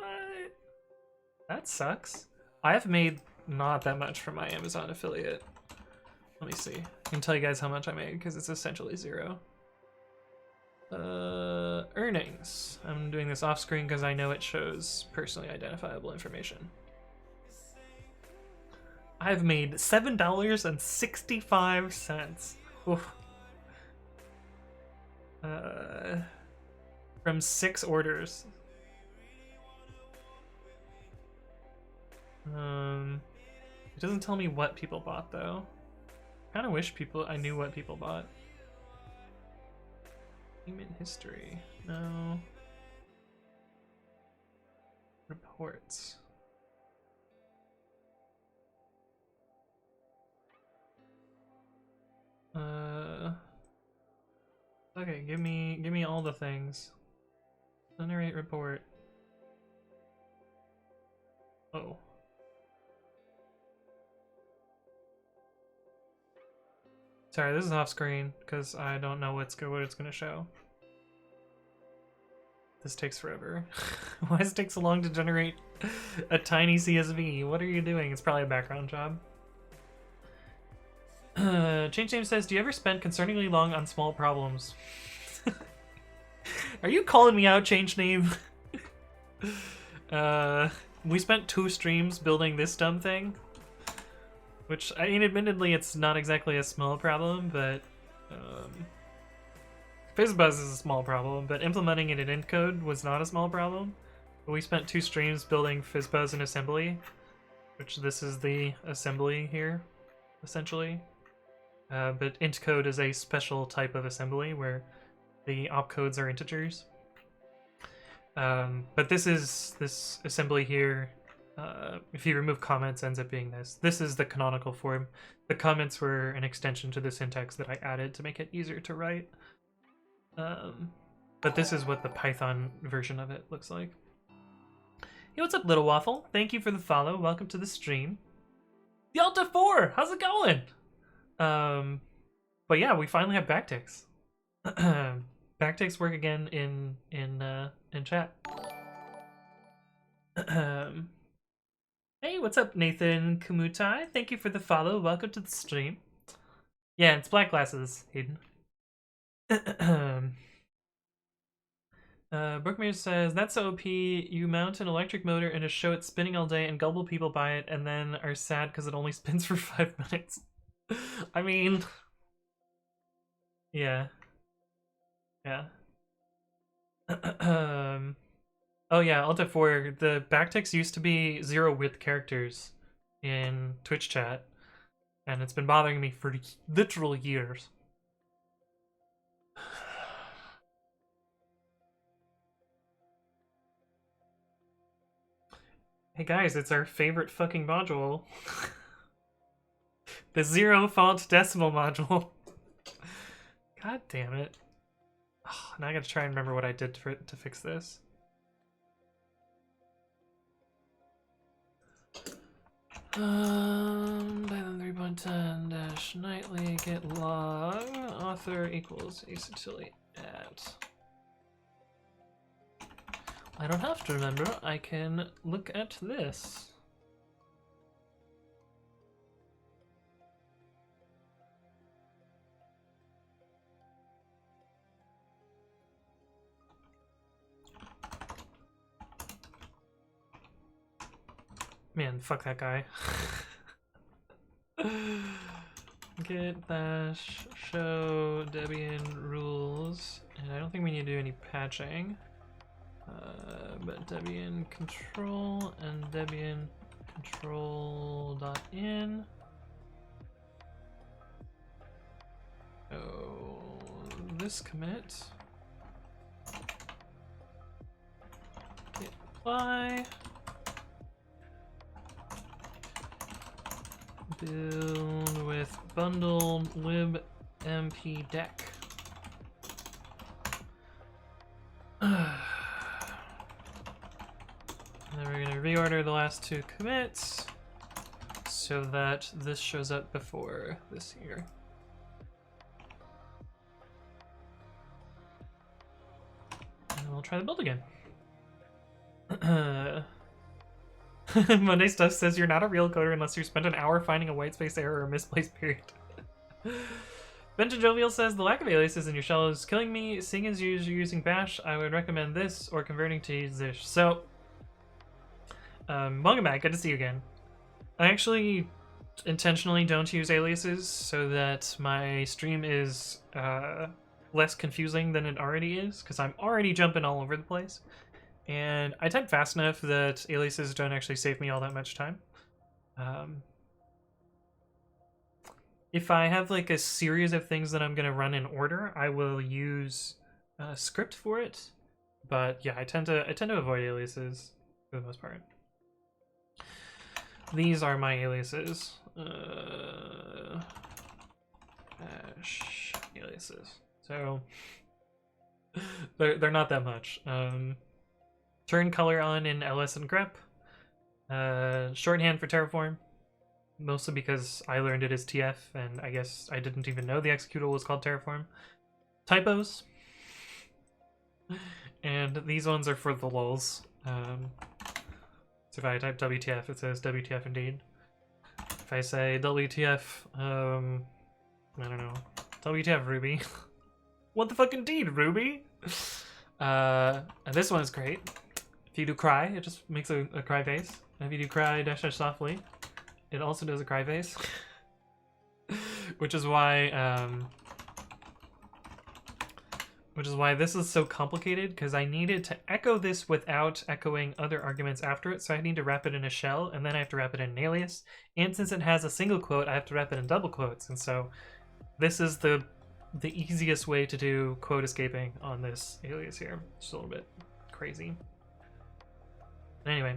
That sucks. I have made not that much from my Amazon affiliate. Let me see. I can tell you guys how much I made because it's essentially zero. Earnings. I'm doing this off screen because I know it shows personally identifiable information. I've made $7.65. Oof. From 6 orders. It doesn't tell me what people bought though. Kind of wish I knew what people bought. Payment history. No. Reports. Okay, give me all the things. Generate report. Oh. Sorry, this is off screen because I don't know what it's gonna show. This takes forever. Why does it take so long to generate a tiny CSV? What are you doing? It's probably a background job. Change Name says, do you ever spend concerningly long on small problems? Are you calling me out, Change Name? We spent 2 streams building this dumb thing. Which, I mean, admittedly, it's not exactly a small problem, but... FizzBuzz is a small problem, but implementing it in Encode was not a small problem. But we spent 2 streams building FizzBuzz in assembly, which this is the assembly here, essentially. But Intcode is a special type of assembly where the opcodes are integers. But this assembly here, if you remove comments, ends up being this. This is the canonical form. The comments were an extension to the syntax that I added to make it easier to write. But this is what the Python version of it looks like. Hey, what's up, Little Waffle? Thank you for the follow. Welcome to the stream. Delta 4, how's it going? But yeah, we finally have backticks. Backticks work again in chat. Hey, what's up, Nathan Kamutai? Thank you for the follow. Welcome to the stream. Yeah, it's black glasses, Hayden. Brookmere says, that's OP. You mount an electric motor and just show it spinning all day and gullible people buy it and then are sad because it only spins for 5 minutes. I mean... Yeah. Yeah. Oh yeah, Alta 4, the backticks used to be 0 width characters in Twitch chat, and it's been bothering me for literal years. Hey guys, it's our favorite fucking module. The 0 font decimal module. God damn it. Oh, now I gotta try and remember what I did to fix this. Python 3.10 dash nightly get log author equals acintilly at. I don't have to remember, I can look at this. Man, fuck that guy. Git dash show Debian rules, and I don't think we need to do any patching. But Debian control and Debian control.in. Oh, this commit. Git apply. Build with bundled libmpdec. And then we're going to reorder the last 2 commits so that this shows up before this here. And we'll try the build again. Monday Stuff says you're not a real coder unless you spent an hour finding a whitespace error or misplaced period. Benjamin Jovial says the lack of aliases in your shell is killing me. Seeing as you're using bash, I would recommend this or converting to zish. So, welcome back. Good to see you again. I actually intentionally don't use aliases so that my stream is less confusing than it already is, because I'm already jumping all over the place. And I type fast enough that aliases don't actually save me all that much time. If I have like a series of things that I'm going to run in order, I will use a script for it. But yeah, I tend to avoid aliases for the most part. These are my aliases. Aliases. So they're not that much. Turn color on in ls and grep. Shorthand for terraform, mostly because I learned it as TF, and I guess I didn't even know the executable was called terraform. Typos, and these ones are for the lulz. So if I type WTF, it says WTF indeed. If I say WTF, I don't know, WTF Ruby. What the fuck indeed, Ruby? And this one is great. If you do cry, it just makes a cry face. And if you do cry dash dash softly, it also does a cry face. Which is why this is so complicated, because I needed to echo this without echoing other arguments after it, so I need to wrap it in a shell, and then I have to wrap it in an alias. And since it has a single quote, I have to wrap it in double quotes, and so this is the easiest way to do quote escaping on this alias here. Just a little bit crazy. Anyway.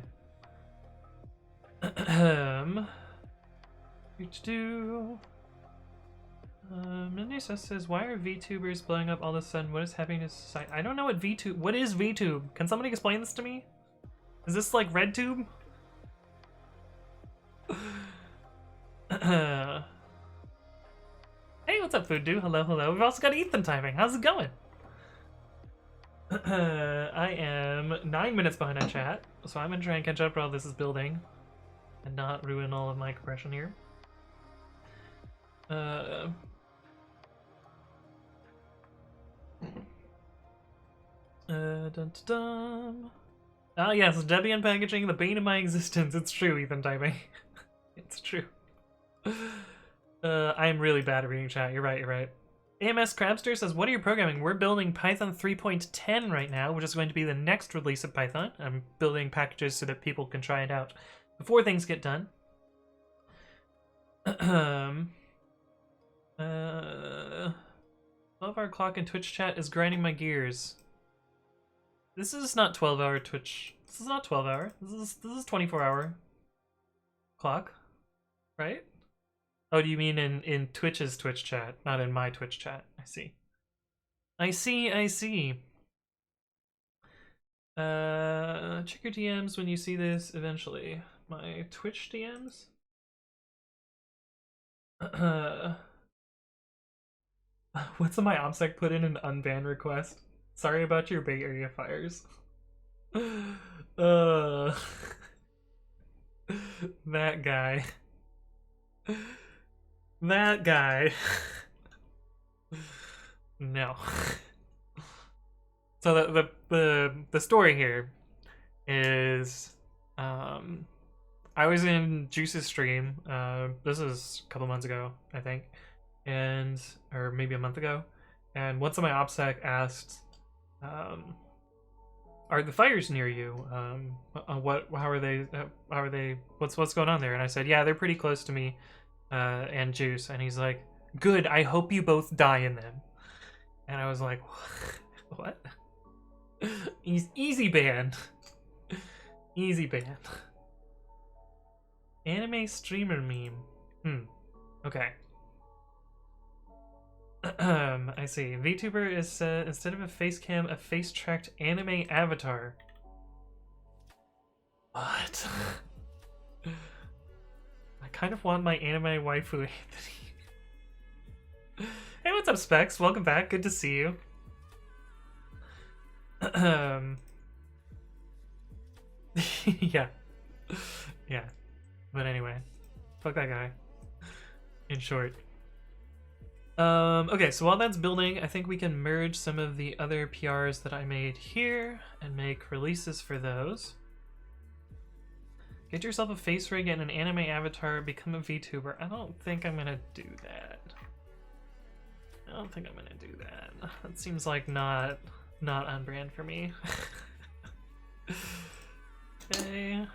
Mindy says, why are VTubers blowing up all of a sudden? What is happening to society? I don't know what VTube... What is VTube? Can somebody explain this to me? Is this like RedTube? Hey, what's up, Food Dude? Hello, hello. We've also got Ethan timing. How's it going? I am 9 minutes behind on chat, so I'm gonna try and catch up while this is building and not ruin all of my compression here. Dun, dun, dun. Ah yes, Debian packaging, the bane of my existence. It's true, Ethan typing. It's true. I'm really bad at reading chat. You're right, you're right. AMS Crabster says, what are you programming? We're building Python 3.10 right now, which is going to be the next release of Python. I'm building packages so that people can try it out before things get done. 12-hour clock in Twitch chat is grinding my gears. This is not 12-hour Twitch. This is not 12-hour. This is 24-hour clock, right? Oh, do you mean in Twitch's Twitch chat, not in my Twitch chat? I see. I see, I see. Check your DMs when you see this eventually. My Twitch DMs? What's in my OPSEC put in an unban request? Sorry about your Bay Area fires. That guy. That guy. No. So the story here is I was in Juice's stream. This is a couple months ago, I think, or maybe a month ago, and once of my OPSEC asked, "Are the fires near you? How are they? What's going on there?" And I said, "Yeah, they're pretty close to me and Juice." And he's like, "Good. I hope you both die in them." And I was like, "What?" Easy ban. Easy ban. Anime streamer meme. Okay. I see. VTuber is instead of a face cam, a face tracked anime avatar. What? I kind of want my anime waifu, Anthony. Hey, what's up, Specs? Welcome back. Good to see you. Yeah. Yeah. But anyway, fuck that guy. In short. Okay, so while that's building, I think we can merge some of the other PRs that I made here and make releases for those. Get yourself a face rig and an anime avatar, become a VTuber. I don't think I'm gonna do that. I don't think I'm gonna do that. That seems like not on brand for me. Okay.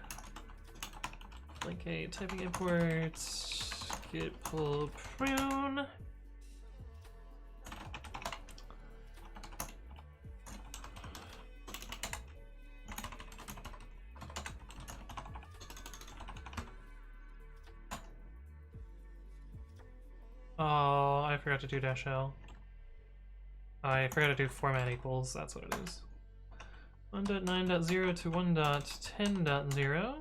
Like a typing imports, git pull prune. Oh, I forgot to do dash L. I forgot to do format equals, that's what it is. 1.9.0 to 1.10.0.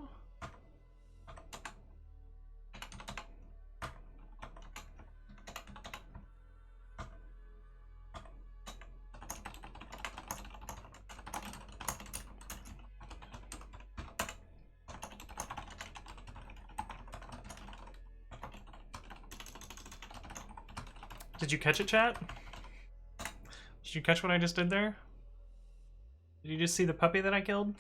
Did you catch it, chat? Did you catch what I just did there? Did you just see the puppy that I killed?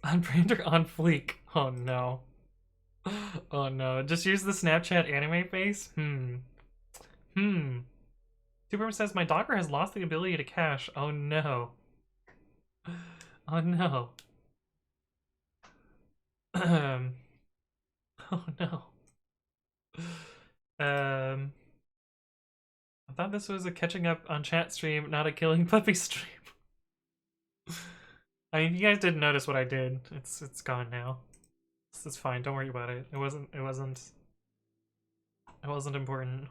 On brand or on fleek? Oh no. Oh no. Just use the Snapchat anime face? Superman says my Docker has lost the ability to cache. Oh no. Oh no. Oh no. I thought this was a catching up on chat stream, not a killing puppy stream. I mean, you guys didn't notice what I did. It's gone now. It's fine. Don't worry about it. It wasn't important.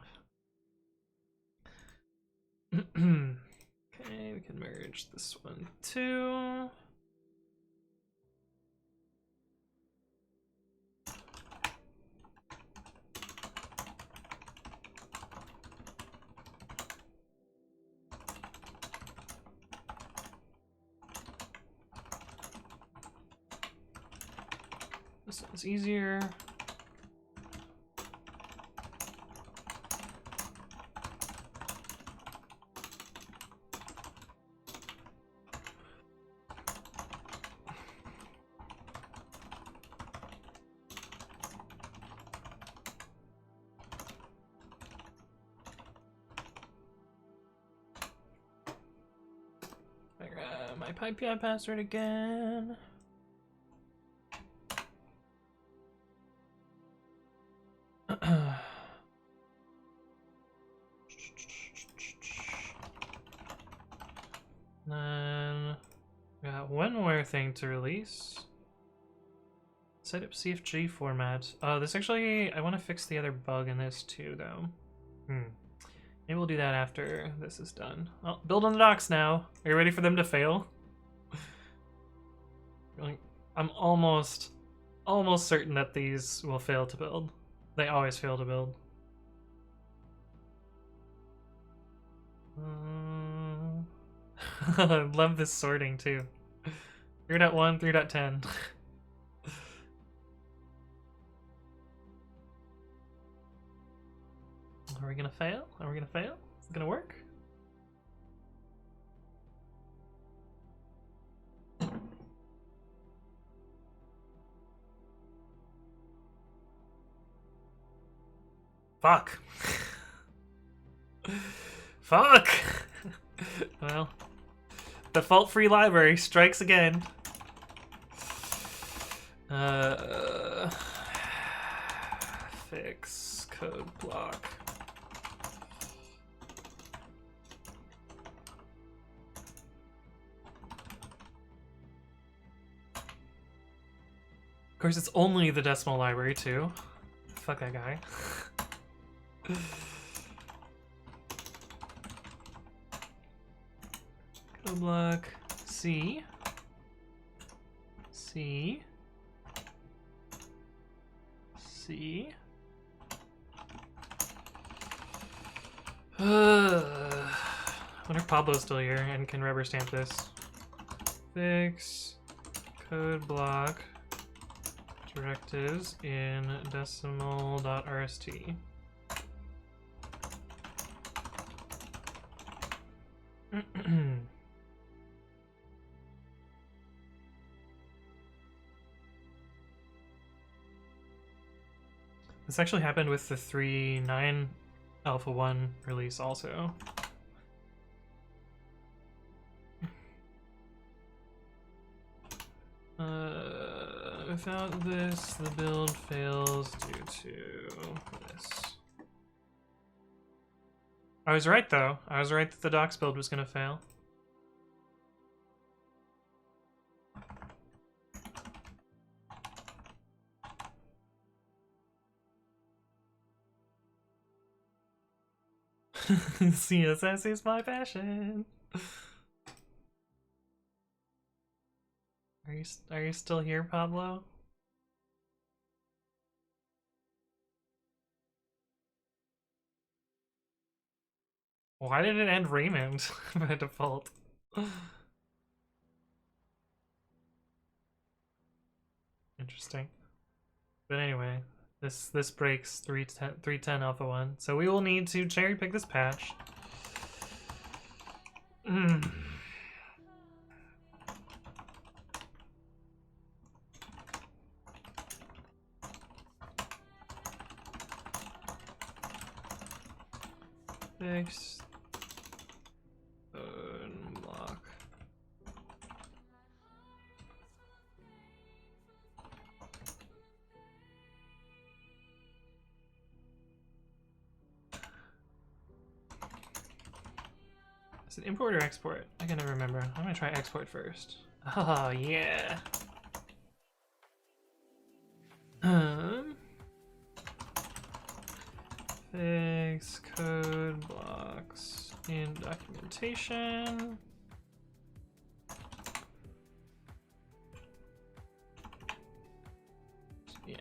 Okay, we can merge this one too. This one's easier. My PyPI password again. Then we got one more thing to release. Set up CFG format. Oh, this actually, I want to fix the other bug in this too, though. Maybe we'll do that after this is done. Oh, build on the docks now. Are you ready for them to fail? I'm almost certain that these will fail to build. They always fail to build. I love this sorting too. 3.1, 3.10. Are we gonna fail? Are we gonna fail? Is it gonna work? Fuck. Fuck! Well, the fault-free library strikes again. Fix code block. Of course, it's only the decimal library, too. Fuck that guy. Code block C. C. C. I wonder if Pablo's still here and can rubber stamp this. Fix code block directives in decimal.rst. This actually happened with the 3.9 Alpha 1 release also. Without this, the build fails due to this. I was right, though. I was right that the docks build was gonna fail. CSS is my passion. Are you still here, Pablo? Why did it end Raymond by default? Interesting. But anyway, this breaks 310 alpha 1, so we will need to cherry pick this patch. Fix unlock. Is it import or export? I can never remember. I'm gonna try export first. Oh yeah. Fix code blocks in documentation. Yeah.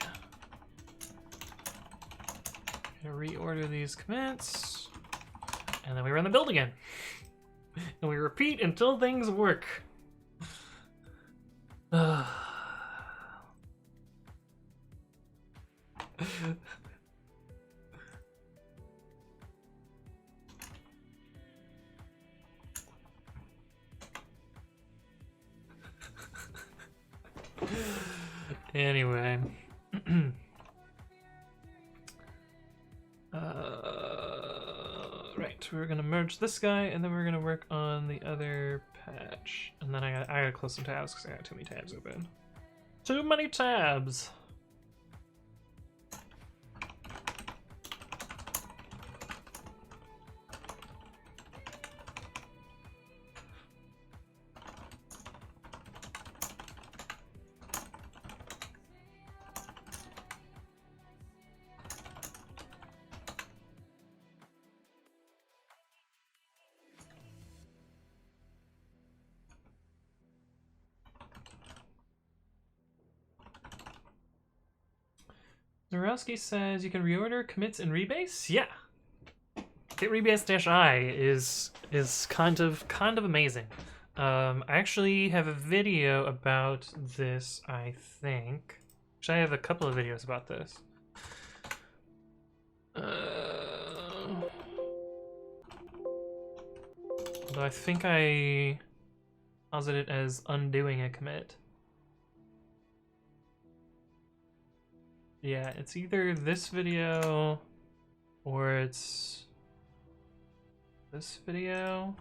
Gonna reorder these commits, and then we run the build again. And we repeat until things work. Anyway. Right, we're gonna merge this guy, and then we're gonna work on the other patch. And then I gotta close some tabs because I got too many tabs open. Too many tabs! Zarowski says you can reorder commits and rebase? Yeah. Git rebase-I is kind of amazing. I actually have a video about this, I think. Actually, I have a couple of videos about this. Although I think I posited it as undoing a commit. Yeah, it's either this video or it's this video.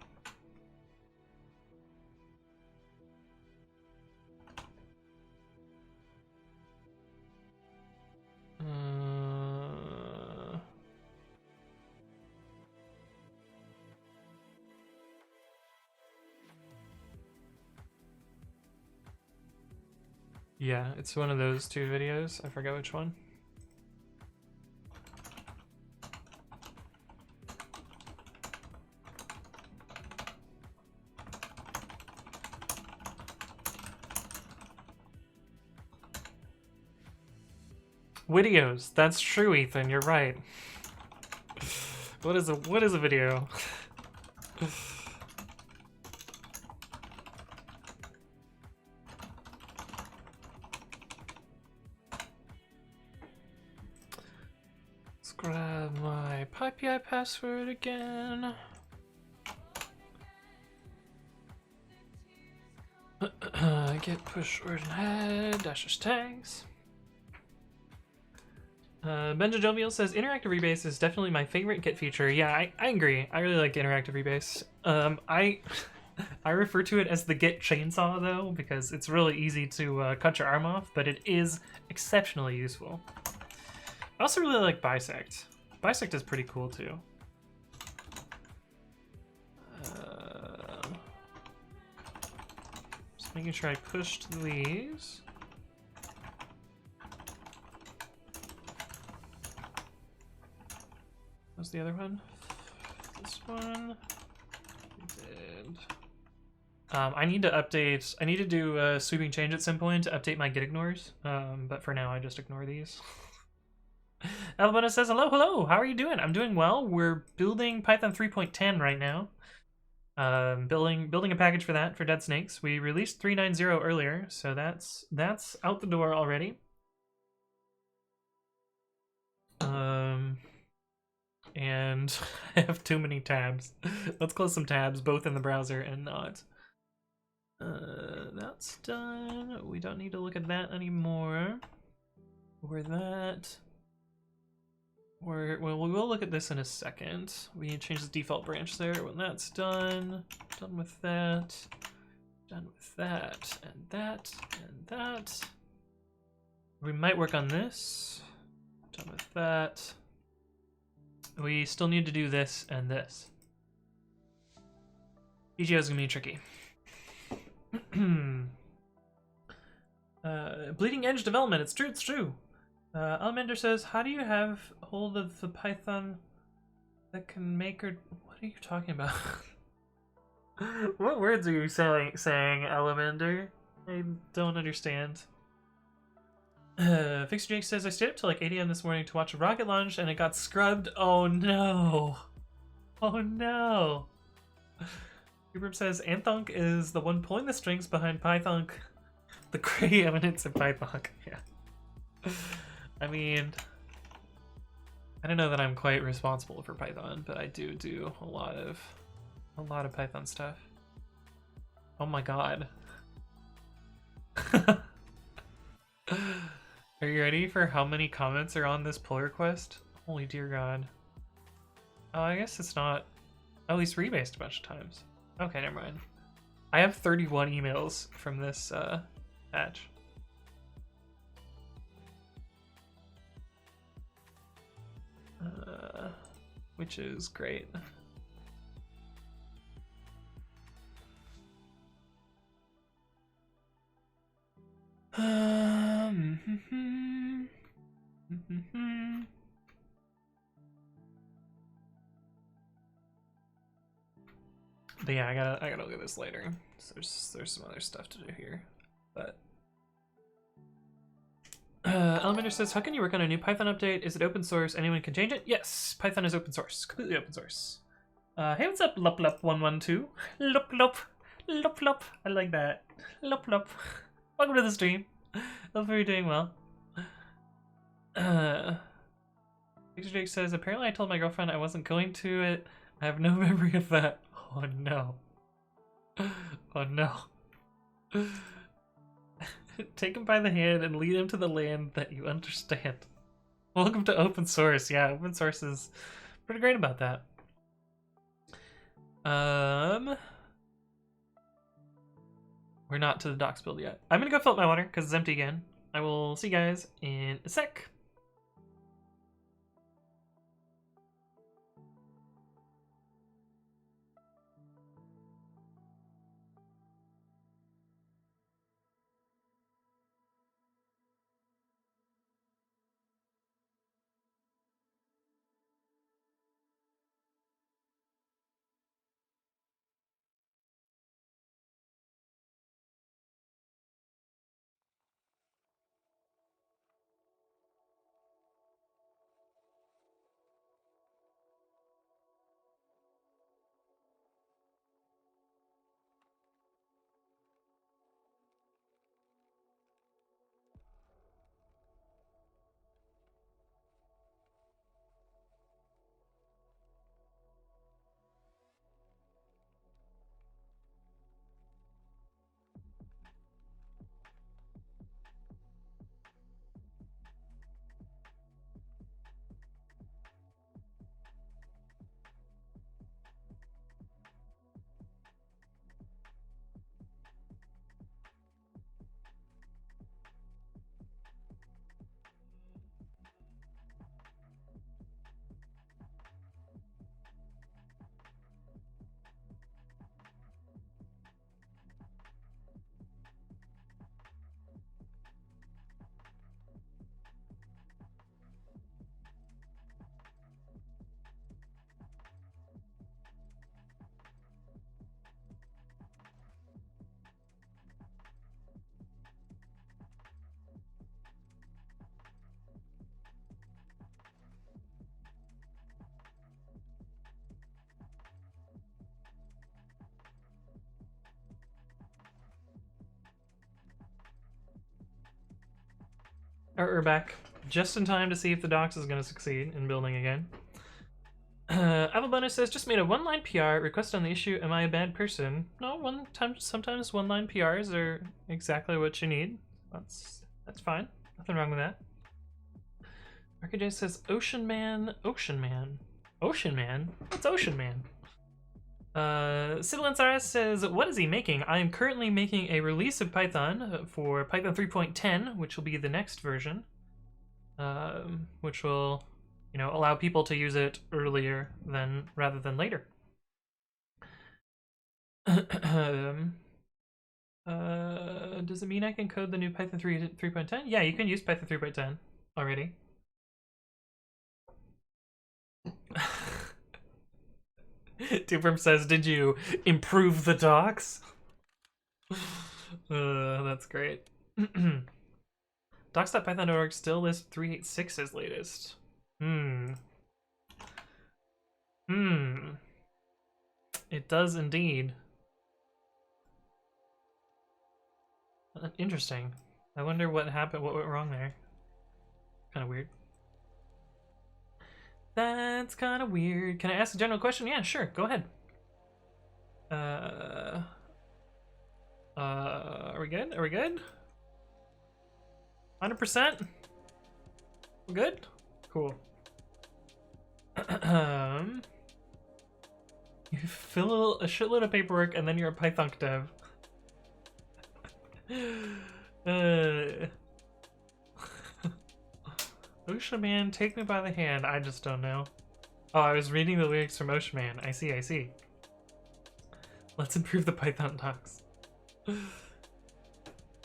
Yeah, it's one of those two videos. I forgot which one. Videos. That's true, Ethan. You're right. What is a video? Let's grab my PyPI password again. Get push origin head dash tags. Benja Jovial says interactive rebase is definitely my favorite Git feature. Yeah, I agree. I really like interactive rebase. I refer to it as the Git chainsaw though, because it's really easy to cut your arm off, but it is exceptionally useful. I also really like bisect. Bisect is pretty cool too. making sure I pushed these. What's the other one? This one. Did. I need to update. I need to do a sweeping change at some point to update my get ignores. But for now, I just ignore these. Alabama says hello, hello. How are you doing? I'm doing well. We're building Python 3.10 right now. Building a package for that for deadsnakes. We released 3.90 earlier, so that's out the door already. And I have too many tabs. Let's close some tabs, both in the browser and not. That's done. We don't need to look at that anymore. We'll we'll look at this in a second. We need to change the default branch there. When that's done, done with that, and that. We might work on this. Done with that. We still need to do this and this. EGO is gonna be tricky. Bleeding edge development. It's true. It's true. Almander says, "How do you have hold of the Python that can make or what are you talking about?" What words are you saying, Almander? I don't understand. Fixer Jake says, I stayed up till like 8 a.m. this morning to watch a rocket launch and it got scrubbed. Oh no. Oh no. Hubert says, Anthonk is the one pulling the strings behind Pythonk. The gray eminence of Pythonk. Yeah. I mean, I don't know that I'm quite responsible for Python, but I do a lot of Python stuff. Oh my god. Are you ready for how many comments are on this pull request? Holy dear god. Oh, I guess it's not. Oh, he's rebased a bunch of times. Okay, never mind. I have 31 emails from this patch. Which is great. But yeah, I gotta look at this later. So there's some other stuff to do here, but Elementor says, how can you work on a new Python update? Is it open source? Anyone can change it? Yes, Python is open source, completely open source. Hey, what's up, Lup112? Lup. I like that. Lup. Welcome to the stream. Hope you're doing well. Victor Jake says, apparently I told my girlfriend I wasn't going to it. I have no memory of that. Oh no. Oh no. Take him by the hand and lead him to the land that you understand. Welcome to open source. Yeah, open source is pretty great about that. We're not to the docks build yet. I'm gonna go fill up my water because it's empty again. I will see you guys in a sec. We're back just in time to see if the docs is going to succeed in building again. Avalbonus says, just made a one-line PR request on the issue. Am I a bad person? No, sometimes one-line PRs are exactly what you need. That's fine. Nothing wrong with that. RKJ says, Ocean Man. Ocean Man? What's Ocean Man? Sibilance RS says, what is he making? I am currently making a release of Python for Python 3.10, which will be the next version, which will, you know, allow people to use it earlier rather than later. Does it mean I can code the new Python 3.10? Yeah, you can use Python 3.10 already. Tuprum says, did you improve the docs? That's great. Docs.python.org still lists 3.86 as latest. It does indeed. Interesting. I wonder what happened, what went wrong there. Kind of weird. That's kind of weird. Can I ask a general question? Yeah, sure. Go ahead. Are we good? Are we good? 100%? We're good? Cool. You fill a shitload of paperwork and then you're a Python dev. Ocean Man, take me by the hand. I just don't know. Oh, I was reading the lyrics from Ocean Man. I see. Let's improve the Python docs.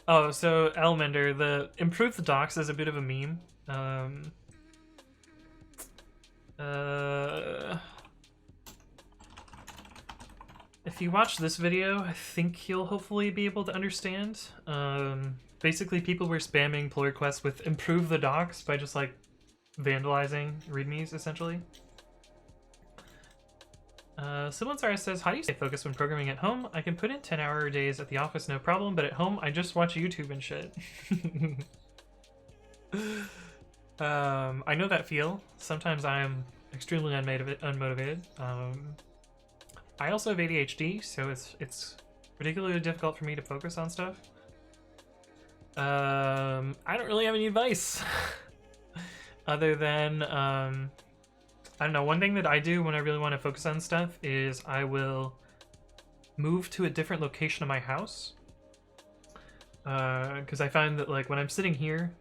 Oh, so Elmender, the improve the docs is a bit of a meme. If you watch this video, I think you'll hopefully be able to understand. Basically, people were spamming pull requests with improve the docs by just like vandalizing readmes, essentially. Siblings RS says, how do you stay focused when programming at home? I can put in 10-hour days at the office, no problem, but at home, I just watch YouTube and shit. I know that feel. Sometimes I am extremely unmotivated. I also have ADHD, so it's particularly difficult for me to focus on stuff. I don't really have any advice other than I don't know, one thing that I do when I really want to focus on stuff is I will move to a different location of my house, because I find that like when I'm sitting here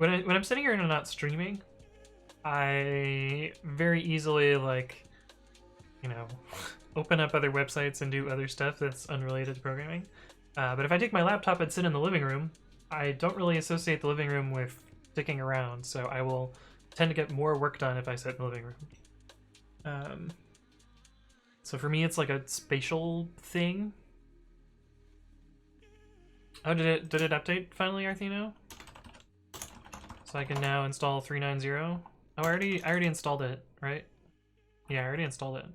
and I'm not streaming, I very easily, like, you know, open up other websites and do other stuff that's unrelated to programming. But if I take my laptop and sit in the living room, I don't really associate the living room with sticking around, so I will tend to get more work done if I sit in the living room. So for me, it's like a spatial thing. Oh, did it update finally, Arthino? So I can now install 390. Oh, I already installed it, right? Yeah, I already installed it.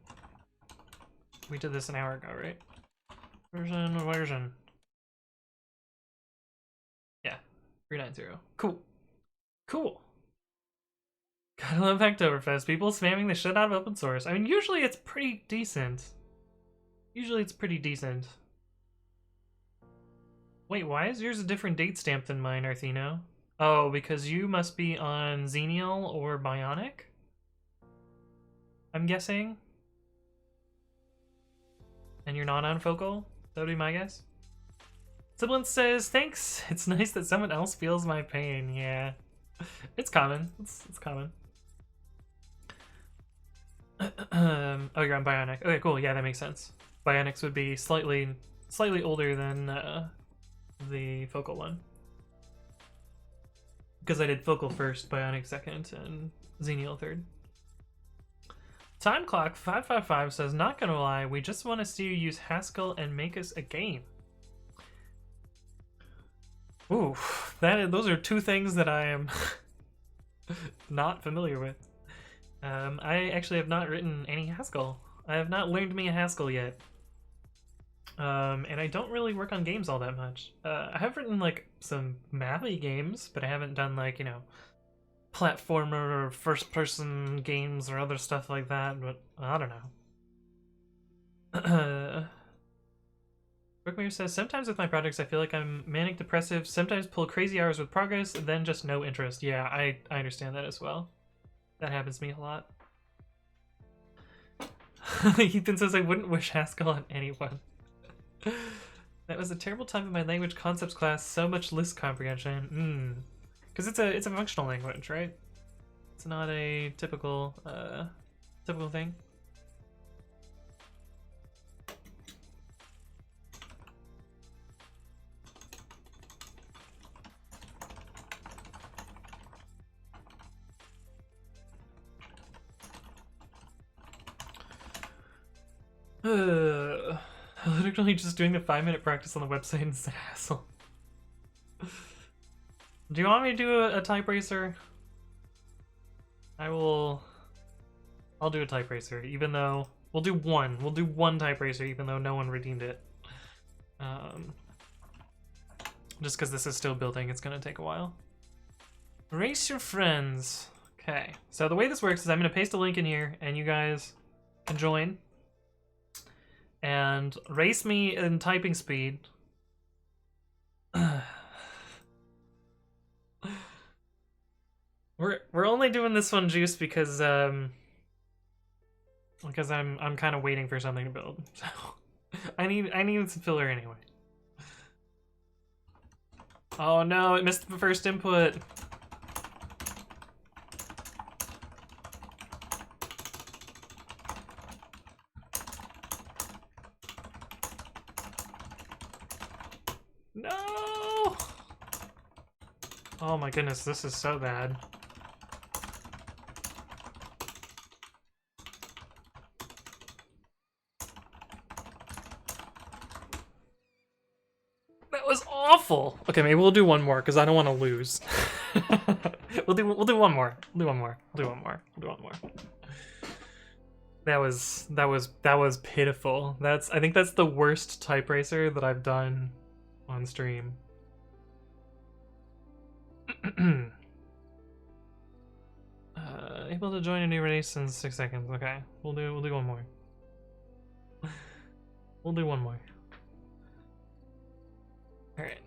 We did this an hour ago, right? Version. Yeah, 390. Cool. Gotta love Hacktoberfest. People spamming the shit out of open source. I mean, usually it's pretty decent. Wait, why is yours a different date stamp than mine, Arthino? Oh, because you must be on Xenial or Bionic? I'm guessing? And you're not on Focal? That would be my guess. Siblance says, thanks. It's nice that someone else feels my pain. Yeah. It's common. It's common. Oh, you're on Bionic. Okay, cool. Yeah, that makes sense. Bionics would be slightly older than the Focal one. Because I did Focal first, Bionic second, and Xenial third. Time Clock 555 says, not gonna lie, we just want to see you use Haskell and make us a game. Ooh, those are two things that I am not familiar with. I actually have not written any Haskell. I have not learned me a Haskell yet. And I don't really work on games all that much. I have written like some mathy games, but I haven't done like, you know, platformer or first person games or other stuff like that, but I don't know. Brookmere says, sometimes with my projects I feel like I'm manic depressive, sometimes pull crazy hours with progress, then just no interest. Yeah, I understand that as well. That happens to me a lot. Ethan says, I wouldn't wish Haskell on anyone. That was a terrible time in my language concepts class, so much list comprehension. Because it's a functional language, right? It's not a typical thing. Literally just doing the 5-minute practice on the website is a hassle. Do you want me to do a type racer? I'll do a type racer, even though we'll do one type racer, even though no one redeemed it. Just because this is still building, it's gonna take a while. Race your friends. Okay, so the way this works is I'm gonna paste a link in here, and you guys can join and race me in typing speed. We're only doing this one, Juice, because I'm kind of waiting for something to build. So I need some filler anyway. Oh no, it missed the first input. No! Oh my goodness, this is so bad. That was awful. Okay, maybe we'll do one more because I don't want to lose. we'll do one more. We'll do one more. We'll do one more. We'll do one more. That was pitiful. I think that's the worst type racer that I've done on stream. Able to join a new race in 6 seconds. Okay, we'll do one more. We'll do one more. All right.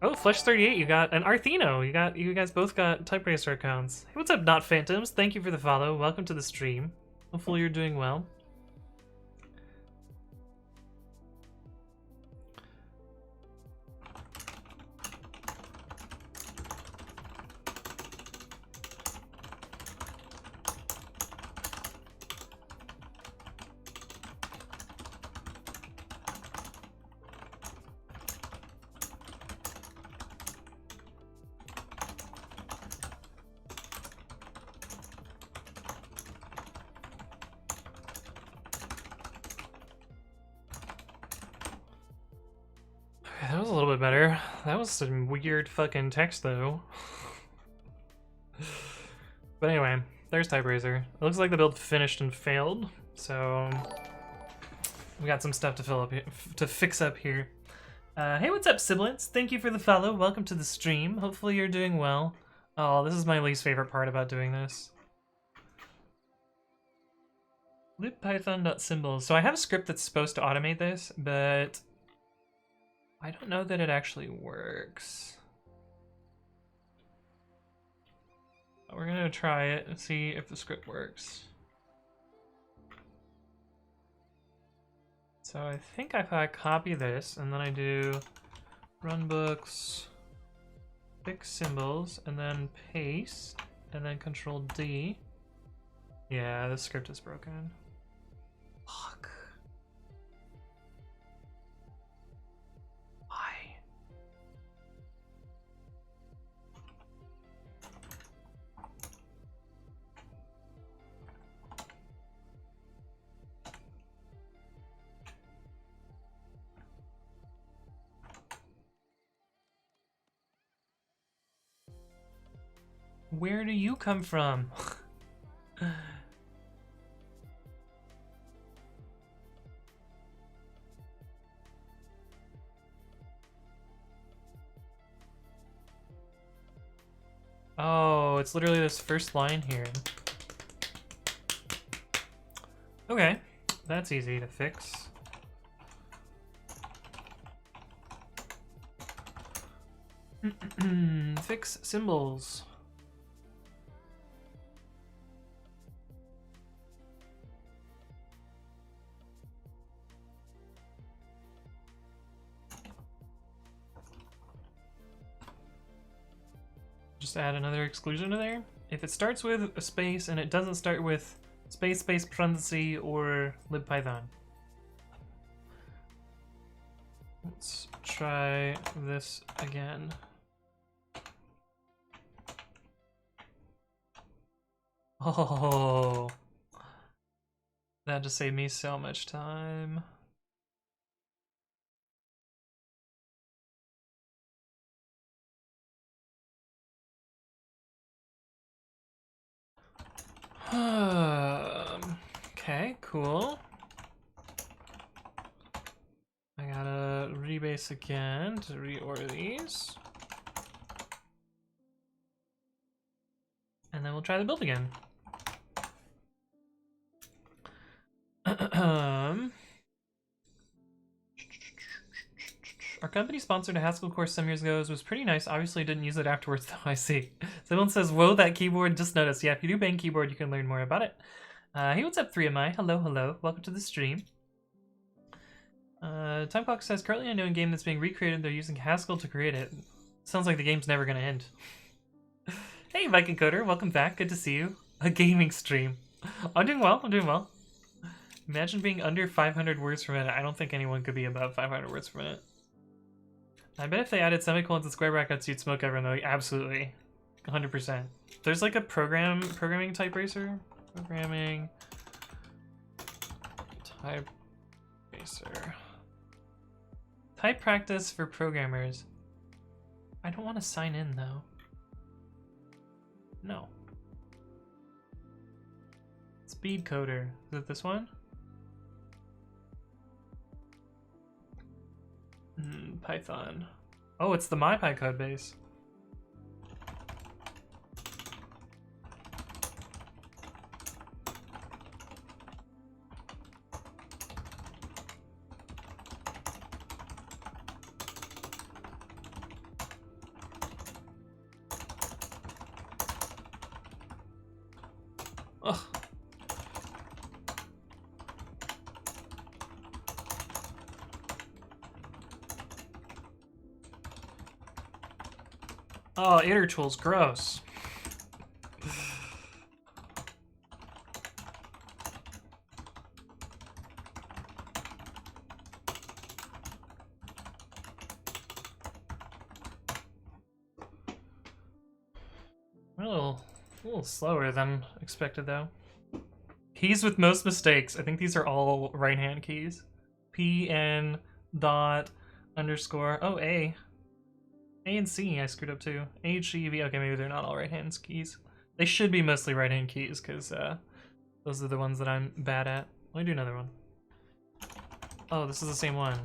Oh, Flesh38, you got an Artheno. You guys both got type racer accounts. Hey, what's up, Not Phantoms? Thank you for the follow. Welcome to the stream. Hopefully you're doing well. That was a little bit better. That was some weird fucking text, though. But anyway, there's type racer. It looks like the build finished and failed, so we got some stuff to fill up here, to fix up here. Hey, what's up, siblings? Thank you for the follow. Welcome to the stream. Hopefully you're doing well. Oh, this is my least favorite part about doing this. Loop-python.symbols. So I have a script that's supposed to automate this, but I don't know that it actually works. We're gonna try it and see if the script works. So I think if I copy this and then I do runbooks, fix symbols, and then paste, and then Control D. Yeah, the script is broken. Fuck. Why? Where do you come from? Oh, it's literally this first line here. Okay, that's easy to fix. Fix symbols. Just add another exclusion to there. If it starts with a space and it doesn't start with space, space, parenthesis, or libpython. Let's try this again. Oh, that just saved me so much time. Okay, cool. I gotta rebase again to reorder these. And then we'll try the build again. Our company sponsored a Haskell course some years ago. It was pretty nice. Obviously didn't use it afterwards though, I see. Someone says, whoa, that keyboard, just noticed. Yeah, if you do bang keyboard, you can learn more about it. Hey, what's up, 3MI? Hello, hello. Welcome to the stream. Time Clock says, currently I know a game that's being recreated. They're using Haskell to create it. Sounds like the game's never gonna end. Hey, Viking Coder, welcome back. Good to see you. A gaming stream. I'm doing well, I'm doing well. Imagine being under 500 words per minute. I don't think anyone could be above 500 words per minute. I bet if they added semicolons and square brackets, you'd smoke everyone though. Absolutely. 100%. There's like a programming type racer. Programming type racer. Type practice for programmers. I don't want to sign in though. No. Speed coder. Is it this one? Python. Oh, it's the MyPy code base. Ugh. Oh, iter tools, gross. A little slower than expected though. Keys with most mistakes. I think these are all right-hand keys. PN dot underscore. Oh, A. A and C I screwed up too. H, C, V. Okay, maybe they're not all right-hand keys. They should be mostly right-hand keys because those are the ones that I'm bad at. Let me do another one. Oh, this is the same one.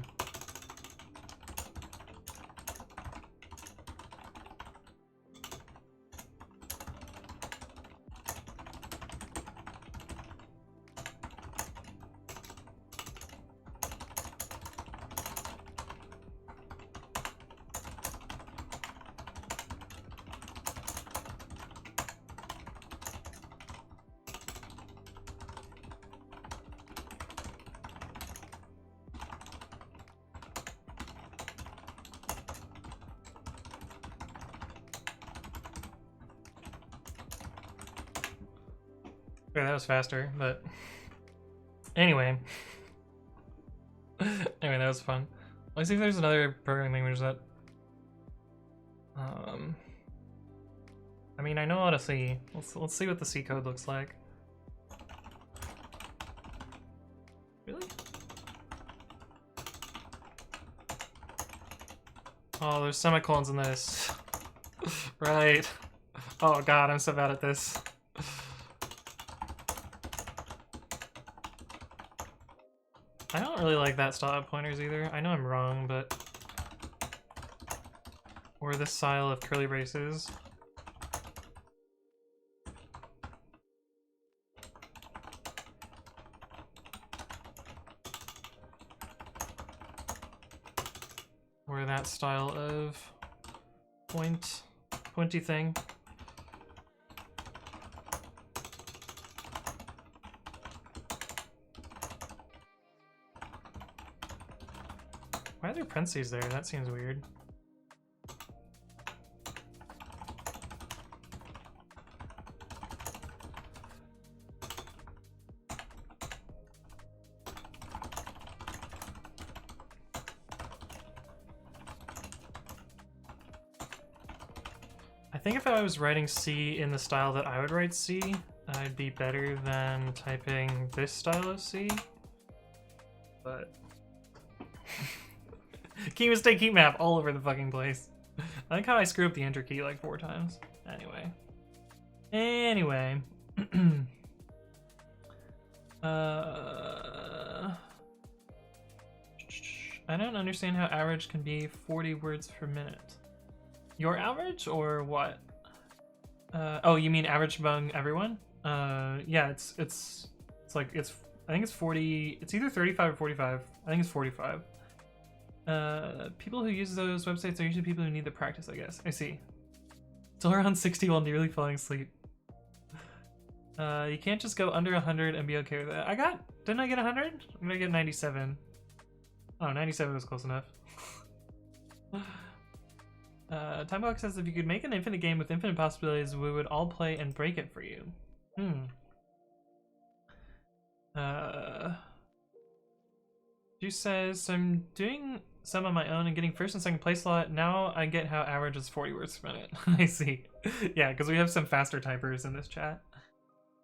Okay, that was faster, but anyway. Anyway, that was fun. Let's see if there's another programming language that I mean, I know how to C. Let's see what the C code looks like. Really? Oh, there's semicolons in this. Right. Oh god, I'm so bad at this. I don't really like that style of pointers either. I know I'm wrong, but... Or this style of curly braces. or that style of pointy thing. Why are there parentheses there? That seems weird. I think if I was writing C in the style that I would write C, I'd be better than typing this style of C. But key mistake, key map all over the fucking place. I like how I screw up the enter key like 4 times. Anyway. I don't understand how average can be 40 words per minute. Your average or what? Oh, you mean average among everyone? Yeah, it's like I think it's 40. It's either 35 or 45. I think it's 45. People who use those websites are usually people who need the practice, I guess. I see. Still around 60 while nearly falling asleep. You can't just go under 100 and be okay with that. Didn't I get 100? I'm gonna get 97. Oh, 97 was close enough. Timebox says if you could make an infinite game with infinite possibilities, we would all play and break it for you. Juice says, so I'm doing some on my own and getting first and second place a lot. Now I get how average is 40 words per minute. I see. Yeah, because we have some faster typers in this chat.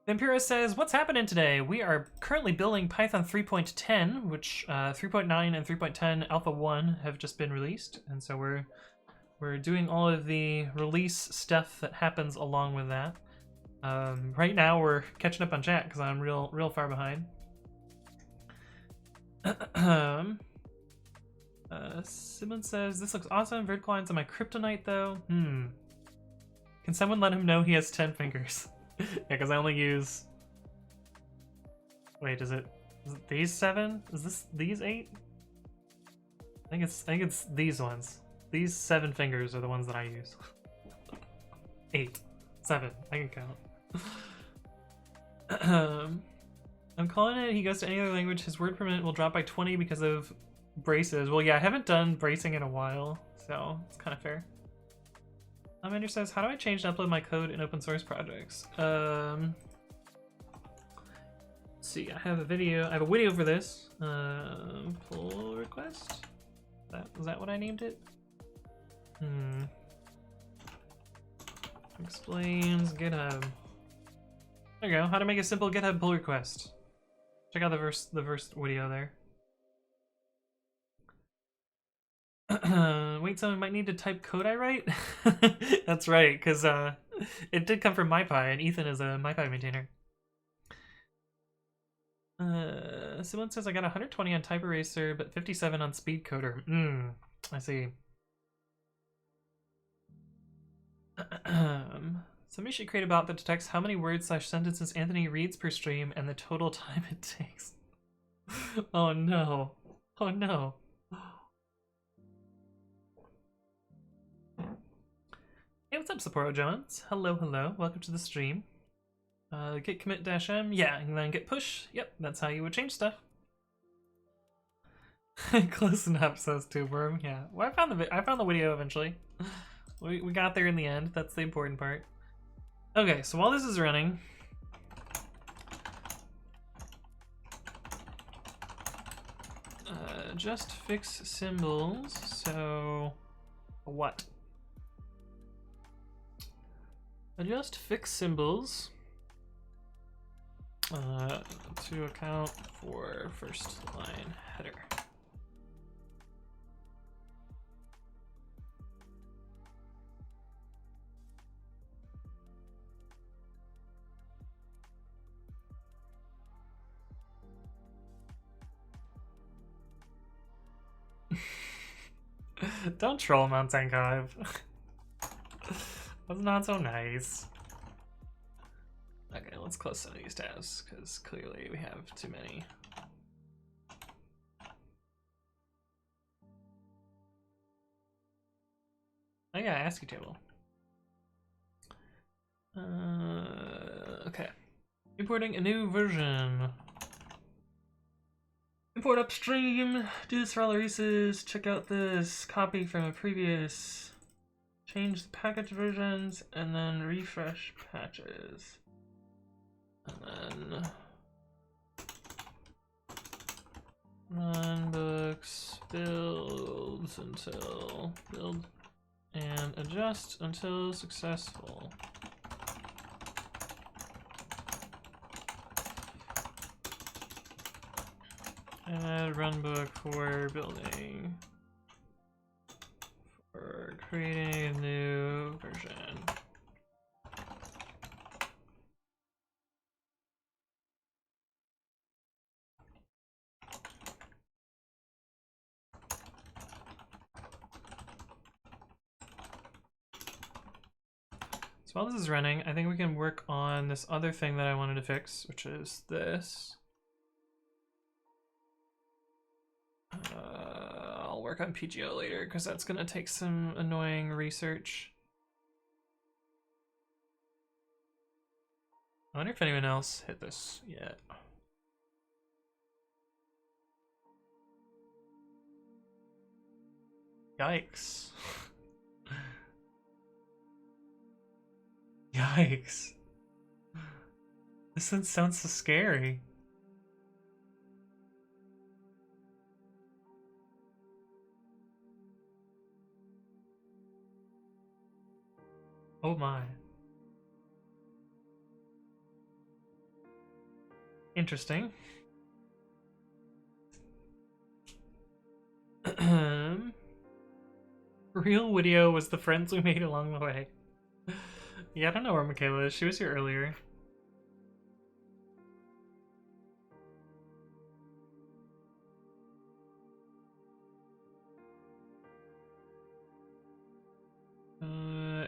Vampiro says, what's happening today? We are currently building Python 3.10, which 3.9 and 3.10 Alpha 1 have just been released. And so we're doing all of the release stuff that happens along with that. Right now we're catching up on chat because I'm real far behind. Simon says, this looks awesome. Vertical lines on my kryptonite though. Can someone let him know he has 10 fingers? Yeah, because I only use... Wait, is it these 7? Is this these 8? I think it's these ones. These 7 fingers are the ones that I use. 8. 7. I can count. I'm calling it, he goes to any other language, his word per minute will drop by 20 because of braces. Well, yeah, I haven't done bracing in a while, so it's kind of fair. Amanda says, how do I change and upload my code in open source projects? Let's see, I have a video for this. Pull request? Is that what I named it? Explains GitHub. There you go, how to make a simple GitHub pull request. Check out the first video there. Wait, someone might need to type code I write? That's right, because it did come from MyPy, and Ethan is a MyPy maintainer. Someone says I got 120 on Type Eraser, but 57 on Speed Coder. I see. Somebody should create a bot that detects how many words / sentences Anthony reads per stream and the total time it takes. Oh no. Oh no. Hey, what's up, Sapporo Jones? Hello. Welcome to the stream. Git commit -m, yeah, and then git push. Yep, that's how you would change stuff. Close enough, says Tuberm. Yeah, well, I found the video eventually. We got there in the end. That's the important part. Okay, so while this is running, just fix symbols. So what? Adjust fix symbols to account for first line header. Don't troll Mount Sankai. That's not so nice. Okay, let's close some of these tabs, because clearly we have too many. Oh yeah, ASCII table. Okay. Importing a new version. Import upstream. Do this for all releases. Check out this copy from a previous. Change the package versions and then refresh patches. And then run books, builds until build and adjust until successful. Add runbook for building. For creating a new version. So while this is running, I think we can work on this other thing that I wanted to fix, which is this. I'll work on PGO later because that's going to take some annoying research. I wonder if anyone else hit this yet. Yikes. Yikes. This one sounds so scary. Oh my. Interesting. Real Widio was the friends we made along the way. Yeah, I don't know where Michaela is. She was here earlier.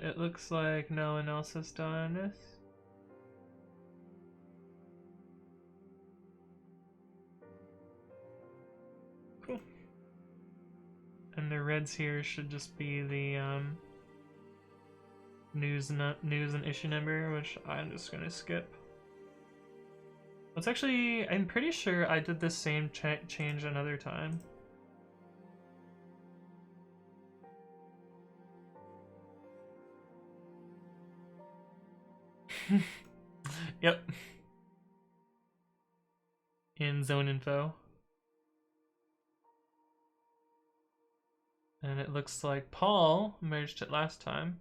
It looks like no one else has done this. Cool. And the reds here should just be the news and issue number, which I'm just gonna skip. It's actually, I'm pretty sure I did this same change another time. Yep. In zone info. And it looks like Paul merged it last time.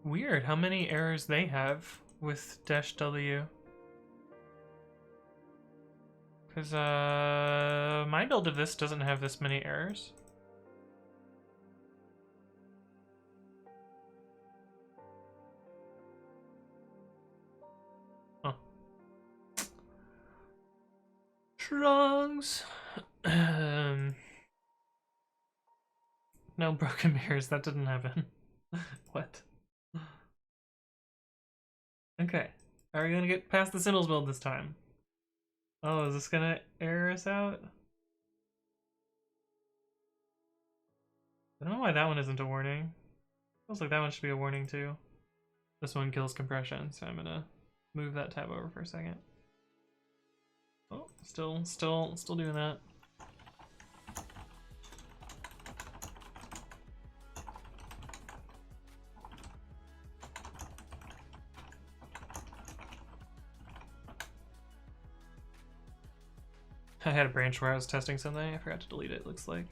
Weird how many errors they have with -W. Because my build of this doesn't have this many errors. Huh. Trunks. No broken mirrors, that didn't happen. What? Okay. Are we gonna get past the symbols build this time? Oh, is this gonna error us out? I don't know why that one isn't a warning. Feels like that one should be a warning too. This one kills compression, so I'm gonna move that tab over for a second. Oh, still doing that. I had a branch where I was testing something. I forgot to delete it, looks like.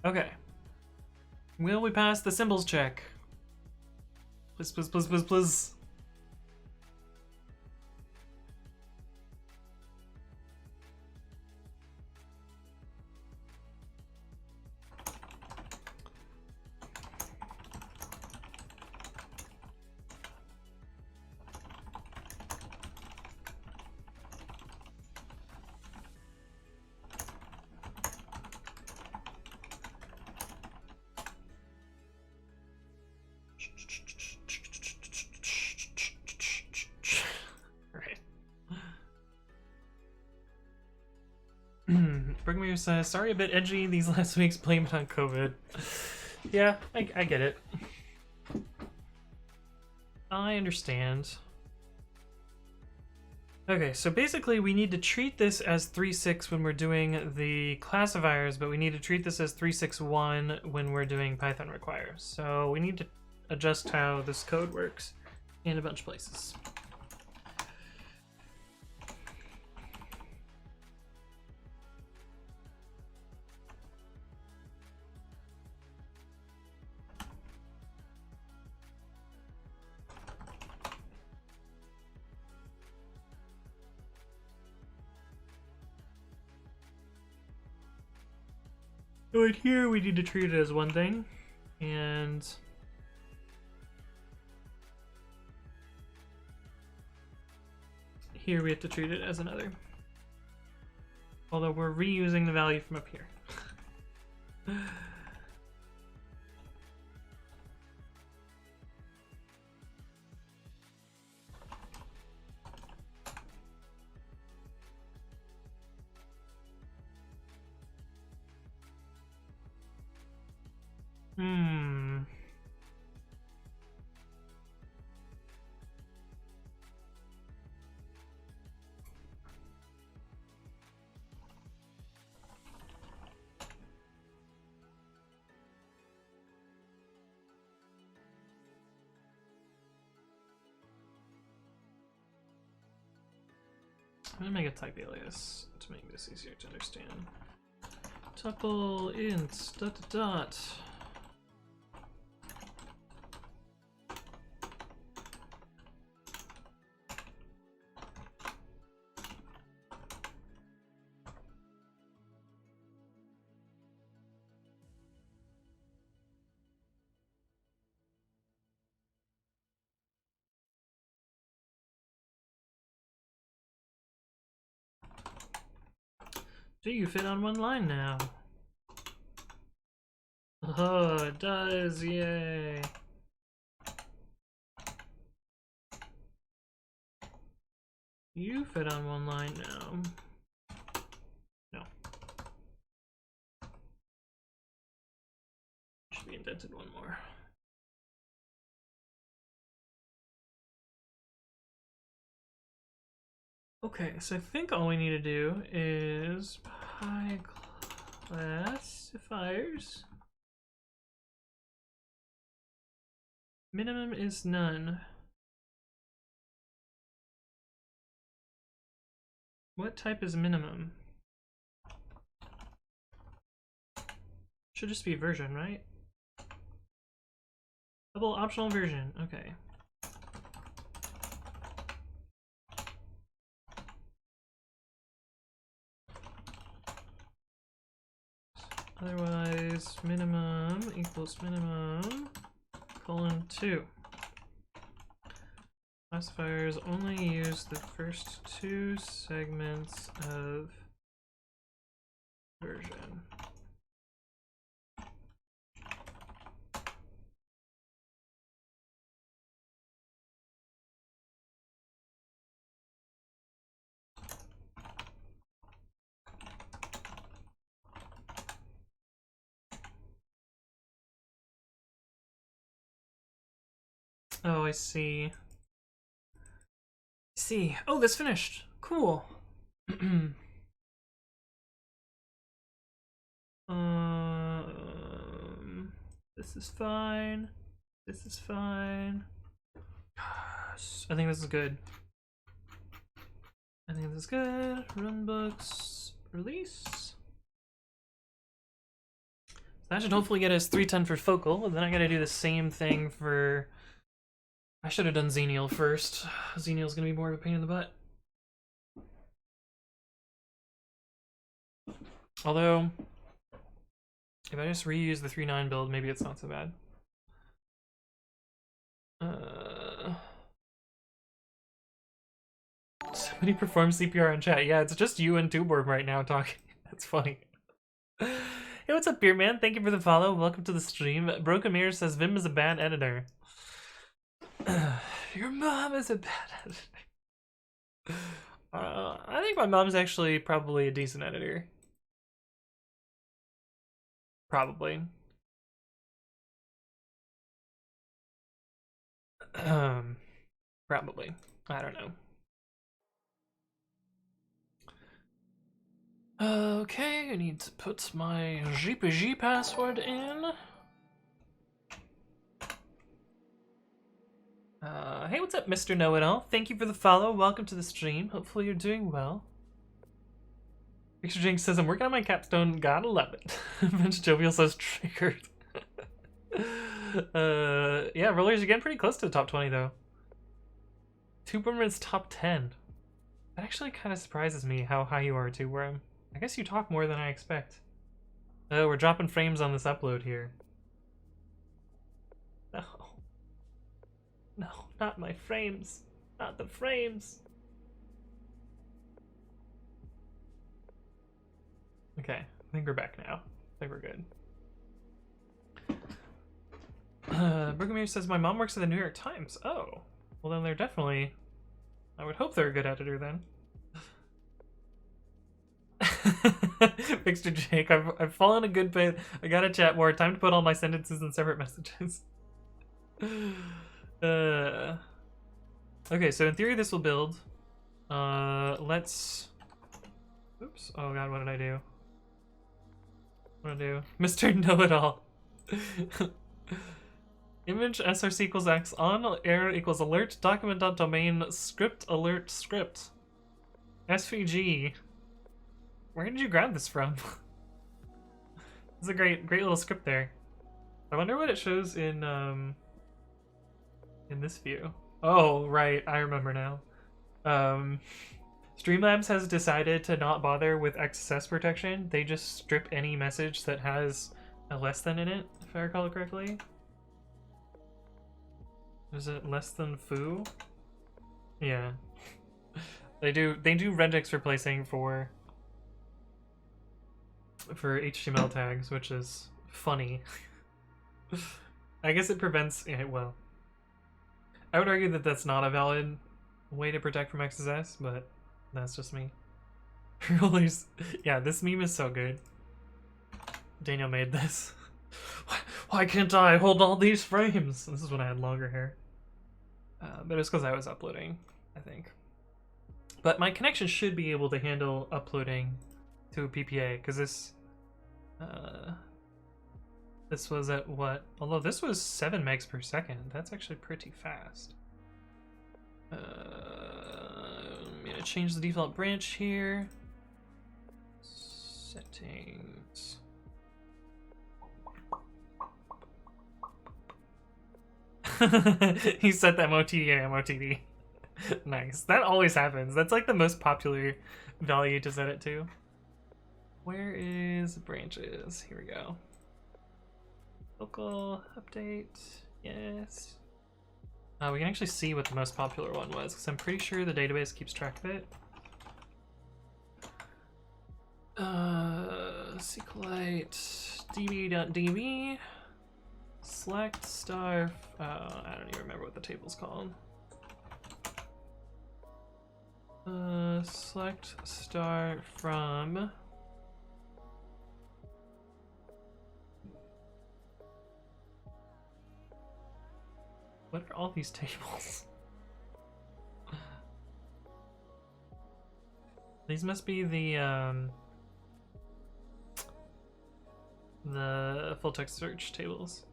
Okay. Will we pass the symbols check? Please, please, please, please, please. Bergmere says, sorry a bit edgy these last weeks, blame it on COVID. Yeah, I get it. I understand. Okay, so basically we need to treat this as 3.6 when we're doing the classifiers, but we need to treat this as 3.6.1 when we're doing Python requires. So we need to adjust how this code works in a bunch of places. So right here we need to treat it as one thing, and here we have to treat it as another. Although we're reusing the value from up here. I'm gonna make a type alias to make this easier to understand. Tuple int dot dot dot. Do you fit on one line now? Oh, it does, yay! You fit on one line now. No. Should be indented one more. Okay, so I think all we need to do is py classifiers. Minimum is none. What type is minimum? Should just be version, right? Double optional version, okay. Otherwise, minimum equals minimum colon 2. Classifiers only use the first two segments of version. Oh, I see. Oh, this finished. Cool. This is fine. This is fine. Gosh, I think this is good. I think this is good. Run books, release. That should hopefully get us 310 for focal, and then I gotta do the same thing for... I should have done Xenial first. Xenial's gonna be more of a pain in the butt. Although, if I just reuse the 3.9 build, maybe it's not so bad. Somebody perform CPR in chat. Yeah, it's just you and Tuborg right now talking. That's funny. Hey, what's up, Beer Man? Thank you for the follow. Welcome to the stream. Broken Mirror says Vim is a bad editor. Your mom is a bad editor. I think my mom's actually probably a decent editor. Probably. Probably. I don't know. Okay, I need to put my GPG password in. Hey, what's up, Mr. Know-It-All? Thank you for the follow. Welcome to the stream. Hopefully you're doing well. Mr. Jinx says, I'm working on my capstone. Gotta love it. Vince Jovial says, triggered. Yeah, Rollers, are getting pretty close to the top 20, though. Two Boomerman's top 10. That actually kind of surprises me how high you are, Two Worm. I guess you talk more than I expect. Oh, we're dropping frames on this upload here. No. No, not my frames. Not the frames. Okay, I think we're back now. I think we're good. Bergamir says, my mom works at the New York Times. Oh, well then they're definitely... I would hope they're a good editor then. Mixed Jake, I've fallen a good bit. I gotta chat more. Time to put all my sentences in separate messages. Okay, so in theory this will build. Let's... Oops. Oh god, what did I do? What did I do? Mr. Know-It-All. Image src equals x on error equals alert document.domain script alert script. SVG. Where did you grab this from? It's a great little script there. I wonder what it shows in this view. Oh, right, I remember now. Streamlabs has decided to not bother with XSS protection. They just strip any message that has a less than in it, if I recall it correctly. Is it less than foo? Yeah. They do regex replacing for HTML tags, which is funny. I guess it prevents, yeah, well, I would argue that that's not a valid way to protect from XSS, but that's just me. Rollers, yeah, this meme is so good. Daniel made this. Why can't I hold all these frames? This is when I had longer hair. But it's because I was uploading, I think. But my connection should be able to handle uploading to a PPA, because this was at what? Although this was 7 megs per second. That's actually pretty fast. I'm gonna change the default branch here. Settings. He set the MOTD and MOTD. Nice. That always happens. That's like the most popular value to set it to. Where is branches? Here we go. Local update. Yes. We can actually see what the most popular one was, because I'm pretty sure the database keeps track of it. SQLite db.db select star. I don't even remember what the table's called. Select star from. What are all these tables? These must be the full text search tables.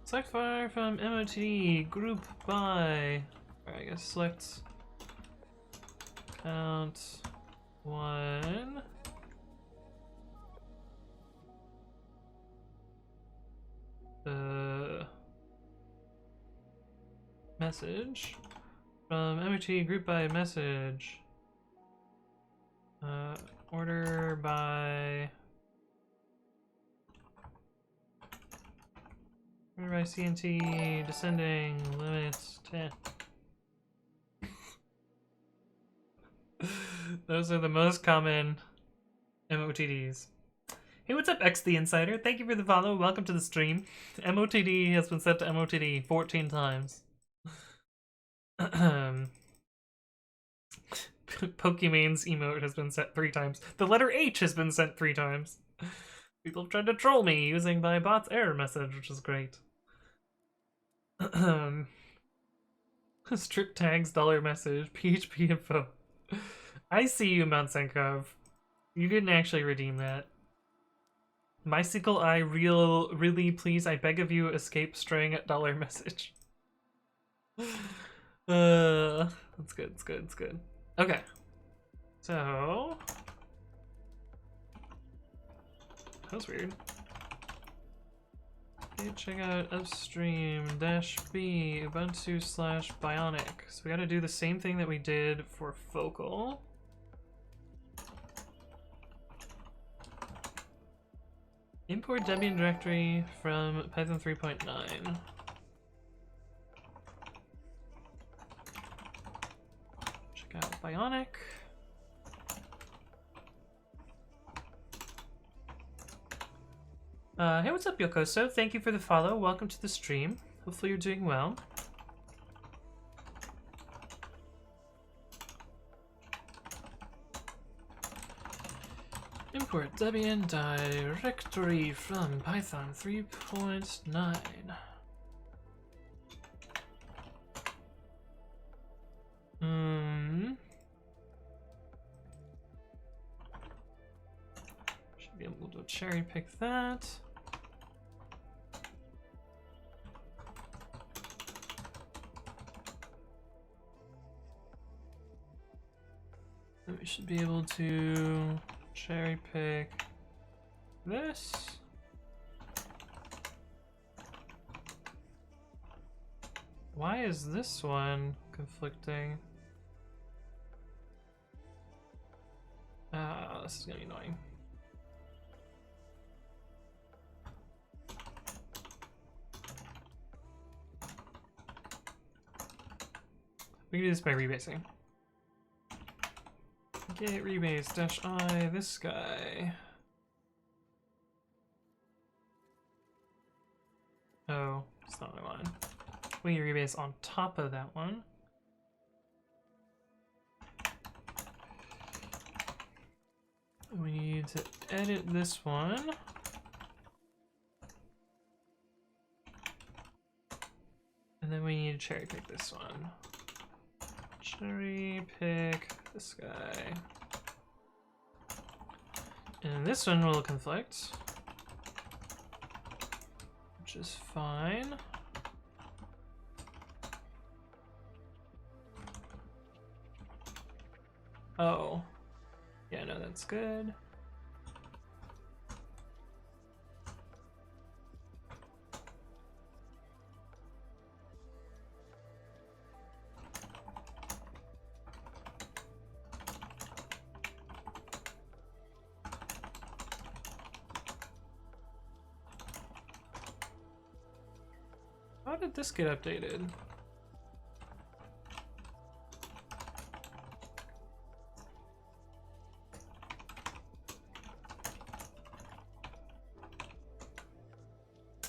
Select fire from MOTD group by. I guess select count 1. Message from MOT group by message. Order by CNT descending limits 10. Those are the most common MOTDs. Hey, what's up, X the Insider? Thank you for the follow. Welcome to the stream. MOTD has been set to MOTD 14 times. Pokemon's emote has been set 3 times. The letter H has been sent 3 times. People have tried to troll me using my bot's error message, which is great. Strip tags, dollar message, PHP info. I see you, Monsenkov. You didn't actually redeem that. MySQL I really please, I beg of you, escape string dollar message. That's good, it's good, it's good. Okay. So that was weird. Okay, check out upstream -b ubuntu/bionic. So we gotta do the same thing that we did for focal. Import Debian directory from Python 3.9. Check out bionic. Hey, what's up, Yokoso? Thank you for the follow. Welcome to the stream. Hopefully you're doing well. Import Debian directory from Python 3.9. Should be able to cherry pick that. And we should be able to cherry pick this. Why is this one conflicting? This is gonna be annoying. We can do this by rebasing. Get rebase -I this guy. Oh, it's not what I want. We rebase on top of that one. We need to edit this one. And then we need to cherry pick this one. Cherry pick this guy. And this one will conflict, which is fine. Oh. Yeah, no, that's good. How did this get updated?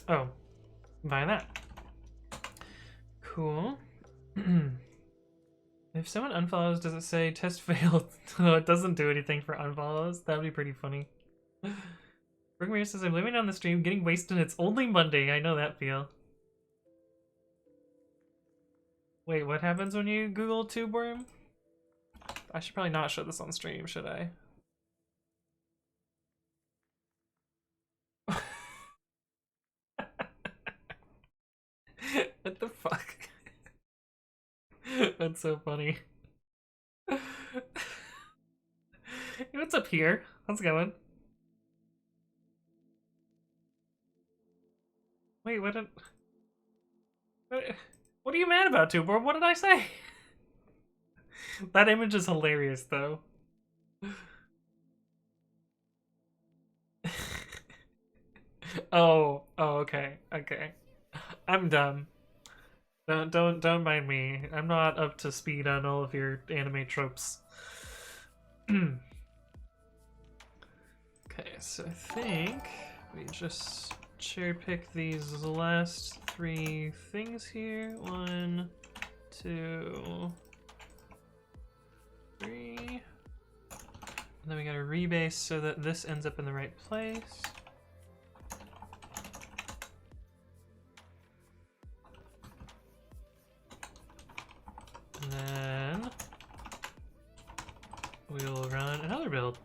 Oh, by that. Cool. If someone unfollows, does it say test failed? No, it doesn't do anything for unfollows. That would be pretty funny. Brickmayer says, I'm living on the stream, getting wasted. It's only Monday. I know that feel. Wait, what happens when you Google tube worm? I should probably not show this on stream, should I? What the fuck? That's so funny. Hey, what's up here? How's it going? Wait, what are you mad about, Tuber? What did I say? That image is hilarious, though. Oh, okay, okay. I'm dumb. Don't mind me. I'm not up to speed on all of your anime tropes. Okay, so I think we just cherry pick these last 3 things here. 1, 2, 3. And then we gotta rebase so that this ends up in the right place. we'll run another build.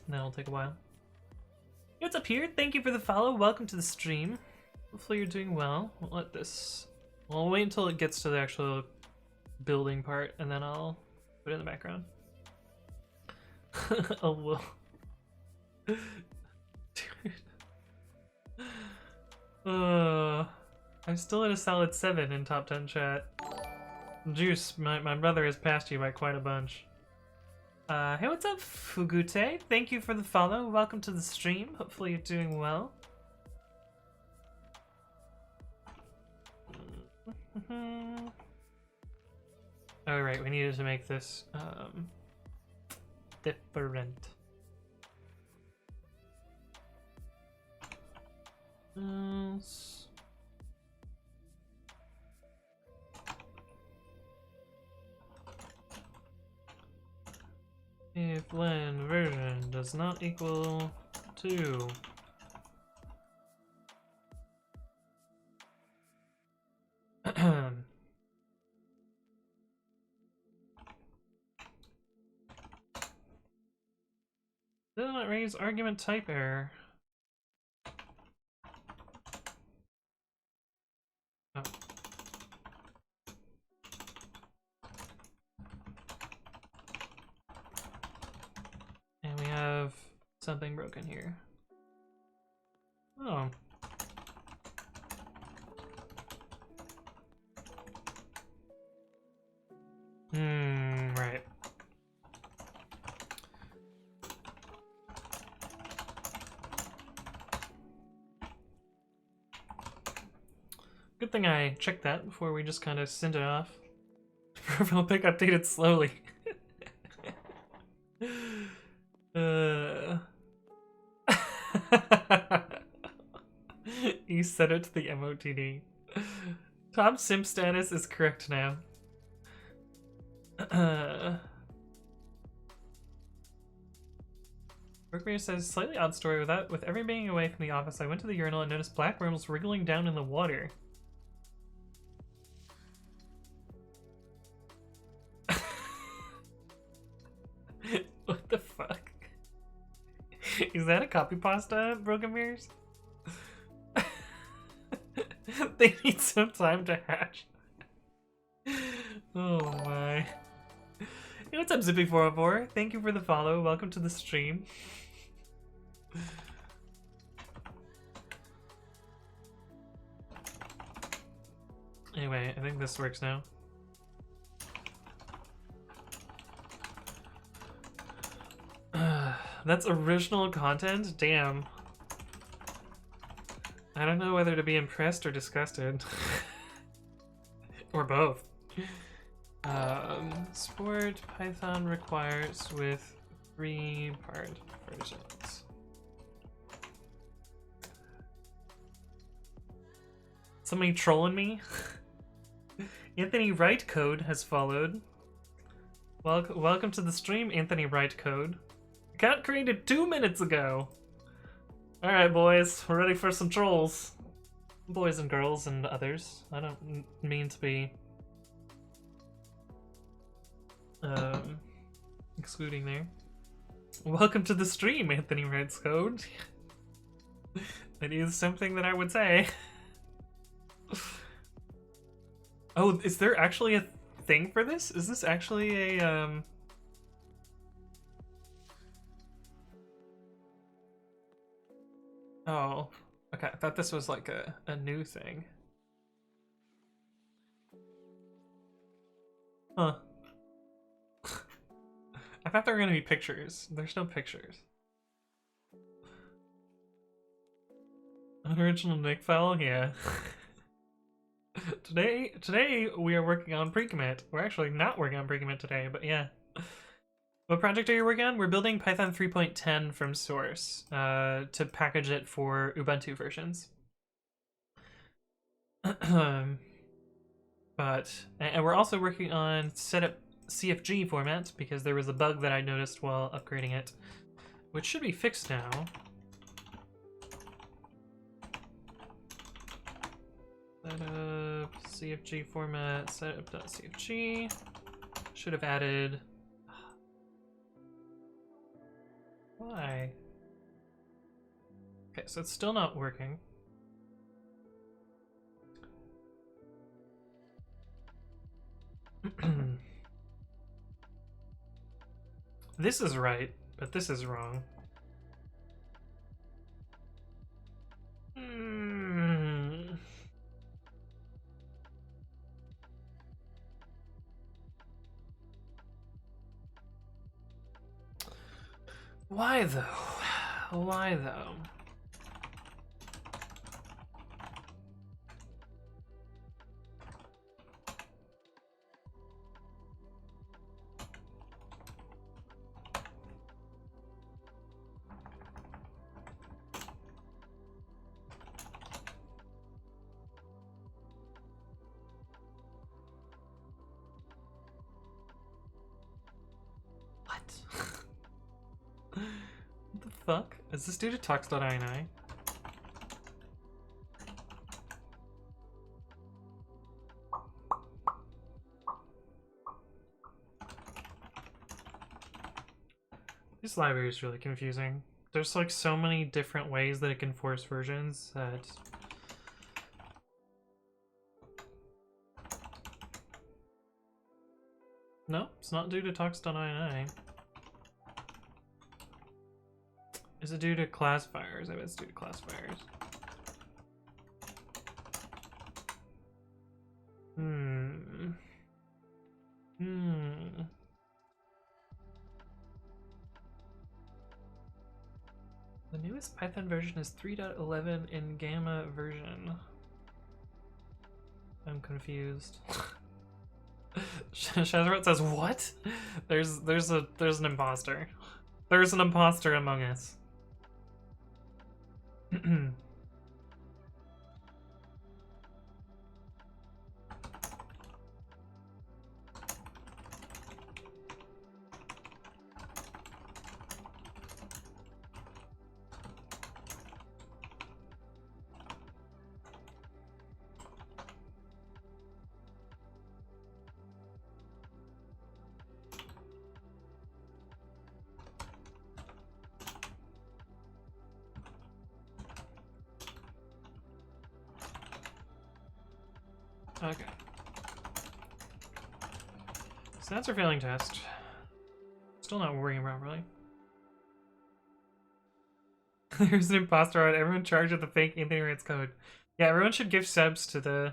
That'll take a while. Hey, what's up here? Thank you for the follow. Welcome to the stream. Hopefully you're doing well. We'll let this... We'll wait until it gets to the actual building part, and then I'll put it in the background. Oh, well. Dude. I'm still at a solid 7 in top 10 chat. Juice, my brother has passed you by quite a bunch. Hey, what's up, Fugute? Thank you for the follow. Welcome to the stream. Hopefully you're doing well. Oh, right, we needed to make this, different. If len version does not equal 2. Did not raise argument type error. Oh. And we have something broken here. Oh. Right. Good thing I checked that before we just kind of sent it off. Profile pic updated slowly. You set it to the MOTD. Top simp status is correct now. Workmate says, slightly odd story. With everyone being away from the office, I went to the urinal and noticed black worms wriggling down in the water. What the fuck? Is that a copy pasta, Broken Mirrors? They need some time to hatch. Oh my. Hey, what's up, Zippy404? Thank you for the follow. Welcome to the stream. Anyway, I think this works now. That's original content? Damn. I don't know whether to be impressed or disgusted. Or both. Sport Python requires with 3-part versions. Somebody trolling me? Anthony Wright Code has followed. Welcome to the stream, Anthony Wright Code. Account created 2 minutes ago. Alright, boys, we're ready for some trolls. Boys and girls and others. I don't mean to be excluding there. Welcome to the stream, Anthony Wright's Code. That is something that I would say. Oh, is there actually a thing for this? Is this actually a Oh, okay. I thought this was like a new thing. Huh. I thought there were gonna be pictures. There's no pictures. Unoriginal Nick file? Yeah. Today we are working on pre-commit. We're actually not working on pre-commit today, but yeah. What project are you working on? We're building Python 3.10 from source to package it for Ubuntu versions. And we're also working on setup CFG format because there was a bug that I noticed while upgrading it, which should be fixed now. Setup CFG format, setup.cfg. Should have added Why? Okay, so it's still not working. This is right, but this is wrong. Why though? Why though? What the fuck? Is this due to tox.ini? This library is really confusing. There's like so many different ways that it can force versions that... No, it's not due to tox.ini. Is it due to classifiers? I bet it's due to classifiers. The newest Python version is 3.11 in Gamma version. I'm confused. Shazrot says, what? There's an imposter. There's an imposter among us. Okay. So that's our failing test. Still not worrying properly. There's an imposter on everyone charged with the fake Anthony Rance code. Yeah, everyone should give subs to the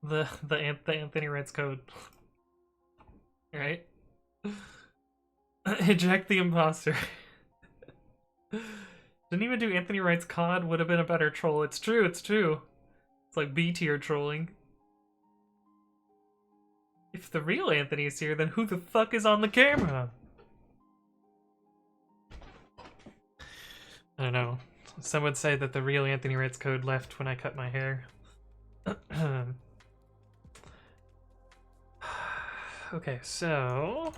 Anthony Rance code. Right? Eject the imposter. Didn't even do Anthony Wright's COD, would have been a better troll. It's true, it's true. It's like B tier trolling. If the real Anthony's here, then who the fuck is on the camera? I don't know. Some would say that the real Anthony Wright's code left when I cut my hair. Okay, so...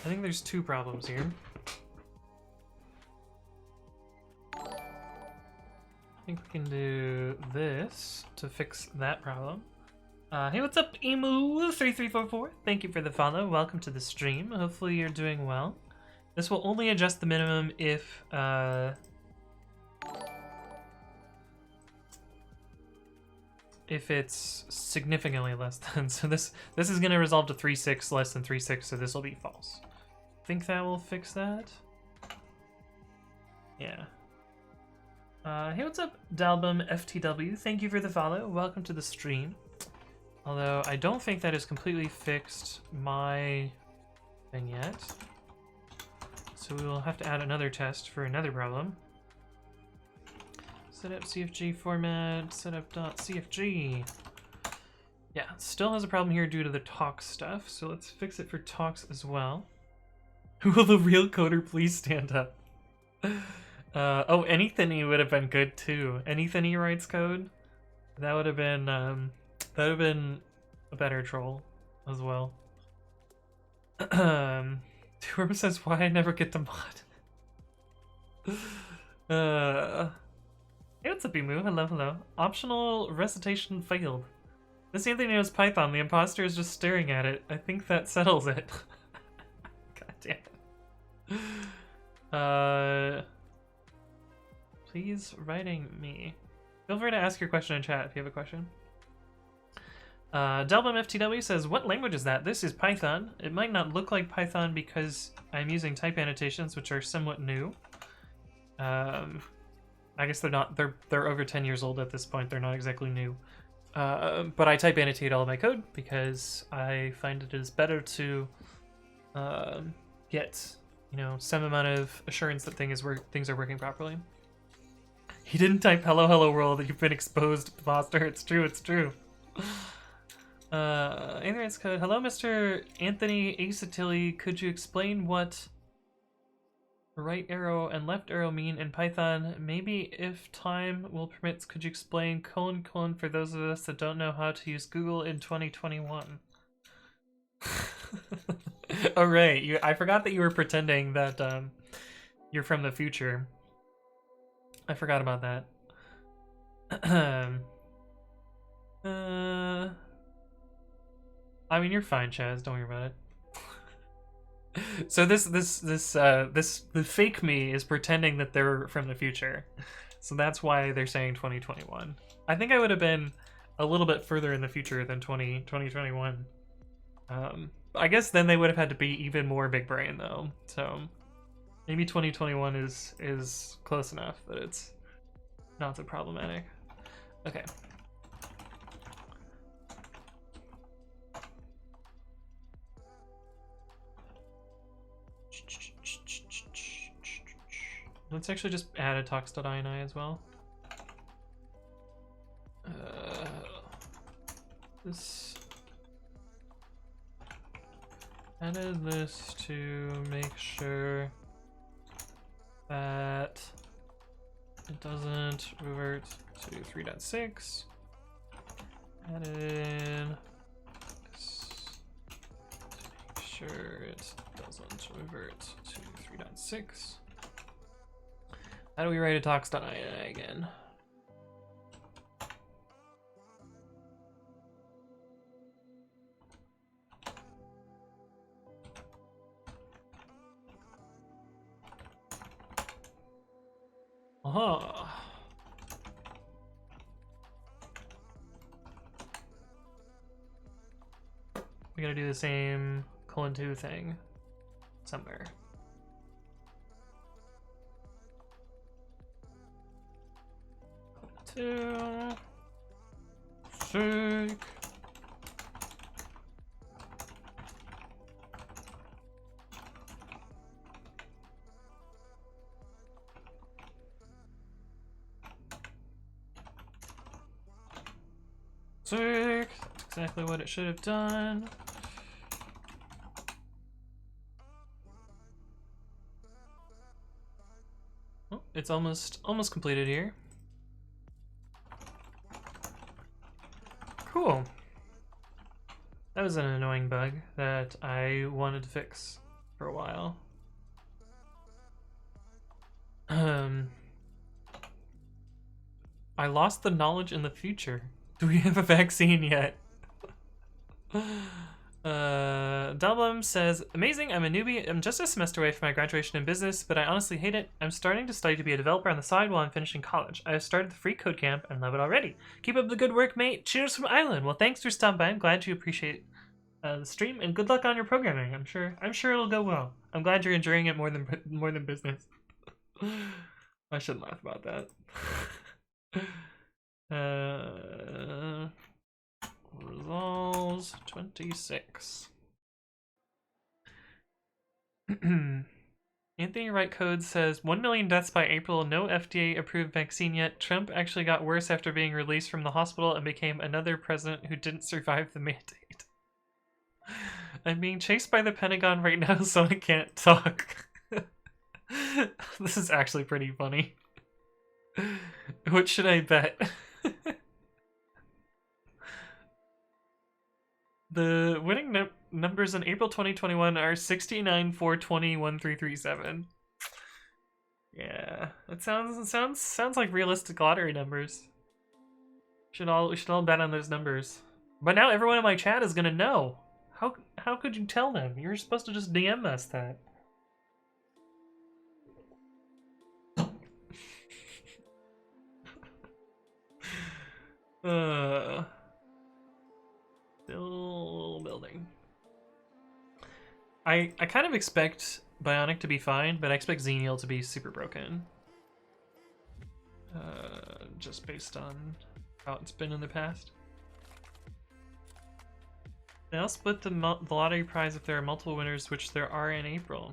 I think there's two problems here. I think we can do this to fix that problem. Hey, what's up, Emu3344? Thank you for the follow. Welcome to the stream. Hopefully you're doing well. This will only adjust the minimum if it's significantly less than. So this is going to resolve to 3.6 less than 3.6, so this will be false. Think that will fix that? Yeah. Hey, what's up, Dalbum FTW? Thank you for the follow. Welcome to the stream. Although I don't think that has completely fixed my thing yet. So we will have to add another test for another problem. Setup CFG format, setup.cfg. Yeah, still has a problem here due to the talk stuff, so let's fix it for talks as well. Will the real coder please stand up? Oh, Anything would have been good too. Anything writes code. That would have been a better troll as well. Torm says why I never get the mod. Hey, what's up, Emu? Hello, hello. Optional recitation failed. This Anthony knows Python. The imposter is just staring at it. I think that settles it. God damn it. Please writing me. Feel free to ask your question in chat if you have a question. Delbum FTW says, what language is that? This is Python. It might not look like Python because I'm using type annotations, which are somewhat new. I guess they're not, they're over 10 years old at this point. They're not exactly new. But I type annotate all of my code because I find it is better to get, some amount of assurance that things are working properly. He didn't type hello hello world, you've been exposed, Foster. It's true, it's true. Ignorance code. Hello, Mr. Anthony Acetilli. Could you explain what right arrow and left arrow mean in Python? Maybe if time will permit, could you explain : for those of us that don't know how to use Google in 2021? Oh, right. I forgot that you were pretending that you're from the future. I forgot about that. I mean, you're fine, Chaz. Don't worry about it. So the fake me is pretending that they're from the future. So that's why they're saying 2021. I think I would have been a little bit further in the future than 2021. I guess then they would have had to be even more big brain though. So maybe 2021 is close enough that it's not so problematic. Okay. Let's actually just add a talks.ini as well. This added this to make sure that it doesn't revert to 3.6. Added this to make sure it doesn't revert to 3.6. How do we write a talks.ini again? Aha. We gotta do the same :2 thing somewhere. Sick. Sick. That's exactly what it should have done. Oh, it's almost completed here. Cool. That was an annoying bug that I wanted to fix for a while. I lost the knowledge in the future. Do we have a vaccine yet? Dalbum says, amazing, I'm a newbie. I'm just a semester away from my graduation in business, but I honestly hate it. I'm starting to study to be a developer on the side while I'm finishing college. I have started the free code camp and love it already. Keep up the good work, mate. Cheers from Ireland. Well, thanks for stopping by. I'm glad you appreciate the stream, and good luck on your programming. I'm sure it'll go well. I'm glad you're enjoying it more than business. I shouldn't laugh about that. Resolves 26. Anthony Wright Code says 1 million deaths by April, no FDA approved vaccine yet. Trump actually got worse after being released from the hospital and became another president who didn't survive the mandate. I'm being chased by the Pentagon right now, so I can't talk. This is actually pretty funny. What should I bet? The winning numbers in April 2021 are 69, 420, 1337. Yeah, that sounds like realistic lottery numbers. We should all bet on those numbers. But now everyone in my chat is gonna know. How could you tell them? You're supposed to just DM us that. Still building. I kind of expect Bionic to be fine, but I expect Xenial to be super broken. Just based on how it's been in the past. They'll split the lottery prize if there are multiple winners, which there are in April.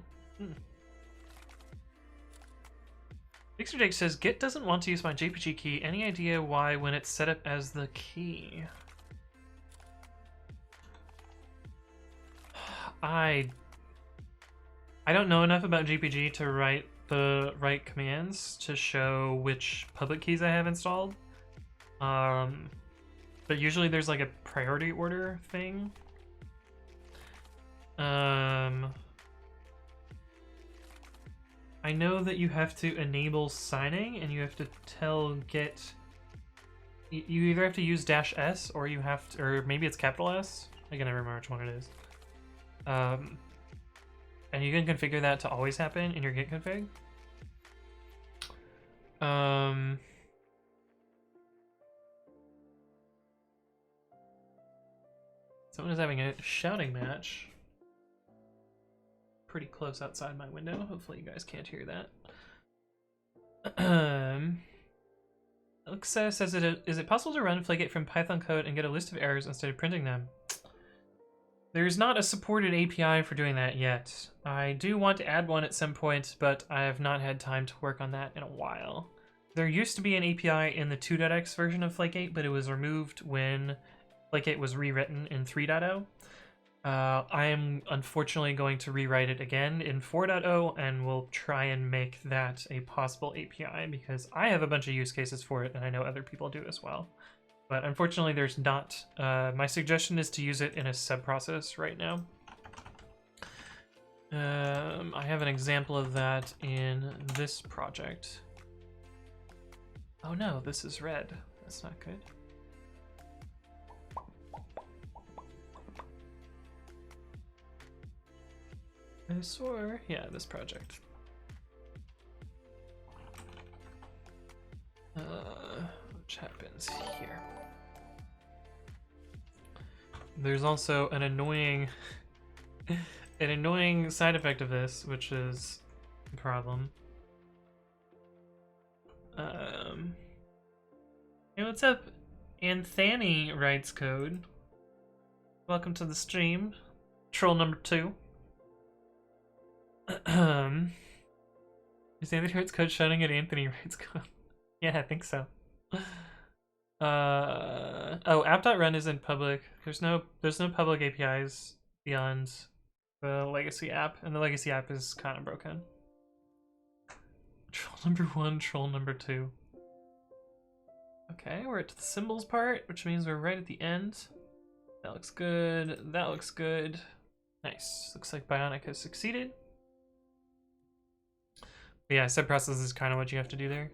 Fixer Jake says, Git doesn't want to use my JPG key. Any idea why when it's set up as the key? I don't know enough about GPG to write the right commands to show which public keys I have installed. But usually there's like a priority order thing. I know that you have to enable signing and you have to tell Git. You either have to use -S or you have to, or maybe it's capital S. I can never remember which one it is. And you can configure that to always happen in your Git config. Someone is having a shouting match pretty close outside my window. Hopefully you guys can't hear that. Alexa says, is it possible to run Flagate from Python code and get a list of errors instead of printing them? There's not a supported API for doing that yet. I do want to add one at some point, but I have not had time to work on that in a while. There used to be an API in the 2.x version of Flagate, but it was removed when Flagate was rewritten in 3.0. I am unfortunately going to rewrite it again in 4.0, and we'll try and make that a possible API because I have a bunch of use cases for it, and I know other people do as well. But unfortunately, there's not. My suggestion is to use it in a sub-process right now. I have an example of that in this project. Oh no, this is red. That's not good. I swore, yeah, this project. Which happens here. There's also an annoying side effect of this, which is a problem. Hey, what's up? Anthony writes code. Welcome to the stream. Troll number 2. Is Anthony writes code shouting at Anthony writes code? Yeah, I think so. Oh, app.run isn't public. There's no public APIs beyond the legacy app, and the legacy app is kind of broken. Troll number 1, troll number 2. Okay, we're at the symbols part, which means we're right at the end. That looks good. That looks good. Nice. Looks like Bionic has succeeded. But yeah, sub-process is kind of what you have to do there.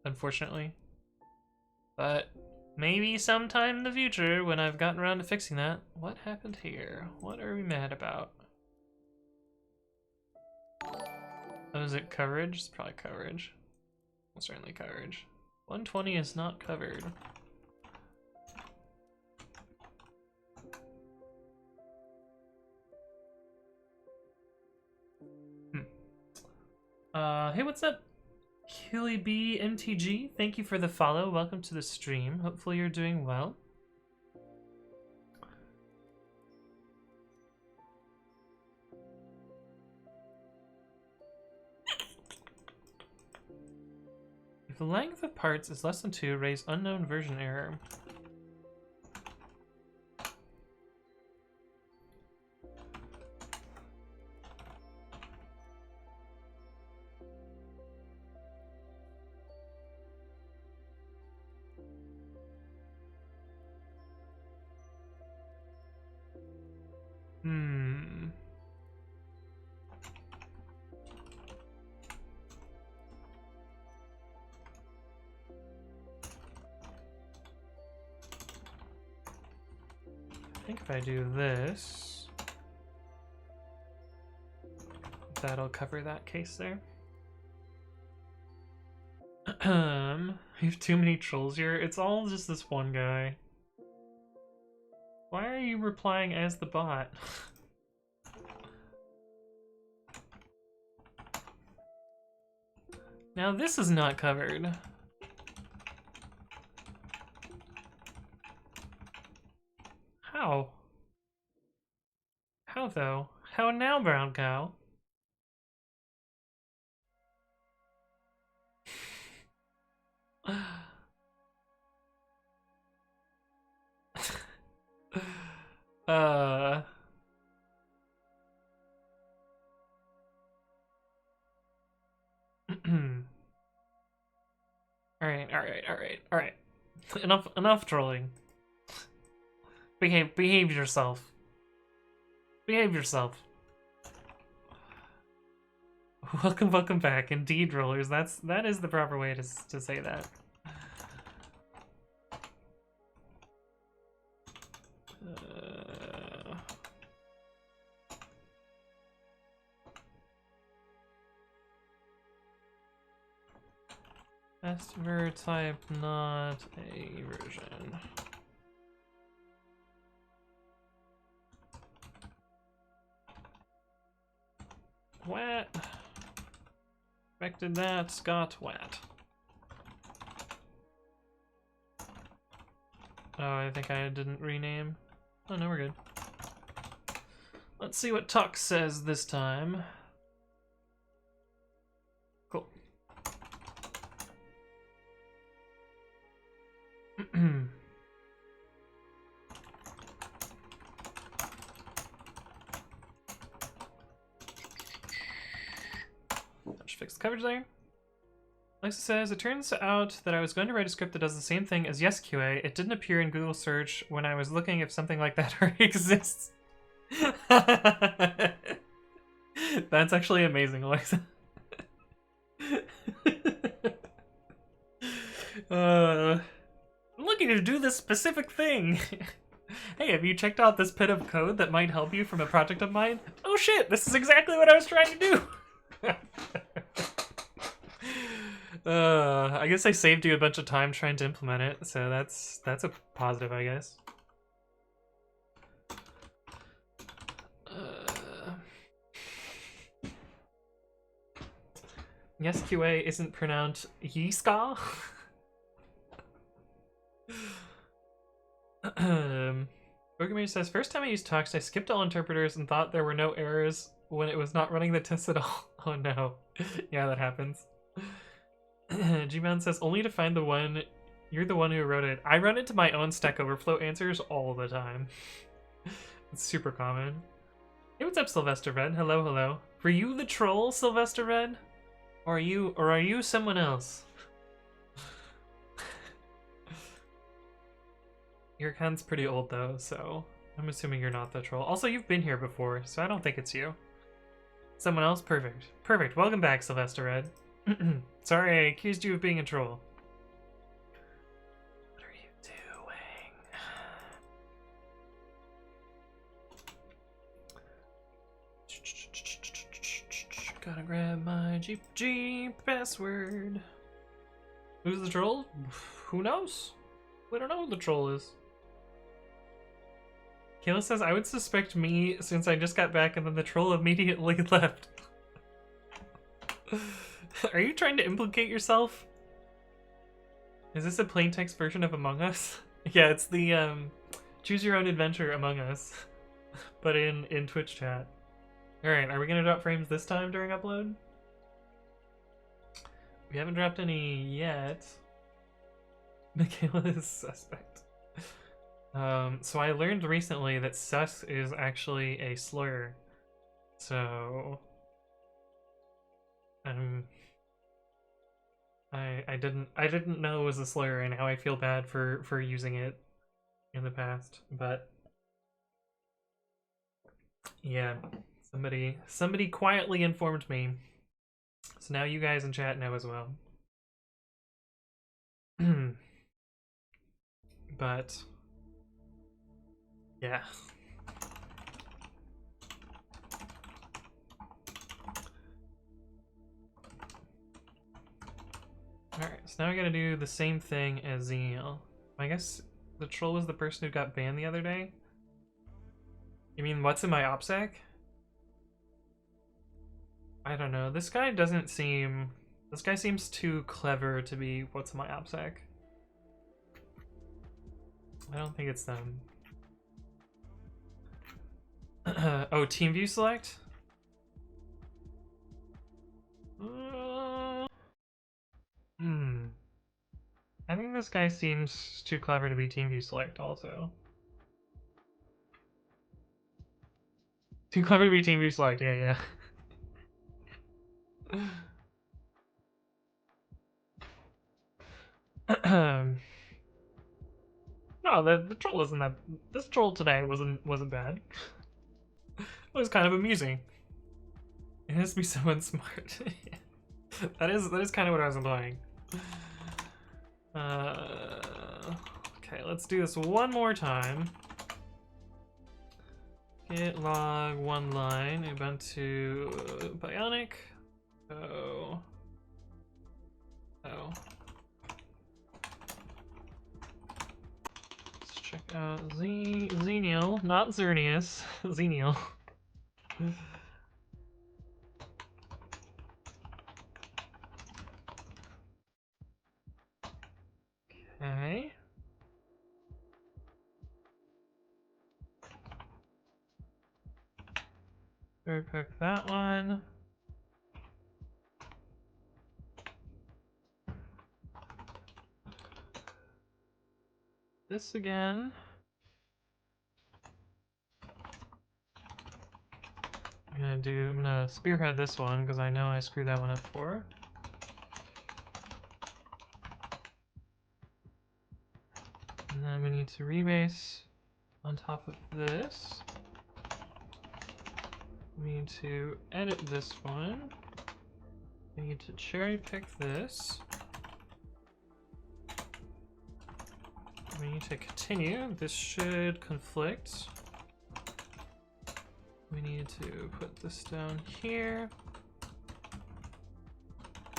Unfortunately. But maybe sometime in the future when I've gotten around to fixing that. What happened here? What are we mad about? Oh, is it coverage? It's probably coverage. Well, certainly coverage. 120 is not covered. Hey, what's up? Hilly B MTG, thank you for the follow. Welcome to the stream. Hopefully you're doing well. If the length of parts is less than 2, raise unknown version error. I think if I do this, that'll cover that case there. We have too many trolls here. It's all just this one guy. Why are you replying as the bot? Now this is not covered. How? How though? How now, brown cow? uh... Alright. Enough trolling. Behave yourself. Behave yourself. Welcome back. Indeed, rollers. That is the proper way to say that. Best ver type, not a version. Wat. Expected that, got wat. Oh, I think I didn't rename. Oh, no, we're good. Let's see what Tuck says this time. Cool. Just fix the coverage there. Alexa says, it turns out that I was going to write a script that does the same thing as Yes QA. It didn't appear in Google search when I was looking if something like that already exists. That's actually amazing, Alexa. I'm looking to do this specific thing. Hey, have you checked out this bit of code that might help you from a project of mine? Oh shit, this is exactly what I was trying to do. I guess I saved you a bunch of time trying to implement it, so that's a positive, I guess. Yes, QA isn't pronounced Yiska. Programmer says, first time I used Tux, I skipped all interpreters and thought there were no errors when it was not running the test at all. Oh no. Yeah, that happens. Gman says, only to find the one, you're the one who wrote it. I run into my own Stack Overflow answers all the time. It's super common. Hey, what's up, Sylvester Red? Hello, hello. Were you the troll, Sylvester Red? Or are you someone else? Your account's pretty old though, so I'm assuming you're not the troll. Also, you've been here before, so I don't think it's you. Someone else? Perfect. Perfect. Welcome back, Sylvester Red. Sorry, I accused you of being a troll. What are you doing? Gotta grab my Jeep password. Who's the troll? Who knows? We don't know who the troll is. Kayla says, I would suspect me since I just got back and then the troll immediately left. Are you trying to implicate yourself? Is this a plain text version of Among Us? Yeah, it's the choose your own adventure Among Us, but in Twitch chat. Alright, are we gonna drop frames this time during upload? We haven't dropped any yet. Michaela is suspect. So I learned recently that sus is actually a slur. So I didn't know it was a slur, and how I feel bad for using it in the past, but yeah, somebody quietly informed me. So now you guys in chat know as well. But yeah. Alright, so now I gotta do the same thing as Xenial. I guess the troll was the person who got banned the other day? You mean what's in my OPSEC? I don't know. This guy doesn't seem... This guy seems too clever to be what's in my OPSEC. I don't think it's them. Oh, team view select? I think this guy seems too clever to be team view select also. Too clever to be team view select, yeah. No, the troll isn't that. This troll today wasn't bad. It was kind of amusing. It has to be someone smart. that is kind of what I was implying. Okay, let's do this one more time. Git log one line Ubuntu Bionic. Oh. Let's check out Xenial, not Xerneas. Xenial. Okay. Pick that one. This again. I'm gonna spearhead this one because I know I screwed that one up for. And then we need to rebase on top of this. We need to edit this one. We need to cherry pick this. We need to continue. This should conflict. We need to put this down here.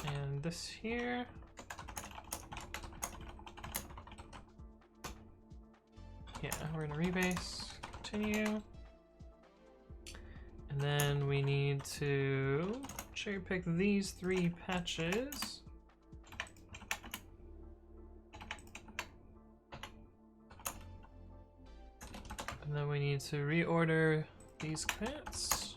And this here. Yeah, we're gonna rebase, continue. And then we need to cherry pick these 3 patches. And then we need to reorder these commits.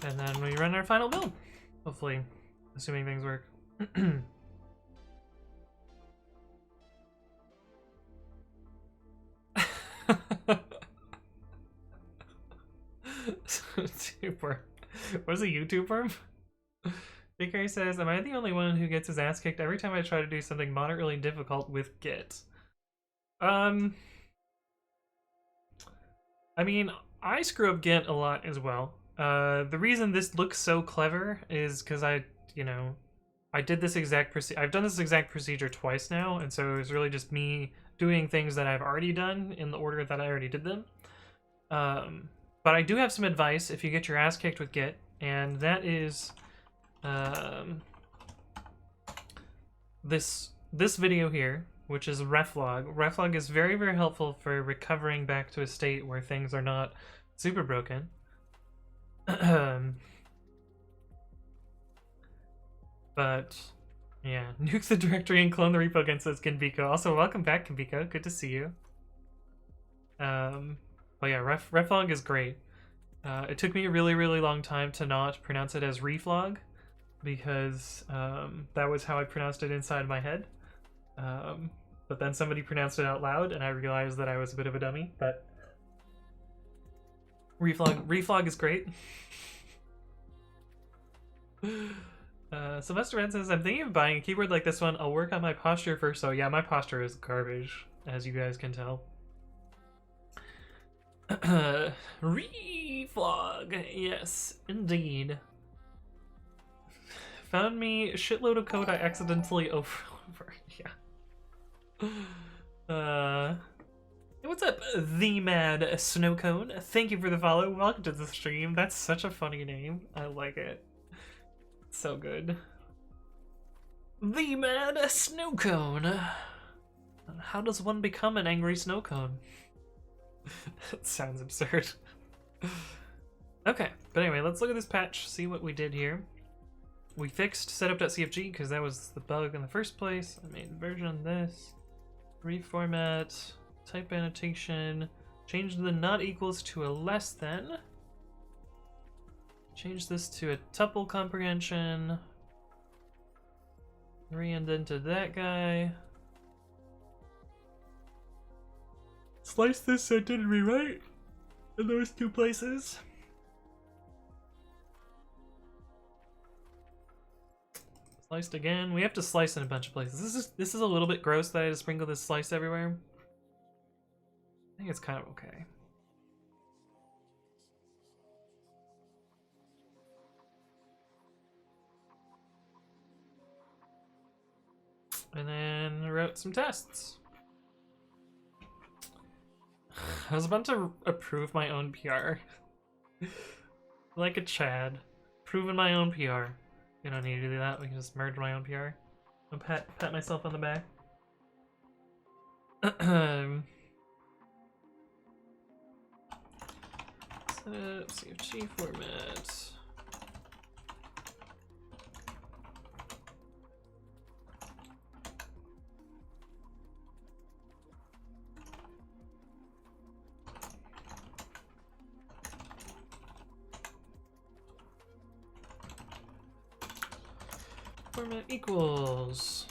And then we run our final build. Hopefully, assuming things work. YouTuber. What is a YouTuber? BK says, am I the only one who gets his ass kicked every time I try to do something moderately difficult with Git? I mean, I screw up Git a lot as well. The reason this looks so clever is because I did this exact I've done this exact procedure twice now, and so it's really just me doing things that I've already done in the order that I already did them. But I do have some advice if you get your ass kicked with Git, and that is this video here, which is reflog. Reflog is very, very helpful for recovering back to a state where things are not super broken. But yeah, nuke the directory and clone the repo again, says Kinbiko. Also, welcome back, Kinbiko. Good to see you. But yeah, reflog is great. It took me a really, really long time to not pronounce it as reflog, because that was how I pronounced it inside my head. But then somebody pronounced it out loud, and I realized that I was a bit of a dummy. But reflog is great. Sylvester Red says, I'm thinking of buying a keyboard like this one. I'll work on my posture first. So yeah, my posture is garbage, as you guys can tell. Reflog, yes, indeed. Found me a shitload of code I accidentally over. Yeah. Hey, what's up, the Mad Snowcone? Thank you for the follow. Welcome to the stream. That's such a funny name. I like it. So good. The Mad Snowcone. How does one become an angry snowcone? That sounds absurd. Okay, but anyway, let's look at this patch, see what we did here. We fixed setup.cfg because that was the bug in the first place. I made a version of this. Reformat, type annotation, change the not equals to a less than. Change this to a tuple comprehension. Re-indented that guy. Slice this so it didn't rewrite in those two places. Sliced again. We have to slice in a bunch of places. This is a little bit gross that I had to sprinkle this slice everywhere. I think it's kind of okay. And then wrote some tests. I was about to approve my own PR. Like a Chad. Proving my own PR. We don't need to do that, we can just merge my own PR. I'll pat myself on the back. Setup, CFG format. Format equals.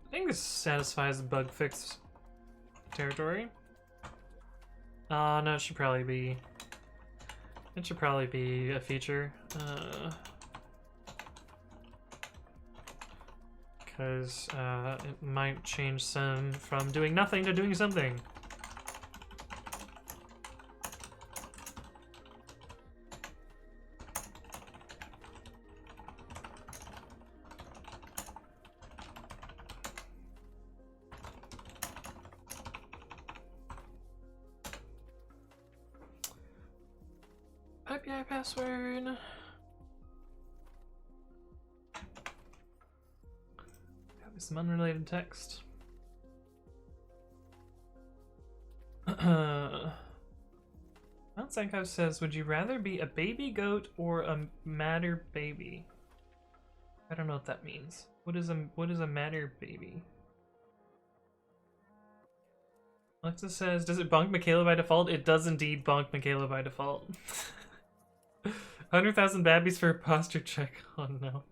I think this satisfies the bug fix territory. No, it should probably be. It should probably be a feature. Because it might change some from doing nothing to doing something. API password. Got some unrelated text. Mount Sankov says, would you rather be a baby goat or a matter baby? I don't know what that means. What is a matter baby? Alexa says, does it bonk Michaela by default? It does indeed bonk Michaela by default. 100,000 babbies for a posture check. Oh no.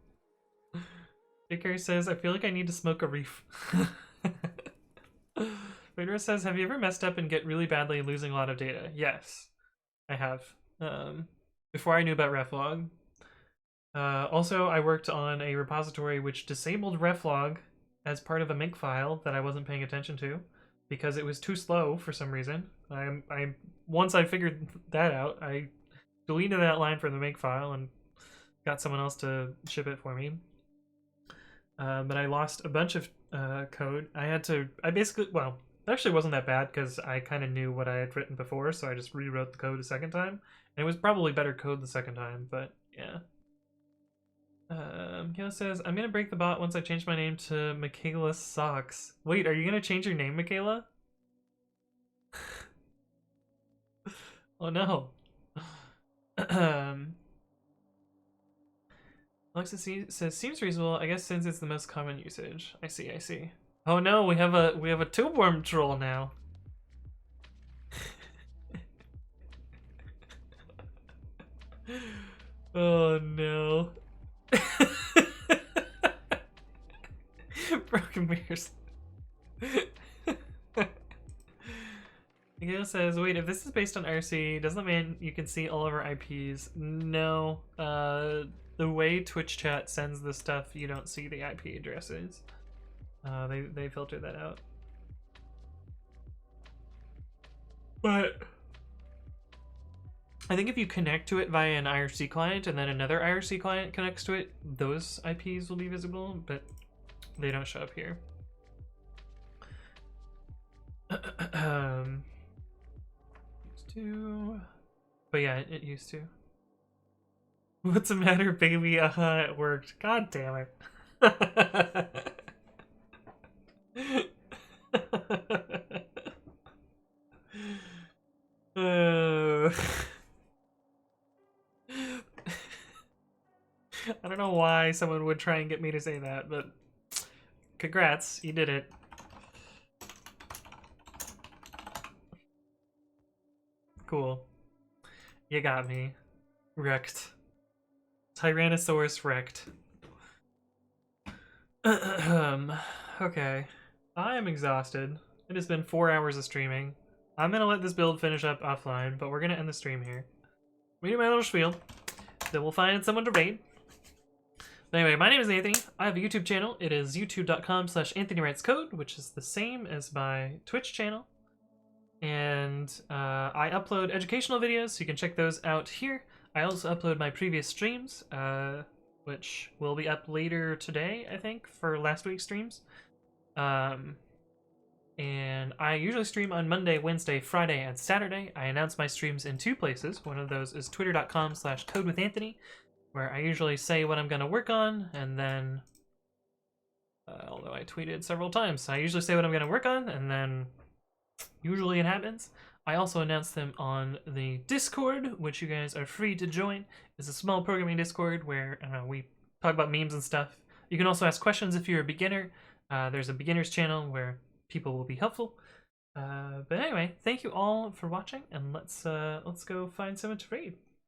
J.K. says, I feel like I need to smoke a reef. Vader says, have you ever messed up and get really badly losing a lot of data? Yes, I have. Before I knew about reflog. Also, I worked on a repository which disabled reflog as part of a make file that I wasn't paying attention to because it was too slow for some reason. Once I figured that out, I deleted that line from the make file and got someone else to ship it for me. But I lost a bunch of code. I basically, well, it actually wasn't that bad because I kind of knew what I had written before, so I just rewrote the code a second time. And it was probably better code the second time, but yeah. Michaela says, I'm gonna break the bot once I change my name to Michaela Socks. Wait, are you gonna change your name, Michaela? Oh no. Alexa says, seems reasonable, I guess since it's the most common usage. I see. Oh no, we have a tube worm troll now. Oh no. Broken mirrors. Miguel says, wait, if this is based on RC, doesn't that mean you can see all of our IPs? No. The way Twitch chat sends the stuff, you don't see the IP addresses. They filter that out. But I think if you connect to it via an IRC client and then another IRC client connects to it, those IPs will be visible, but they don't show up here. Used to, but yeah, it used to. What's the matter, baby? It worked. God damn it. I don't know why someone would try and get me to say that, but congrats, you did it. Cool. You got me. Wrecked. Tyrannosaurus wrecked. Okay. I am exhausted. It has been 4 hours of streaming. I'm gonna let this build finish up offline, but we're gonna end the stream here. We do my little spiel. Then we'll find someone to raid. But anyway, my name is Anthony. I have a YouTube channel. It is youtube.com/AnthonyWritesCode, which is the same as my Twitch channel. And I upload educational videos, so you can check those out here. I also upload my previous streams, which will be up later today, I think, for last week's streams. And I usually stream on Monday, Wednesday, Friday, and Saturday. I announce my streams in 2 places. One of those is twitter.com/codewithanthony, where I usually say what I'm going to work on, and then, although I tweeted several times, so I usually say what I'm going to work on, and then usually it happens. I also announce them on the Discord, which you guys are free to join. It's a small programming Discord where we talk about memes and stuff. You can also ask questions if you're a beginner. There's a beginners channel where people will be helpful. But anyway, thank you all for watching, and let's go find someone to raid.